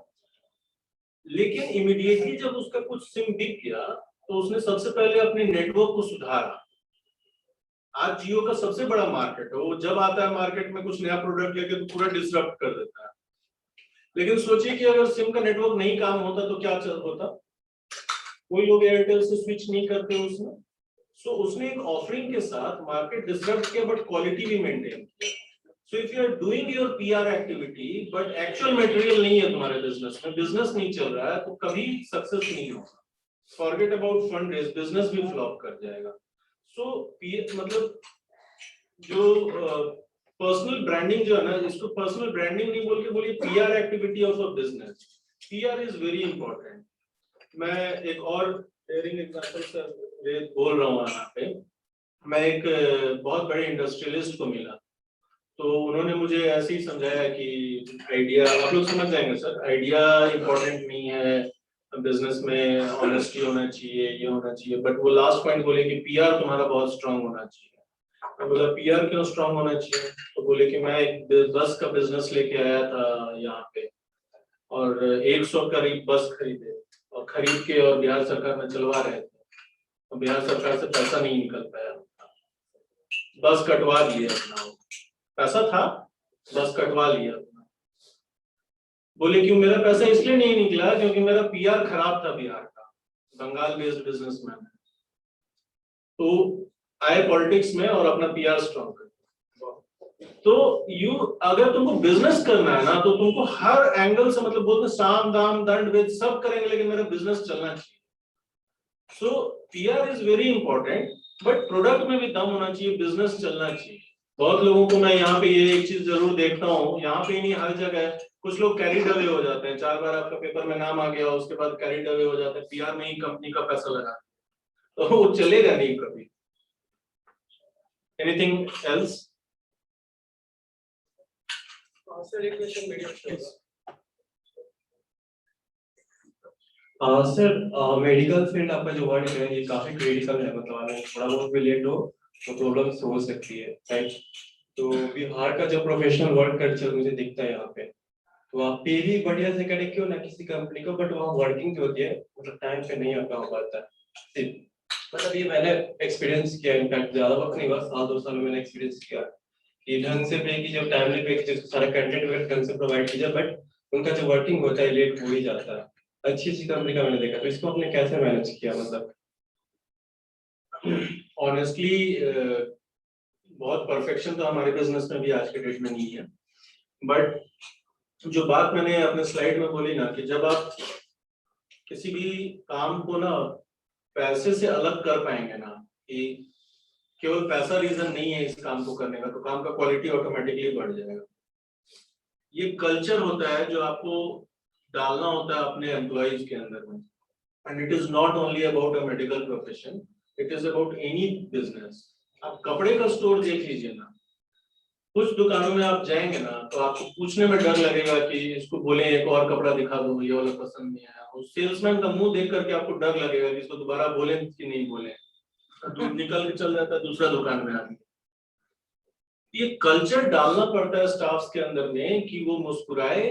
लेकिन इमीडिएटली जब उसका कुछ सिम बिक गया तो उसने सबसे पहले अपने नेटवर्क को सुधारा. आज जियो का सबसे बड़ा मार्केट है. वो जब आता है मार्केट में कुछ नया प्रोडक्ट लेके तो पूरा डिसरप्ट कर देता है. लेकिन सोचिए कि अगर सिम का नेटवर्क नहीं काम होता तो क्या होता. कोई लोग एयरटेल से स्विच नहीं करते उसमें. सो उसने एक ऑफरिंग के साथ मार्केट डिसरप्ट किया बट क्वालिटी भी मेंटेन किया. So if you are doing your PR activity but actual material नहीं है तुम्हारे बिजनेस में, बिजनेस नहीं चल रहा है तो कभी सक्सेस नहीं होगा. Forget about fundraise, बिजनेस भी फ्लॉप कर जाएगा. So मतलब जो पर्सनल ब्रांडिंग जो है ना, इसको पर्सनल ब्रांडिंग नहीं बोल के बोलिए PR activity of a business. PR is very important. मैं एक और डेयरिंग एग्जांपल सर बोल रहा हूँ यहाँ पे. मैं एक बहुत बड़े इंडस्ट्रियलिस्ट को मिला तो उन्होंने मुझे ऐसे ही समझाया कि आइडिया, आप लोग समझ जाएंगे सर, आइडिया इंपॉर्टेंट नहीं है, बिजनेस में ऑनेस्टी होना चाहिए, ये होना चाहिए. बट वो लास्ट पॉइंट बोले कि पीआर तुम्हारा बहुत स्ट्रांग होना चाहिए. मैं बोला पीआर क्यों स्ट्रांग होना चाहिए? तो बोले कि मैं एक बस का बिजनेस लेके आया था यहाँ पे और 100 करीब बस खरीदे और खरीद के और बिहार सरकार में चलवा रहे थे. तो बिहार सरकार से पैसा नहीं निकल पाया. बस कटवा दिए अपना, पैसा था बस कटवा लिया. बोले क्यों? मेरा पैसा इसलिए नहीं निकला क्योंकि मेरा पीआर खराब था बिहार का. बंगाल बेस्ड बिजनेसमैन है तो आए पॉलिटिक्स में और अपना पीआर स्ट्रॉन्ग कर. तो अगर तुमको बिजनेस करना है ना तो तुमको हर एंगल से, मतलब बोलते साम दाम दंड भेद सब करेंगे लेकिन मेरा बिजनेस चलना चाहिए. So PR is very important but product में भी दम होना चाहिए, बिजनेस चलना चाहिए. बहुत लोगों को मैं यहाँ पे ये एक चीज जरूर देखता हूँ, यहाँ पे नहीं हर जगह कुछ लोग कैरिड अवे हो जाते हैं. 4 बार आपका पेपर में नाम आ गया उसके बाद कैरिड अवे हो जाते हैं, पीआर में ही कंपनी का पैसा लगा तो वो चलेगा नहीं कभी. Anything else? Sir, एक question medium please. Sir medical field आपका जो वर्क है ये काफी क्रिटिकल है, मतलब अगर थोड़ा बहुत भी लेट हो तो प्रॉब्लम्स हो सकती है, राइट? तो बिहार का जो प्रोफेशनल वर्क कल्चर मुझे दिखता है यहाँ पे, तो आप पे भी बढ़िया से करें क्यों ना किसी कंपनी को, बट वहाँ वर्किंग जो होती है मतलब टाइम पे नहीं आपका हो पाता है। मतलब ये मैंने एक्सपीरियंस किया, इनफैक्ट ज्यादा वक्त नहीं हुआ, 1-2 साल में मैंने एक्सपीरियंस किया कि ढंग से पे की, जो टाइमली पे की, जिसको सारा कंटेंट वगैरह ढंग से प्रोवाइड कीजिए, बट उनका जो वर्किंग होता है लेट हो ही जाता है। अच्छी अच्छी कंपनी का मैंने देखा, तो इसको आपने कैसे मैनेज किया? मतलब ऑनेस्टली बहुत परफेक्शन तो हमारे बिजनेस में भी आज के डेट में नहीं है, बट जो बात मैंने अपने स्लाइड में बोली ना कि जब आप किसी भी काम को ना पैसे से अलग कर पाएंगे ना, कि केवल पैसा रीजन नहीं है इस काम को करने का, तो काम का क्वालिटी ऑटोमेटिकली बढ़ जाएगा। ये कल्चर होता है जो आपको डालना होता है अपने एम्प्लॉइज के अंदर में, and it is not only about a medical profession, it is about any business. आप कपड़े का स्टोर देख लीजिए ना, कुछ दुकानों में आप जाएंगे ना तो आपको पूछने में डर लगेगा कि इसको बोले एक और कपड़ा दिखा दो, ये वाला पसंद नहीं आया, उस सेल्समैन का मुंह देख करके आपको डर लगेगा कि इसको दोबारा बोले कि नहीं बोले, तो निकल के चल जाता है दूसरा दुकान में आदमी। ये कल्चर डालना पड़ता है स्टाफ्स के अंदर में कि वो मुस्कुराए,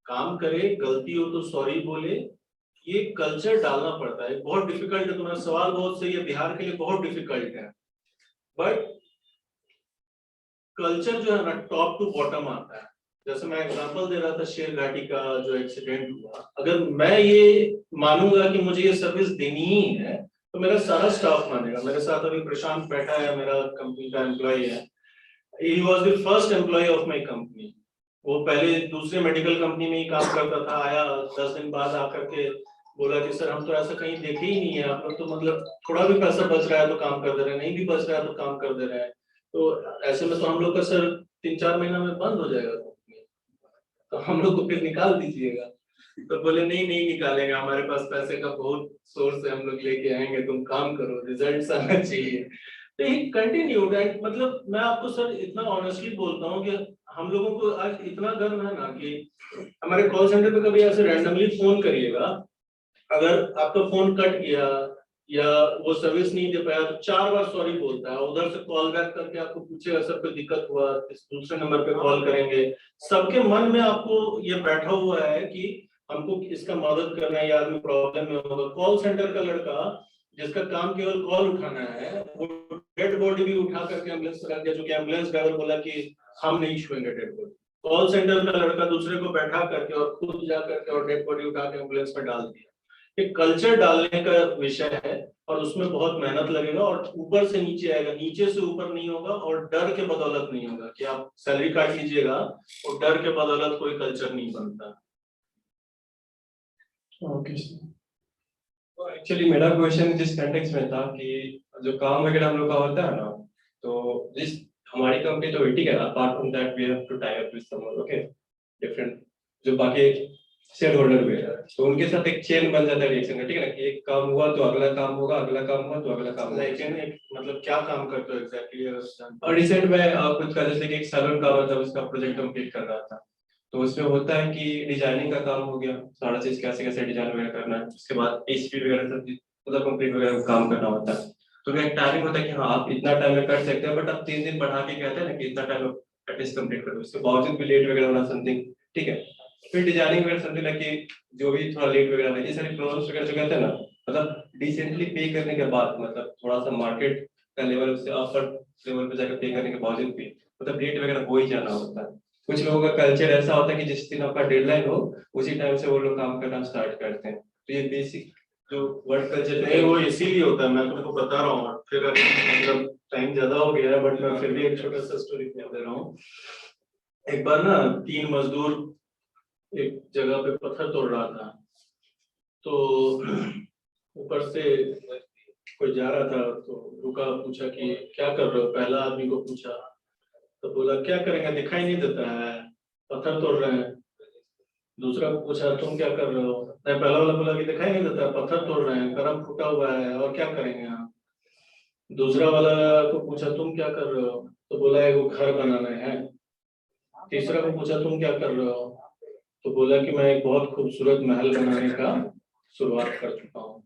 काम करे, गलती हो तो सॉरी बोले, ये कल्चर डालना पड़ता है। बहुत डिफिकल्ट है, तुम्हारा सवाल बहुत सही है, बिहार के लिए बहुत डिफिकल्ट है, बट कल्चर जो है ना टॉप टू बॉटम आता है। जैसे मैं एग्जांपल दे रहा था शेर घाटी का जो एक्सीडेंट हुआ, अगर मैं ये मानूंगा कि मुझे ये सर्विस देनी ही है तो मेरा सारा स्टाफ मानेगा। मेरे साथ अभी प्रशांत बैठा है, मेरा कंपनी का एम्प्लॉय है, he was the first employ of my company. वो पहले दूसरे मेडिकल कंपनी में ही काम करता था, आया 10 दिन बाद आकर के बोला कि सर हम तो ऐसा कहीं देखे ही नहीं है, आप लोग तो मतलब थोड़ा भी पैसा बच रहा है तो काम कर दे रहे हैं, नहीं भी बच रहा है तो काम कर दे रहे हैं, तो ऐसे में तो हम लोग का सर 3-4 महीना में बंद हो जाएगा कंपनी, तो हम लोग को फिर निकाल दीजिएगा। तो बोले नहीं नहीं निकालेंगे, हमारे पास पैसे का बहुत सोर्स है, हम लोग लेके आएंगे, तुम काम करो, रिजल्ट आना चाहिए। तो ही कंटिन्यूड, एंड मतलब मैं आपको सर इतना ऑनेस्टली बोलता हूँ कि हम लोगों को आज इतना गर्व है ना कि हमारे कॉल सेंटर पे कभी ऐसे रैंडमली फोन करिएगा, अगर आपका फोन कट गया या वो सर्विस नहीं दे पाया तो 4 बार सॉरी बोलता है, उधर से कॉल बैक करके आपको पूछेगा सर कोई दिक्कत हुआ, इस दूसरे नंबर पे कॉल करेंगे। सबके मन में आपको ये बैठा हुआ है कि हमको इसका मदद करना है, या आदमी प्रॉब्लम में होगा। कॉल सेंटर का लड़का जिसका काम केवल कॉल उठाना है, वो डेड बॉडी भी उठा करके एम्बुलेंस में रख दिया, जो कि एम्बुलेंस ड्राइवर बोला कि हम नहीं छुएंगे डेड बॉडी। कॉल सेंटर का लड़का दूसरे को बैठा करके और खुद जा करके और डेड बॉडी उठा के एम्बुलेंस में डाल दिया। एक कल्चर डालने का विषय है और उसमें बहुत मेहनत लगेगा, और ऊपर से नीचे आएगा, नीचे से ऊपर नहीं होगा, और डर के बदौलत नहीं होगा कि आप सैलरी काट लीजिएगा और डर के बदौलत कोई कल्चर नहीं बनता। ओके, तो एक्चुअली मेरा क्वेश्चन जिस कंटेक्स्ट में था कि जो काम वगैरह हम लोग का होता है ना, तो जिस हमारी कंपनी तो ठीक है, apart from that we have to tie up with someone, okay, different जो बाकी शेयर होल्डर भी है, तो उनके साथ एक चेन बन जाता है रिएक्शन का, ठीक है ना, कि एक काम हुआ तो अगला काम होगा, अगला काम हुआ तो अगला काम होगा। लेकिन एक मतलब क्या काम करते हो एग्जैक्टली? और रिसेंट में खुद का जैसे कि एक सैलून का मतलब उसका प्रोजेक्ट कंप्लीट कर रहा था, तो उसमें होता है कि डिजाइनिंग का काम हो गया, सारा चीज कैसे कैसे डिजाइन वगैरह करना है, उसके बाद एचपी वगैरह सब चीज मतलब कंप्लीट वगैरह काम करना होता है। तो एक टाइमिंग होता है कि हाँ आप इतना टाइम में कर सकते हैं, बट आप 3 दिन बढ़ा के कहते हैं ना कि इतना टाइम एटलीस्ट कंप्लीट करो, उसके बावजूद भी लेट वगैरह होना समथिंग, ठीक है। फिर डिजाइनिंग वगैरह समथिंग लगे जो भी थोड़ा लेट वगैरह है, ये सारी प्रॉब्लम्स वगैरह जो कहते हैं ना, मतलब डिसेंटली पे करने के बाद मतलब थोड़ा सा मार्केट का लेवल उससे अपर लेवल पे जाकर पे करने के बावजूद भी मतलब लेट वगैरह हो ही जाना होता है। कुछ लोगों का कल्चर ऐसा होता है कि जिस दिन आपका डेडलाइन हो उसी टाइम से वो लोग काम करना स्टार्ट करते हैं, तो ये बेसिक जो वर्क कल्चर नहीं, वो इसीलिए होता है, मैं तुमको बता रहा हूँ। फिर अभी मतलब टाइम ज्यादा हो गया है, बट मैं फिर भी एक छोटा सा स्टोरी दे रहा हूँ। एक बार ना 3 मजदूर एक जगह पे पत्थर तोड़ रहा था, तो ऊपर से कोई जा रहा था तो रुका, पूछा कि क्या कर रहे हो, पहला आदमी को पूछा, तो बोला क्या करेंगे, दिखाई नहीं देता है, पत्थर तोड़ रहे हैं। दूसरा को पूछा तुम क्या कर रहे हो, नहीं, पहला वाला बोला कि दिखाई नहीं देता, पत्थर तोड़ रहे हैं, करम फूटा हुआ है, और क्या करेंगे आप। दूसरा वाला को पूछा तुम क्या कर रहे हो, तो बोला एगो घर बनाना है। तीसरा को पूछा तुम क्या कर रहे हो, तो बोला कि मैं एक बहुत खूबसूरत महल बनाने का शुरुआत कर चुका हूँ।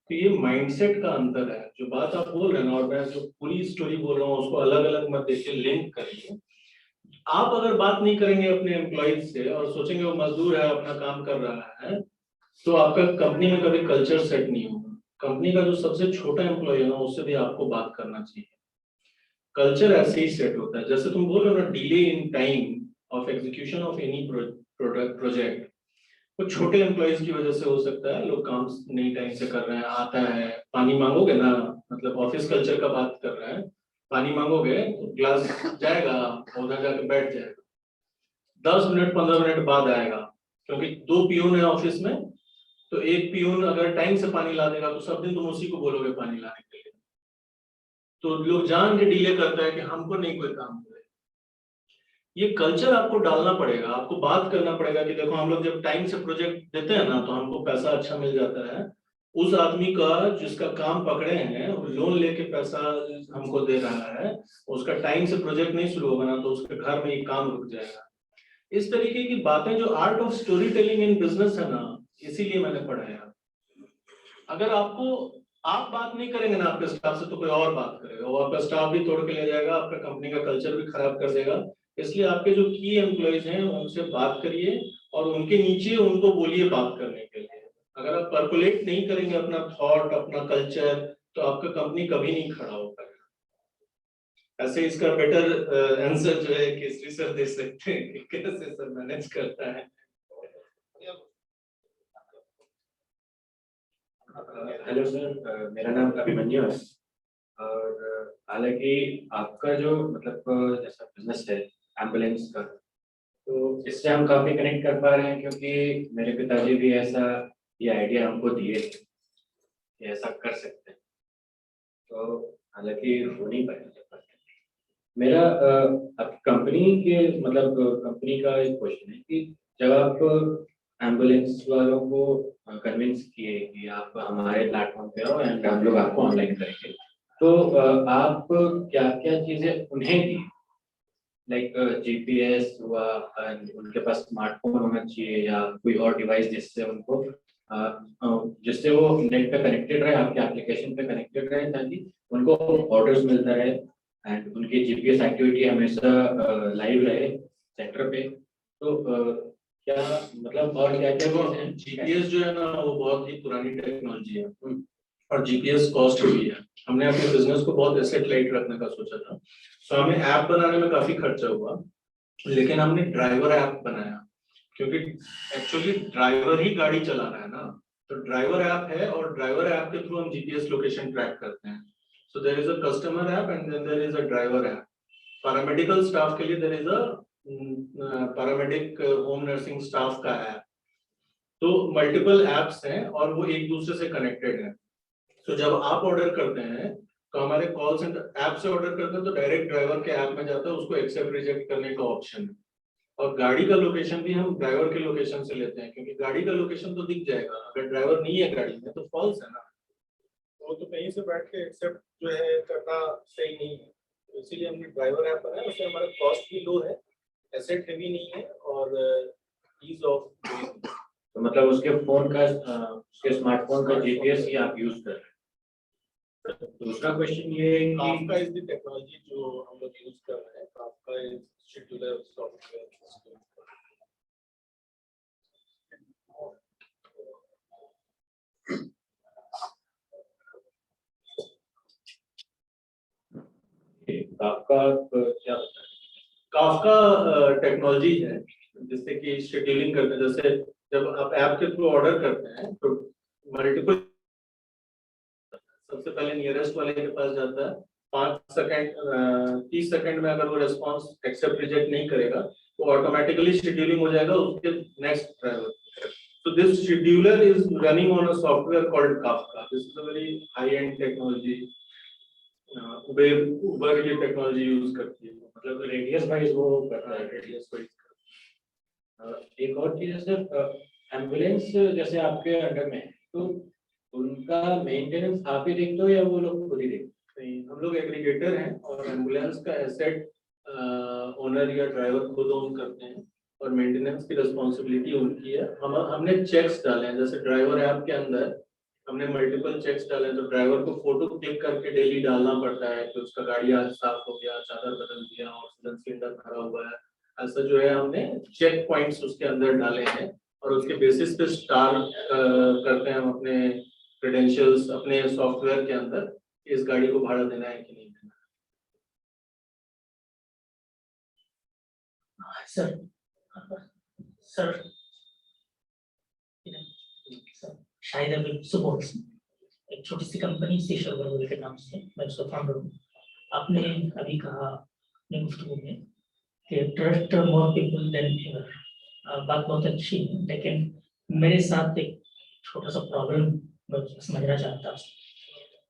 तो ये माइंडसेट का अंतर है। जो बात आप बोल रहे हैं ना, और मैं जो पूरी स्टोरी बोल रहा हूँ उसको अलग अलग मत देखिए, लिंक करिए। आप अगर बात नहीं करेंगे अपने एम्प्लॉइज से और सोचेंगे वो मजदूर है अपना काम कर रहा है, तो आपका कंपनी में कभी कल्चर सेट नहीं होगा। कंपनी का जो सबसे छोटा एम्प्लॉय है ना, उससे भी आपको बात करना चाहिए। कल्चर ऐसे ही सेट होता है। जैसे तुम बोल रहे हो ना, delay in time of execution of any project, कुछ छोटे एम्प्लॉयज की वजह से हो सकता है, लोग काम नहीं टाइम से कर रहे हैं। आता है पानी मांगोगे ना, मतलब ऑफिस कल्चर का बात कर रहे हैं, पानी मांगोगे तो ग्लास जाएगा, उधर जाके बैठ जाएगा, 10 मिनट 15 मिनट बाद आएगा, क्योंकि 2 पियून है ऑफिस में, तो एक पियून अगर टाइम से पानी ला देगा तो सब दिन तुम उसी को बोलोगे पानी लाने के लिए। तो लोग जान के डिले करता है कि हमको नहीं कोई काम करे। ये कल्चर आपको डालना पड़ेगा, आपको बात करना पड़ेगा कि देखो हम लोग जब टाइम से प्रोजेक्ट देते हैं ना तो हमको पैसा अच्छा मिल जाता है। उस आदमी का जिसका काम पकड़े हैं, लोन लेके पैसा हमको दे रहा है, उसका टाइम से प्रोजेक्ट नहीं शुरू होगा ना तो उसके घर में ही काम रुक जाएगा। इस तरीके की बातें जो art of story telling in business है ना, इसीलिए मैंने पढ़ाया। अगर आपको आप बात नहीं करेंगे ना आपके स्टाफ से, तो कोई और बात करेगा, वो आपका स्टाफ भी तोड़ के ले जाएगा, आपका कंपनी का कल्चर भी खराब कर देगा। इसलिए आपके जो की एम्प्लॉयज हैं उनसे बात करिए और उनके नीचे उनको बोलिए बात करने के लिए। अगर आप परकुलेट नहीं करेंगे अपना थॉट, अपना कल्चर, तो आपका कंपनी कभी नहीं खड़ा हो पाएगा। ऐसे इसका बेटर आंसर जो है केसरी सर दे सकते हैं कि कैसे सर मैनेज करता है। हेलो सर, मेरा नाम अभिमन्यु है। और हालांकि आपका जो मतलब जैसा बिजनेस है एम्बुलेंस का, तो इससे हम काफी कनेक्ट कर पा रहे हैं, क्योंकि मेरे पिताजी भी ऐसा ये आइडिया हमको दिए थे कि ऐसा कर सकते हैं, तो हालांकि हो नहीं पाया। मेरा अब कंपनी के मतलब कंपनी का एक क्वेश्चन है कि जब आप एम्बुलेंस वालों को कन्विंस किए कि आप हमारे प्लेटफॉर्म पे आओ एंड हम लोग आपको ऑनलाइन करेंगे, तो आप क्या क्या चीजें उन्हें दी, लाइक जीपीएस हुआ, उनके पास स्मार्टफोन होना चाहिए या कोई और डिवाइस जिससे उनको जिससे वो नेट पे कनेक्टेड रहे, आपके एप्लीकेशन पे कनेक्टेड रहे, ताकि उनको ऑर्डर्स मिलता रहे एंड उनकी जीपीएस एक्टिविटी हमेशा लाइव रहे सेंटर पे। तो क्या मतलब और क्या क्या चीजें हैं? जीपीएस जो है ना वो बहुत ही पुरानी टेक्नोलॉजी है और जीपीएस कॉस्ट भी है। हमने अपने बिजनेस को बहुत एसेट लाइट रखने का सोचा था, तो हमें ऐप बनाने में काफी खर्चा हुआ, लेकिन हमने ड्राइवर ऐप बनाया, क्योंकि एक्चुअली ड्राइवर ही गाड़ी चला रहा है ना, तो ड्राइवर ऐप है और ड्राइवर ऐप के थ्रू हम जीपीएस लोकेशन ट्रैक करते हैं। So there is a customer app and then there is a driver app. Paramedical staff के लिए there is a paramedic home nursing staff का ऐप। तो मल्टीपल एप्स हैं और वो एक दूसरे से कनेक्टेड है। तो जब आप ऑर्डर करते हैं तो हमारे कॉल सेंटर ऐप से ऑर्डर करते हैं तो डायरेक्ट ड्राइवर के ऐप में जाता है, उसको एक्सेप्ट रिजेक्ट करने का ऑप्शन है। और गाड़ी का लोकेशन भी हम ड्राइवर के लोकेशन से लेते हैं, क्योंकि गाड़ी का लोकेशन तो दिख जाएगा, अगर ड्राइवर नहीं है गाड़ी में तो फॉल्स है ना, वो तो कहीं से बैठ के एक्सेप्ट जो है करना सही नहीं है। तो इसीलिए हमने ड्राइवर ऐप बनाया, उससे हमारा कॉस्ट भी लो है, एसेट हेवी नहीं है और ईज ऑफ। तो मतलब उसके फोन का उसके स्मार्टफोन का जीपीएस ही आप यूज कर रहे हैं। दूसरा क्वेश्चन ये है कि काफका इज द टेक्नोलॉजी जो हम लोग यूज कर रहे हैं। Kafka is scheduler software. आपका क्या होता है? काफका टेक्नोलॉजी है जिससे कि शेड्यूलिंग करते हैं। जैसे जब आप ऐप के थ्रू ऑर्डर करते हैं तो मल्टीपल, सबसे पहले नियरेस्ट वाले के पास जाता है, 5 सेकंड 30 सेकंड में अगर वो रिस्पांस एक्सेप्ट रिजेक्ट नहीं करेगा तो ऑटोमेटिकली शेड्यूलिंग हो जाएगा उसके next driver. So this scheduler is running on a software called Kafka. This is a very high-end technology. Uber ये टेक्नोलॉजी यूज करती है, मतलब रेडियस वाइज वो करता है। Radius wise. एक और चीज है सर, एम्बुलेंस जैसे आपके अंडर में है, तो उनका मेंटेनेंस आप ही देखते हो या वो लोग खुद ही देखते नहीं, हम लोग एग्रीगेटर हैं और एम्बुलेंस का एसेट ओनर या ड्राइवर खुद ओन करते हैं और मेंटेनेंस की रिस्पॉन्सिबिलिटी उनकी है। हमने चेक्स डाले हैं, जैसे ड्राइवर ऐप के अंदर हमने मल्टीपल चेक्स डाले हैं, तो ड्राइवर को फोटो क्लिक करके डेली डालना पड़ता है कि उसका गाड़ी आज साफ हो गया, चादर बदल दिया, ऑक्सीजन सिलेंडर भरा हुआ है। ऐसा जो है हमने चेक पॉइंट्स उसके अंदर डाले हैं और उसके बेसिस पे स्टार करते हैं हम अपने क्रेडेंशियल्स अपने सॉफ्टवेयर के अंदर कि इस गाड़ी को भाड़ा देना है कि नहीं देना है। सर शायद अभी सुबह एक छोटी सी कंपनी सेशल वर्ल्ड के नाम से मैं उसका फाउंडर हूँ। आपने अभी कहा अपने गुफ्तगू में कि trust more people then ever, बात बहुत अच्छी है, लेकिन मेरे साथ एक छोटा सा प्रॉब्लम मैं समझना चाहता हूँ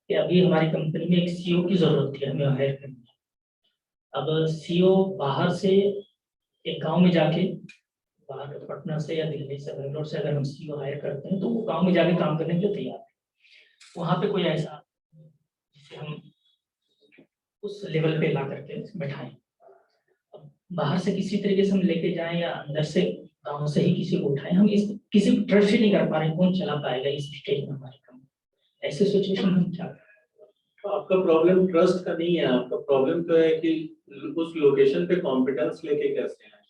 कि अभी हमारी कंपनी में एक सीईओ की जरूरत थी, हमें हायर करनी है। अब सीईओ बाहर से एक गांव में जाके, बाहर पटना से या दिल्ली से बेंगलोर से अगर हम सीईओ हायर करते हैं तो वो गांव में जाके काम करने के लिए तैयार है। वहाँ पे कोई ऐसा जिसे हम उस लेवल पे ला करके बैठाएं। अब बाहर से किसी तरीके से हम लेके जाएं या अंदर से गांव से ही किसी को उठाएं, हम इस किसी को ट्रस्ट ही नहीं कर पा रहे, कौन चला पाएगा इस स्टेज में हमारी कंपनी। ऐसे सिचुएशन में हम क्या करें? तो आपका प्रॉब्लम ट्रस्ट का नहीं है, आपका प्रॉब्लम तो है कि उस लोकेशन पे कॉम्पिटेंस लेके कैसे आए।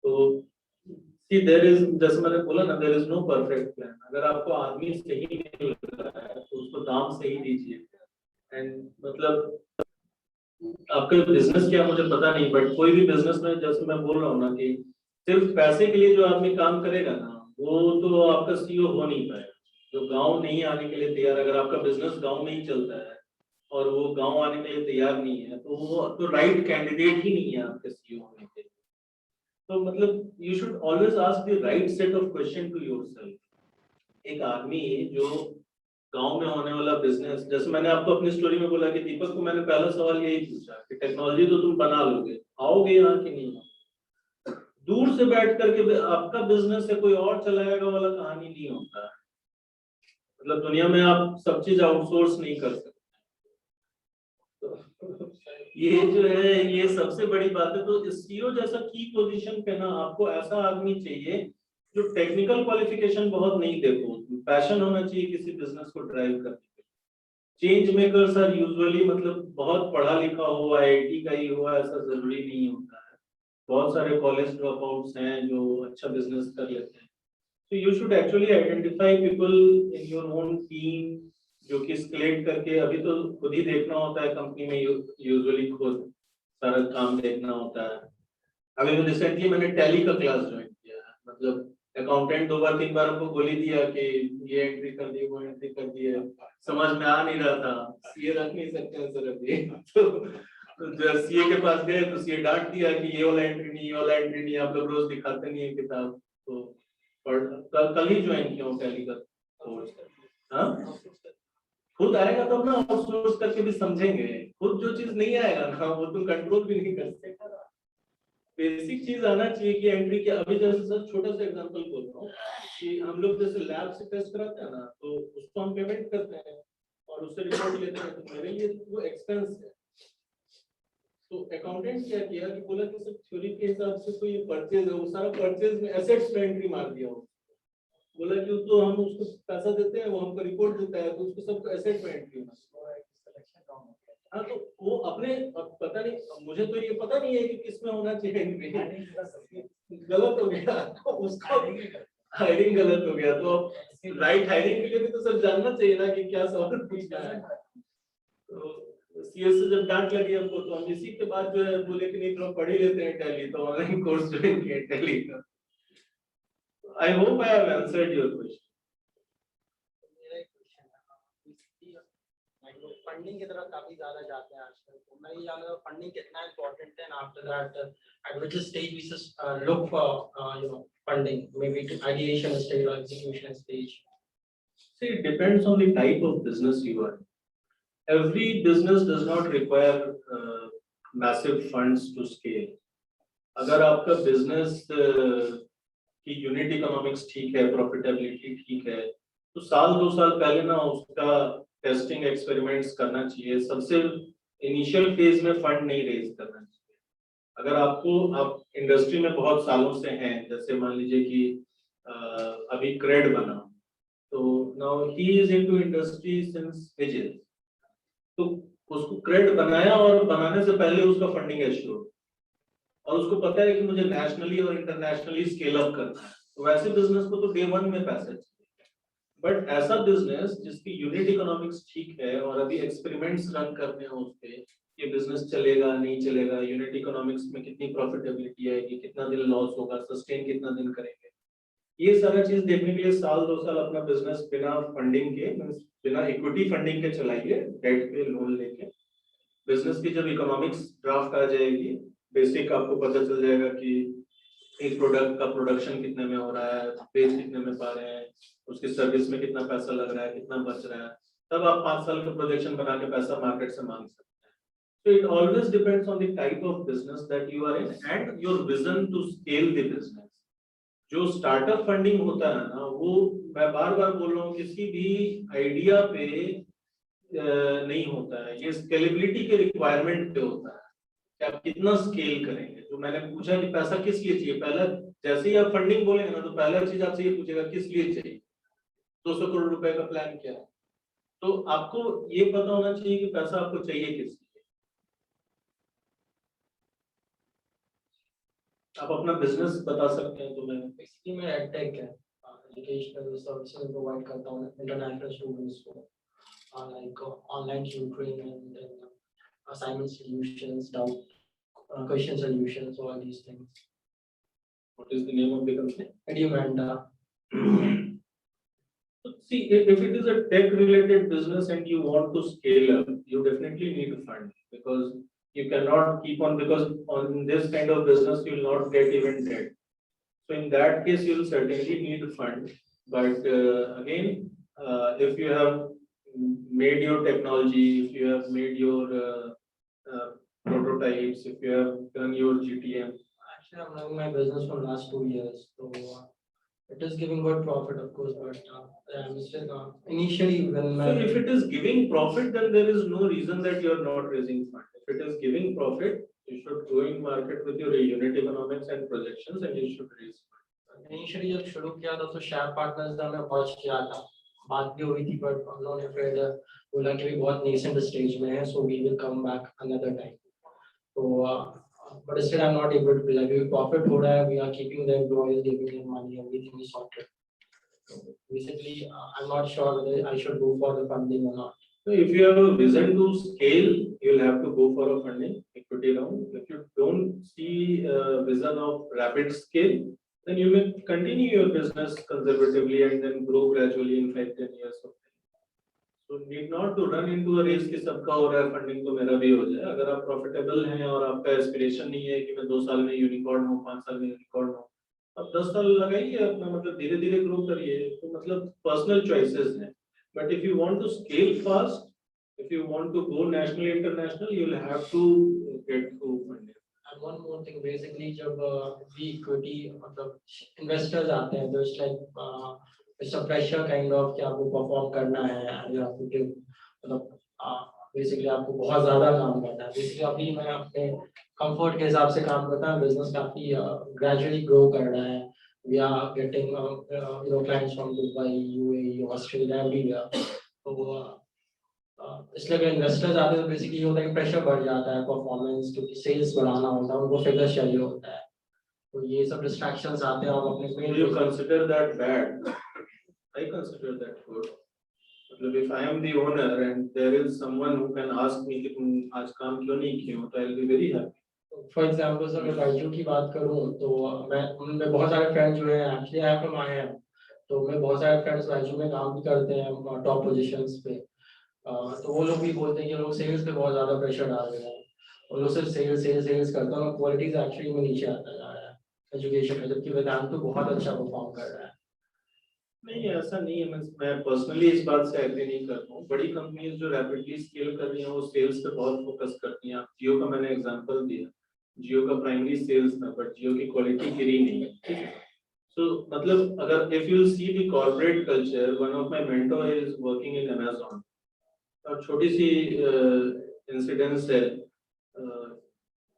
तो सी देयर इज, जैसे मैंने बोला ना, there is no perfect plan. अगर आपको आदमी सही नहीं मिल रहा है तो उसको दाम सही दीजिए। एंड मतलब आपका बिजनेस क्या मुझे पता नहीं, बट कोई भी बिजनेस में जैसे मैं बोल रहा हूँ ना कि सिर्फ पैसे के लिए जो आदमी काम करेगा ना वो तो आपका सीईओ हो नहीं पाएगा। जो गांव नहीं आने के लिए तैयार, अगर आपका बिजनेस गांव में ही चलता है और वो गांव आने के लिए तैयार नहीं है तो वो तो राइट कैंडिडेट ही नहीं है आपके सीईओ होने के लिए। तो मतलब you should always ask the right set of question to yourself. एक आदमी जो गांव में होने वाला बिजनेस, जैसे मैंने आपको अपनी स्टोरी में बोला कि दीपक को मैंने पहला सवाल यही पूछा कि टेक्नोलॉजी तो तुम बना लोगे, आओगे यहाँ कि नहीं? दूर से बैठ करके आपका बिजनेस है कोई और चलाएगा वाला कहानी नहीं होता है। मतलब दुनिया में आप सब चीज आउटसोर्स नहीं कर सकते। तो ये जो है ये सबसे बड़ी बात है। तो सीईओ जैसा की पोजीशन पे ना आपको ऐसा आदमी चाहिए जो टेक्निकल क्वालिफिकेशन बहुत नहीं देखो, पैशन होना चाहिए किसी बिजनेस को ड्राइव करने के लिए। चेंज मेकर्स आर यूजुअली मतलब बहुत पढ़ा लिखा हुआ आईआईटी का ही हुआ ऐसा जरूरी नहीं होता है। बहुत सारे कॉलेज ड्रॉप आउट्स हैं जो अच्छा बिजनेस कर लेते हैं। तो you should actually identify people in your own team जो कि स्केलेट करके, अभी तो खुद ही देखना होता है कंपनी में, यूजुअली खुद सारा काम देखना होता है। अभी रिसेंटली मैंने टैली का क्लास ज्वाइन किया है। मतलब अकाउंटेंट 2 बार 3 बार हमको बोल ही दिया कि ये एंट्री कर दी वो एंट्री कर दी है, समझ में आ नहीं रहा था। सीए रख नहीं सकते हैं सर अभी। तो जब सीए के पास गए तो सीए डांट दिया कि ये वाला एंट्री नहीं, ये वाला एंट्री नहीं, आप लोग रोज दिखाते नहीं है किताब। तो कल ही ज्वाइन किया हूँ टैली का कोर्स। हाँ खुद आएगा तब ना आउटसोर्स करके भी समझेंगे। खुद जो चीज नहीं आएगा ना वो तुम कंट्रोल भी नहीं कर सकते। बेसिक चीज आना चाहिए कि एंट्री के। अभी जैसे सर छोटा सा एग्जांपल बोल रहा हूँ कि हम लोग जैसे लैब से टेस्ट कराते हैं ना तो उसको हम पेमेंट करते हैं और उससे रिपोर्ट लेते हैं, तो मेरे लिए वो एक्सपेंस है। तो अकाउंटेंट क्या किया कि बोला कि सर थ्योरी के हिसाब से तो ये परचेज है, वो सारा परचेज में एसेट्स में एंट्री मार दिया हो। बोला कि तो हम उसको पैसा देते हैं, वो हमको रिपोर्ट देता है, तो उसको सबको एसेट में एंट्री मार। हाँ तो वो अपने पता नहीं, मुझे तो ये पता नहीं है कि किसमें होना चाहिए एंट्री। गलत हो गया उसका हायरिंग गलत हो गया। तो राइट हायरिंग के लिए भी तो सर जानना चाहिए ना कि क्या सवाल पूछना है। तो सीएस से जब डांट लगी हमको तो हम इसी के बाद जो है बोले कि नहीं तो पढ़ ही लेते हैं टैली, तो ऑनलाइन कोर्स ज्वाइन किया टैली का। I hope I have answered your question. Funding की तरफ काफी ज्यादा जाते हैं आजकल, तो मैं ये जानना था फंडिंग कितना इम्पोर्टेंट है, after that at which stage we just look for funding, maybe to ideation stage or execution stage. See, it depends on the type of business you are. Every business does not require massive funds to scale. अगर आपका business की unit economics ठीक है, profitability ठीक है, तो 1-2 साल पहले ना उसका टेस्टिंग एक्सपेरिमेंट्स करना चाहिए। सबसे इनिशियल फेज में फंड नहीं रेज करना चाहिए। अगर आप इंडस्ट्री में बहुत सालों से हैं, जैसे मान लीजिए कि अभी क्रेड बना, तो now he is into industry since ages, तो उसको क्रेड बनाया और बनाने से पहले उसका फंडिंग एश्योर, और उसको पता है कि मुझे नेशनली और इंटरनेशनली स्केल अप करना है, तो वैसे बिजनेस को तो डे वन में पैसे चाहिए। बट ऐसा बिजनेस जिसकी यूनिट इकोनॉमिक्स ठीक है और अभी एक्सपेरिमेंट्स रन करने हैं उस पे, ये बिजनेस चलेगा नहीं चलेगा, यूनिट इकोनॉमिक्स में कितनी प्रॉफिटेबिलिटी आएगी, कितना दिन लॉस होगा, सस्टेन कितना दिन करेंगे, ये सारा चीज देखने के लिए साल 2 साल अपना बिजनेस बिना फंडिंग के, बिना इक्विटी फंडिंग के चलाइए, डेट पे लोन लेके। बिजनेस की जब इकोनॉमिक्स ड्राफ्ट आ जाएगी, बेसिक आपको पता चल जाएगा कि एक प्रोडक्ट का प्रोडक्शन कितने में हो रहा है, बेच कितने में पा रहे हैं, उसकी सर्विस में कितना पैसा लग रहा है, कितना बच रहा है, तब आप 5 साल का प्रोजेक्शन बना के पैसा मार्केट से मांग सकते हैं। So it always depends on the type of business that you are in and your vision to scale the business. जो स्टार्टअप फंडिंग होता है ना, वो मैं बार बार बोल रहा हूँ, किसी भी आइडिया पे नहीं होता है, ये स्केलेबिलिटी के रिक्वायरमेंट पे होता है कि आप कितना स्केल करेंगे। जो मैंने पूछा कि पैसा किस लिए चाहिए, पहला जैसे ही आप फंडिंग बोलेंगे ना, तो पहला चीज आपसे ये पूछेगा किस लिए चाहिए, 200 करोड़ रुपए का प्लान क्या है। तो आपको ये पता होना चाहिए कि पैसा आपको चाहिए किस लिए। आप अपना बिजनेस बता सकते हैं। तो मैं बेसिकली मैं एडटेक है, एजुकेशनल सर्विसेज प्रोवाइड करता हूँ इंटरनेशनल स्टूडेंट्स को, like online tutoring and assignment solutions, doubt question solutions, all these things. What is the name of the company? Edumanda. See, if it is a tech related business and you want to scale up, you definitely need to fund, because you cannot keep on, because on this kind of business you will not get even debt. So in that case you will certainly need to fund. But again, if you have made your technology, if you have made your prototypes, if you have done your GTM. Actually, I'm running my business for last 2 years, so it is giving good profit, of course, but I'm still initially when So if it is giving profit, then there is no reason that you are not raising fund. If it is giving profit, you should go in market with your unit economics and projections, and you should raise fund. Initially जब शुरू किया था तो share partners ने हमें approach किया था, बात भी हुई थी, पर हम लोगों ने फिर बोला कि भी बहुत नेसेंट स्टेज में है, so we will come back another time. तो but still I'm not able to, like, profit हो रहा है, we are keeping the employees, giving them money, everything is sorted. So basically I'm not sure whether I should go for the funding or not. So if you have a vision to scale, you will have to go for a funding equity round. If you don't see a vision of rapid scale, then you may continue your business conservatively and then grow gradually in 5-10 years. So need not to run into a race कि सबका हो रहा है funding तो मेरा भी हो जाए। अगर आप प्रॉफिटेबल हैं और आपका एस्पिरेशन नहीं है कि मैं 2 साल में यूनिकॉर्न हूँ, 5 साल में यूनिकॉर्न हूँ, अब 10 साल लगाइए अपना, मतलब धीरे धीरे ग्रो करिए। तो मतलब पर्सनल चॉइसेस हैं। But if you want to scale fast, if you want to go national, international, you will have to get through funding. And one more thing, basically जब we equity मतलब investors आते हैं, तो it's like it's a pressure kind of कि आपको perform करना है, and you have to give, मतलब basically आपको बहुत ज़्यादा काम करना है। Basically अभी मैं अपने comfort के हिसाब से काम करता हूँ, business काफी gradually grow कर रहा है। We are getting clients from Dubai, UAE, Australia, everywhere. तो इसलिए अगर इन्वेस्टर्स आते हैं तो बेसिकली ये होता है कि प्रेशर बढ़ जाता है परफॉर्मेंस, क्योंकि सेल्स बढ़ाना होता है, उनको फिगर चाहिए होता है, तो ये सब डिस्ट्रैक्शंस आते हैं। और अपने Do you consider that bad? I consider that good. मतलब if I am the owner and there is someone who can ask me कि तुम आज काम क्यों नहीं किए हो, तो I'll be very happy. For example sir मैं बाइजू की बात करूं तो मैं उनमें बहुत सारे फ्रेंड्स जो हैं actually I am from IIM, तो मैं बहुत सारे फ्रेंड्स बाइजू में काम भी करते हैं टॉप पोजीशंस पे। तो वो लोग भी बोलते हैं कि लोग सेल्स पे बहुत ज्यादा प्रेशर डाल रहे हैं, और लोग सिर्फ सेल्स करते हैं, क्वालिटीज एक्चुअली में नीचे आता जा रहा है एजुकेशन में, जबकि वेदांत तो बहुत अच्छा परफॉर्म कर रहा है। नहीं ऐसा नहीं है, मैं पर्सनली इस बात से एग्री नहीं करता हूँ। बड़ी कंपनीज जो रैपिडली स्केल कर रही हैं वो सेल्स पे बहुत फोकस करती हैं। जियो का मैंने एग्जांपल दिया, जियो का प्राइमरी सेल्स था, बट जियो की क्वालिटी गिरी नहीं है, ठीक है। सो मतलब अगर if you see the corporate culture, one of my mentor is working in Amazon. और छोटी सी इंसिडेंस है,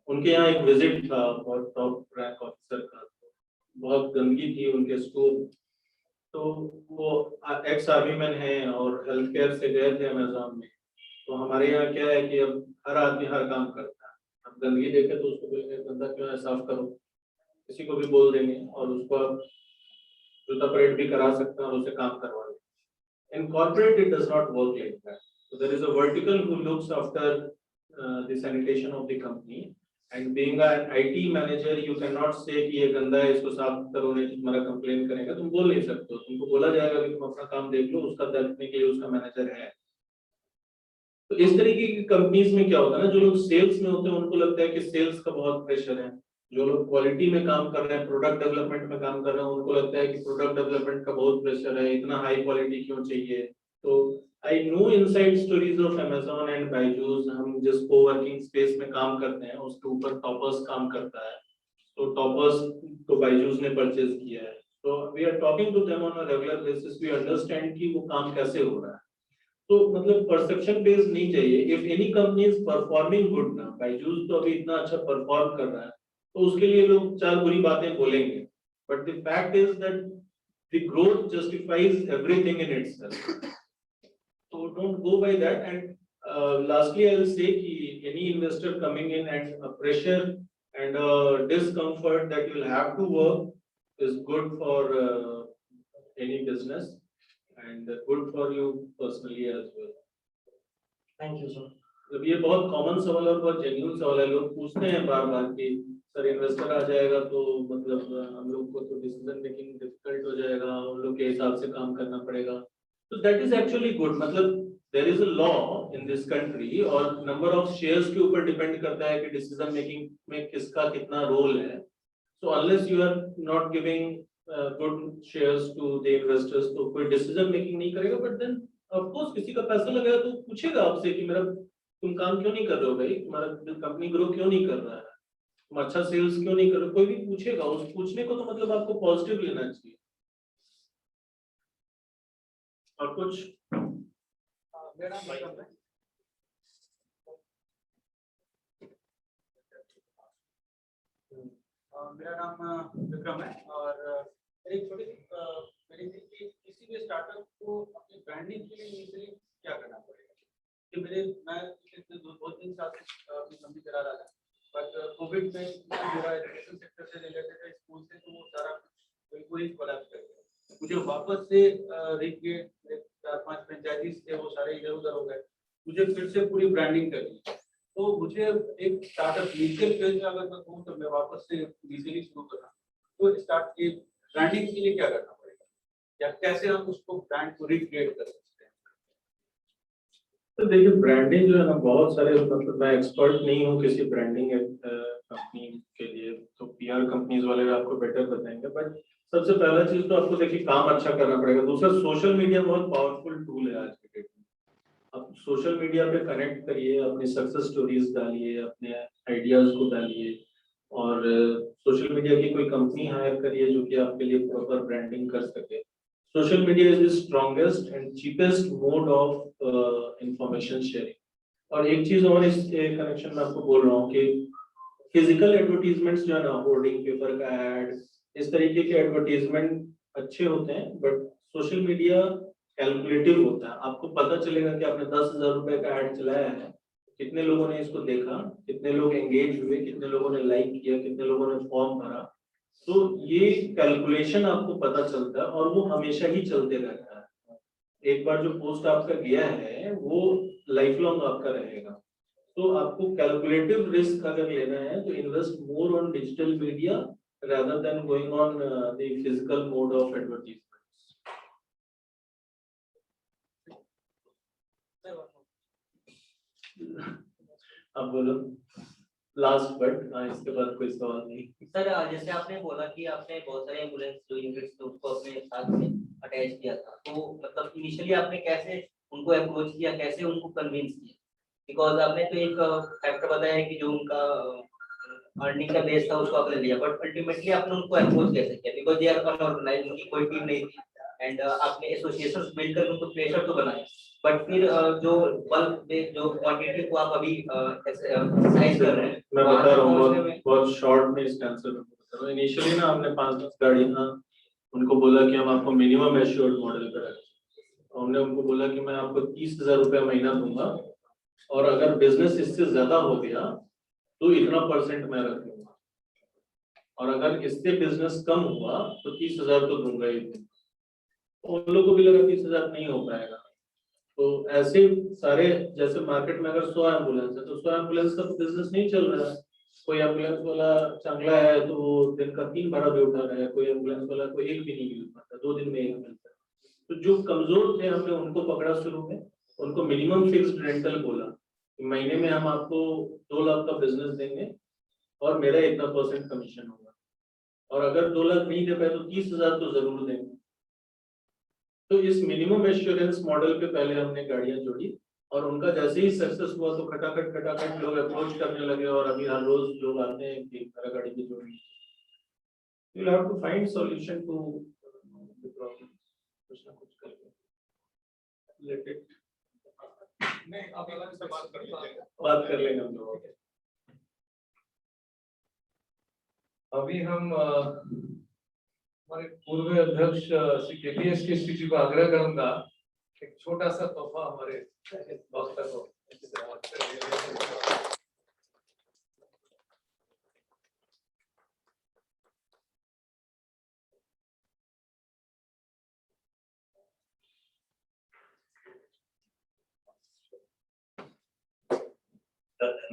उनके यहाँ एक विजिट था बहुत टॉप रैंक ऑफिसर का, बहुत गंदगी थी उनके स्टोर। तो वो एक्स आर्मी मैन है और हेल्थ केयर से गए थे अमेज़न में। तो हमारे यहाँ क्या है कि अब हर आदमी हर काम करता है, अब गंदगी देखे तो उसको बोलेंगे गंदा क्यों है, साफ करो, किसी को भी बोल देंगे और उसको आप जूता परेड भी करा सकते हैं और उसे काम करवा देंगे। In corporate it does not work like that. So there is a vertical who looks after the sanitation of the company, and being an IT manager you cannot say कि ये गंदा है इसको साफ करो नहीं तो तुम्हारा कंप्लेन करेगा, तुम बोल नहीं सकते हो, तुमको बोला जाएगा कि तुम अपना काम देख लो, उसका देखने के लिए उसका मैनेजर है। तो इस तरीके की कंपनीज में क्या होता है ना, जो लोग सेल्स में होते हैं उनको लगता है कि सेल्स का बहुत प्रेशर है, जो लोग क्वालिटी में काम कर रहे हैं, प्रोडक्ट डेवलपमेंट में काम कर रहे हैं, उनको लगता है कि प्रोडक्ट डेवलपमेंट का बहुत प्रेशर है, इतना हाई क्वालिटी क्यों चाहिए। तो I know inside stories of Amazon and Byju's. हम जिस कोवर्किंग स्पेस में काम करते हैं उसके ऊपर टॉपर्स काम करता है, तो टॉपर्स को बायजूस ने परचेज किया है। तो we are talking to them on a regular basis, we understand कि वो काम कैसे हो रहा है। तो मतलब परसेप्शन बेस्ड नहीं चाहिए। If any company is performing good ना, बायजूस तो अभी इतना अच्छा परफॉर्म कर रहा है तो उसके लिए लोग चार बुरी बातें बोलेंगे, but the fact is that the growth justifies everything in itself. So don't go by that. And lastly, I will say कि any investor coming in and a pressure and a discomfort that you will have to work is good for any business and good for you personally as well. Thank you, sir. अब ये बहुत common सवाल और बहुत genuine सवाल है, लोग पूछते हैं बार बार कि सर इन्वेस्टर आ जाएगा तो मतलब हम लोग को तो डिसीजन मेकिंग डिफिकल्ट हो जाएगा, हम लोग के हिसाब से काम करना पड़ेगा। So that is actually good, मतलब there is a law in this country और number of shares के ऊपर डिपेंड करता है कि डिसीजन मेकिंग में किसका कितना रोल है। So unless you are not giving good shares to the investors तो कोई डिसीजन मेकिंग नहीं करेगा। बट देन ऑफ कोर्स किसी का पैसा लगेगा तो पूछेगा आपसे कि मेरा तुम काम क्यों नहीं कर रहे हो भाई, तुम्हारा कंपनी ग्रो क्यों नहीं कर रहा है, तुम अच्छा सेल्स क्यों नहीं कर रहे हो, कोई भी पूछेगा। उस पूछने को तो मतलब आपको पॉजिटिव लेना चाहिए। और कुछ मेरा नाम विक्रम है। मेरा नाम विक्रम है और एक छोटी सी मेरी थी कि किसी भी स्टार्टअप को अपनी ब्रांडिंग के लिए इनिशियली क्या करना पड़ेगा। कि मैं पिछले 2-3 साल से अपनी कंपनी चला रहा था, बट कोविड में मेरा एजुकेशन सेक्टर से रिलेटेड है, स्कूल से, तो वो सारा कुछ बिल्कुल ही कोलैप्स कर गया। मुझे वापस से रिक्रिएट 4-5 फ्रेंचाइजीज थे, वो सारे इधर उधर हो गए, मुझे फिर से पूरी ब्रांडिंग करनी है। तो मुझे एक स्टार्टअप इनिशियल फेज में अगर मैं कहूँ तो मैं वापस से इनिशियली शुरू करना, तो स्टार्ट की ब्रांडिंग के लिए क्या करना पड़ेगा या कैसे हम उसको ब्रांड को रिक्रिएट कर सकते हैं। तो देखिए ब्रांडिंग जो है ना, बहुत सारे मतलब मैं एक्सपर्ट नहीं हूँ किसी ब्रांडिंग कंपनी के लिए, तो पीआर कंपनीज वाले आपको बेटर बताएंगे। बट सबसे पहला चीज तो आपको देखिए काम अच्छा करना पड़ेगा। दूसरा सोशल मीडिया बहुत पावरफुल टूल है आज के डेट में। आप सोशल मीडिया पे कनेक्ट करिए, अपनी सक्सेस स्टोरीज डालिए, अपने आइडियाज को डालिए और सोशल मीडिया की कोई कंपनी हायर करिए जो कि आपके लिए प्रॉपर ब्रांडिंग कर सके। Social media is the strongest and cheapest mode of information sharing. और एक चीज और इस कनेक्शन में आपको बोल रहा हूँ कि फिजिकल एडवर्टीजमेंट्स जो है ना, होर्डिंग, पेपर का एड, इस तरीके के एडवर्टीजमेंट अच्छे होते हैं, बट सोशल मीडिया कैलकुलेटिव होता है। आपको पता चलेगा कि आपने 10,000 रुपए का एड चलाया है, कितने लोगों ने इसको देखा, कितने लोग एंगेज हुए, कितने लोगों ने लाइक किया, कितने लोगों ने फॉर्म भरा। तो ये कैलकुलेशन आपको पता चलता है और वो हमेशा ही चलते रहता है। एक बार जो पोस्ट आपका गया है वो लाइफ लॉन्ग आपका रहेगा। तो आपको कैलकुलेटिव रिस्क अगर लेना है तो invest more on digital media rather than going on the physical mode of advertisements. अब बोलो लास्ट बट इसके बाद कोई सवाल नहीं। सर जैसे आपने बोला कि आपने बहुत सारे एम्बुलेंस जो यूनिट्स थे उसको अपने साथ में अटैच किया था, तो मतलब इनिशियली आपने कैसे उनको अप्रोच किया, कैसे उनको कन्विंस किया? बिकॉज आपने तो एक फैक्टर बताया कि जो उनका अर्निंग का बेस था उसको आपने लिया, बट अल्टीमेटली आपने उनको अप्रोच कैसे किया? बिकॉज दे आर अनऑर्गेनाइज्ड, उनकी कोई टीम नहीं थी, एंड आपने एसोसिएशंस बिल्ड कर उनको प्रेशर तो बनाया, बट फिर जो बल्क में जो क्वांटिटी को आप अभी एक्सरसाइज कर रहे हैं मैं वहाँ बता तक रहा हूँ पहुँचने में बहुत शॉर्ट में इसका आंसर बता रहा हूँ। इनिशियली ना हमने 5-10 गाड़ियाँ उनको बोला कि हम आपको मिनिमम एश्योर्ड मॉडल पे रखें। हमने उनको बोला कि मैं आपको 30,000 रुपया महीना दूंगा और अगर बिजनेस इससे ज्यादा हो गया तो इतना % मैं रख लूंगा, और अगर इससे बिजनेस कम हुआ तो 30,000 तो दूंगा ही दूंगा। तो उन लोगों को भी लगा 30,000 नहीं हो पाएगा। तो ऐसे सारे, जैसे मार्केट में अगर 100 एम्बुलेंस है तो 100 एम्बुलेंस का तो बिजनेस नहीं चल रहा है। कोई एम्बुलेंस वाला चांगला है तो वो दिन का 3 भाड़ा भी उठा रहा है, कोई एम्बुलेंस वाला कोई एक भी नहीं मिल पाता, 2 दिन में एक मिलता है। तो जो कमजोर थे हमने उनको पकड़ा शुरू में, उनको मिनिमम फिक्स्ड रेंटल बोला कि महीने में हम आपको 2 लाख का बिजनेस देंगे और मेरा इतना % कमीशन होगा, और अगर 2 लाख नहीं दे पाए तो 30,000 तो जरूर देंगे। तो इस मिनिमम एश्योरेंस मॉडल पे पहले हमने गाड़ियां जोड़ी, और उनका जैसे ही सक्सेस हुआ तो खटाखट लोग अप्रोच करने लगे, और अभी हर रोज लोग आते हैं कि मेरा गाड़ी की जोड़ी। You will have to find solution to the problem, कुछ ना कुछ करके लेट इट। नहीं, आप अलग से बात कर लेंगे हम लोग। अभी हम हमारे पूर्व अध्यक्ष श्री केपीएस के श्री जी को आग्रह करूंगा एक छोटा सा तोहफा हमारे वक्ता को।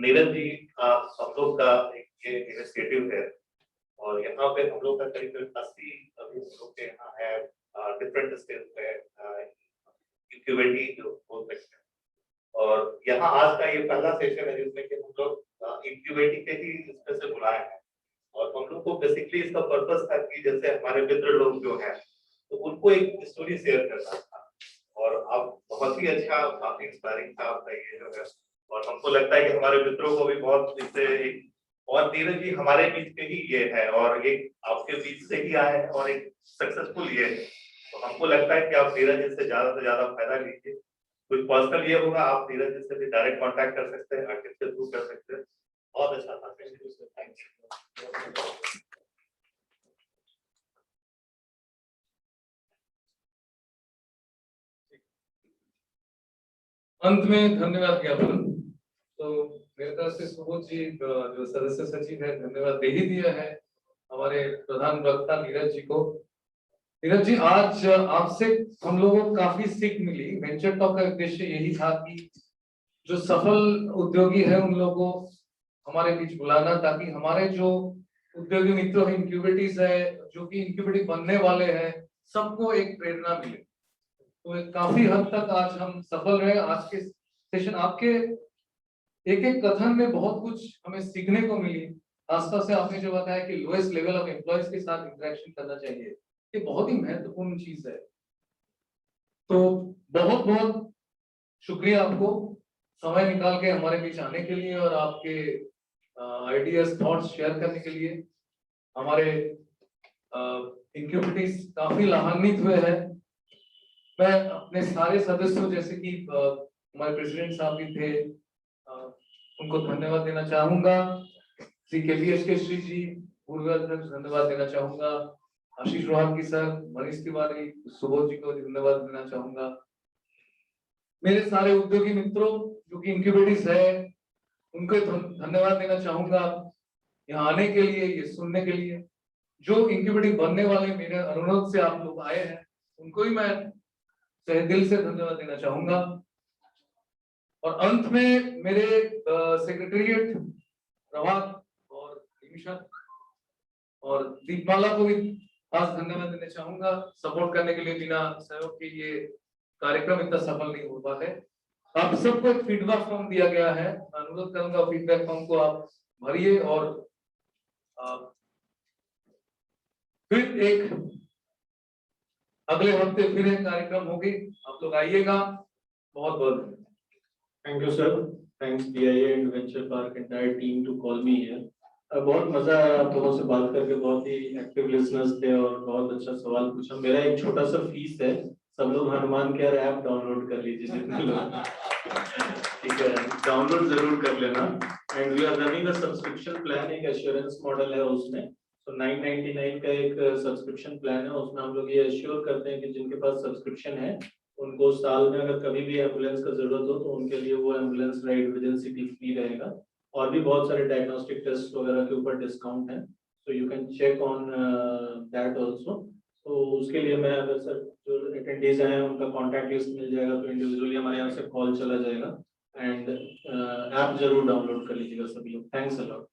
नीरज जी, हम लोग का एक ये इनिशिएटिव है, और यहाँ पे हम लोग का करीब 80 अभी हम लोग के यहाँ है डिफरेंट स्टेज पे इंक्यूबेटिंग जो बोल सकते हैं। और यहाँ आज का ये पहला सेशन है जिसमें कि हम लोग इंक्यूबेटिंग के ही इसमें से बुलाए हैं, और हम लोग को बेसिकली इसका पर्पस था कि जैसे हमारे मित्र लोग जो हैं तो उनको एक स्टोरी शेयर करना था, और अब बहुत ही अच्छा, काफी इंस्पायरिंग था आपका ये जो है, और हमको लगता है कि हमारे मित्रों को भी बहुत इससे एक, और नीरज जी हमारे बीच के ही ये है और एक आपके बीच से ही आए हैं और एक सक्सेसफुल ये है। तो हमको लगता है कि आप नीरज जी से ज्यादा फायदा लीजिए। कुछ पर्सनल ये होगा, आप नीरज जी से भी डायरेक्ट कांटेक्ट कर सकते हैं, आर्टिस्ट के थ्रू कर सकते हैं। बहुत अच्छा था, थैंक यू। अंत में धन्यवाद ज्ञापन। तो मेरे तरफ से सुबोध जी जो सदस्य सचिव है धन्यवाद दे ही दिया है हमारे प्रधान वक्ता नीरज जी को। नीरज जी, आज आपसे हम लोगों को काफी सीख मिली। वेंचर टॉक का उद्देश्य यही था कि जो सफल उद्योगी है उन लोगों को हमारे बीच बुलाना, ताकि हमारे जो उद्योगी मित्र है, इंक्यूबेटिव है, जो कि इंक्यूबेटिव बनने वाले हैं, सबको एक प्रेरणा मिले। तो काफी हद तक आज हम सफल रहे। आज के सेशन आपके एक एक कथन में बहुत कुछ हमें सीखने को मिली। खासतौर से आपने जो बताया कि लोएस्ट लेवल ऑफ एम्प्लॉयज के साथ इंटरेक्शन करना चाहिए, ये बहुत ही महत्वपूर्ण चीज है। तो बहुत बहुत शुक्रिया आपको समय निकाल के हमारे बीच आने के लिए और आपके आइडियाज थॉट्स शेयर करने के लिए। हमारे इंक्यूबेटिव्स काफी लाभान्वित हुए हैं। मैं अपने सारे सदस्यों जैसे कि हमारे प्रेसिडेंट साहब भी थे, उनको धन्यवाद देना चाहूंगा। श्री केपीएस के श्री जी पूर्व अध्यक्ष धन्यवाद देना चाहूंगा। आशीष रोहन की सर, मनीष तिवारी, सुबोध जी को धन्यवाद देना चाहूंगा। मेरे सारे उद्योगी मित्रों जो कि इंक्यूबेटिव्स है उनको धन्यवाद देना चाहूंगा यहाँ आने के लिए, ये सुनने के लिए। जो इंक्यूबेटिव बनने वाले मेरे अनुरोध से आप लोग आए हैं उनको भी मैं तहे दिल से धन्यवाद देना चाहूंगा। और अंत में मेरे सेक्रेटरीट प्रभात और निमिषा और दीपमाला को भी खास धन्यवाद देना चाहूंगा। सपोर्ट करने के लिए, बिना सहयोग के ये कार्यक्रम इतना सफल नहीं हो पाता है। आप सबको एक फीडबैक फॉर्म दिया गया है, अनुरोध करूंगा फीडबैक फॉर्म को आप भरिए और फिर एक अगले हफ्ते फिर एक कार्यक्रम होगी, आप लोग आइएगा। बहुत बहुत thank you sir, thanks DIA and venture park entire team to call me here. बहुत मजा आया आप लोगों से बात करके, बहुत ही एक्टिव लिसनर्स थे और बहुत अच्छा सवाल पूछा। मेरा एक छोटा सा फीस है सब लोग हनुमान केयर ऐप डाउनलोड कर लीजिए जितने लोग, ठीक है, डाउनलोड जरूर कर लेना। And we are running a subscription plan, एक एश्योरेंस मॉडल है उसमें, तो 999 का एक सब्सक्रिप्शन प्लान है, उसमें हम लोग ये एश्योर करते हैं कि जिनके पास सब्सक्रिप्शन है उनको साल में अगर कभी भी एम्बुलेंस का जरूरत हो तो उनके लिए वो ambulance ride with in city free रहेगा। और भी बहुत सारे डायग्नोस्टिक टेस्ट वगैरह के ऊपर डिस्काउंट है, so you can check on that also. तो उसके लिए मैं अगर सर जो अटेंडीज हैं उनका कॉन्टैक्ट लिस्ट मिल जाएगा तो इंडिविजुअली हमारे यहाँ से कॉल चला जाएगा। एंड ऐप जरूर डाउनलोड कर लीजिएगा सभी लोग। Thanks a lot.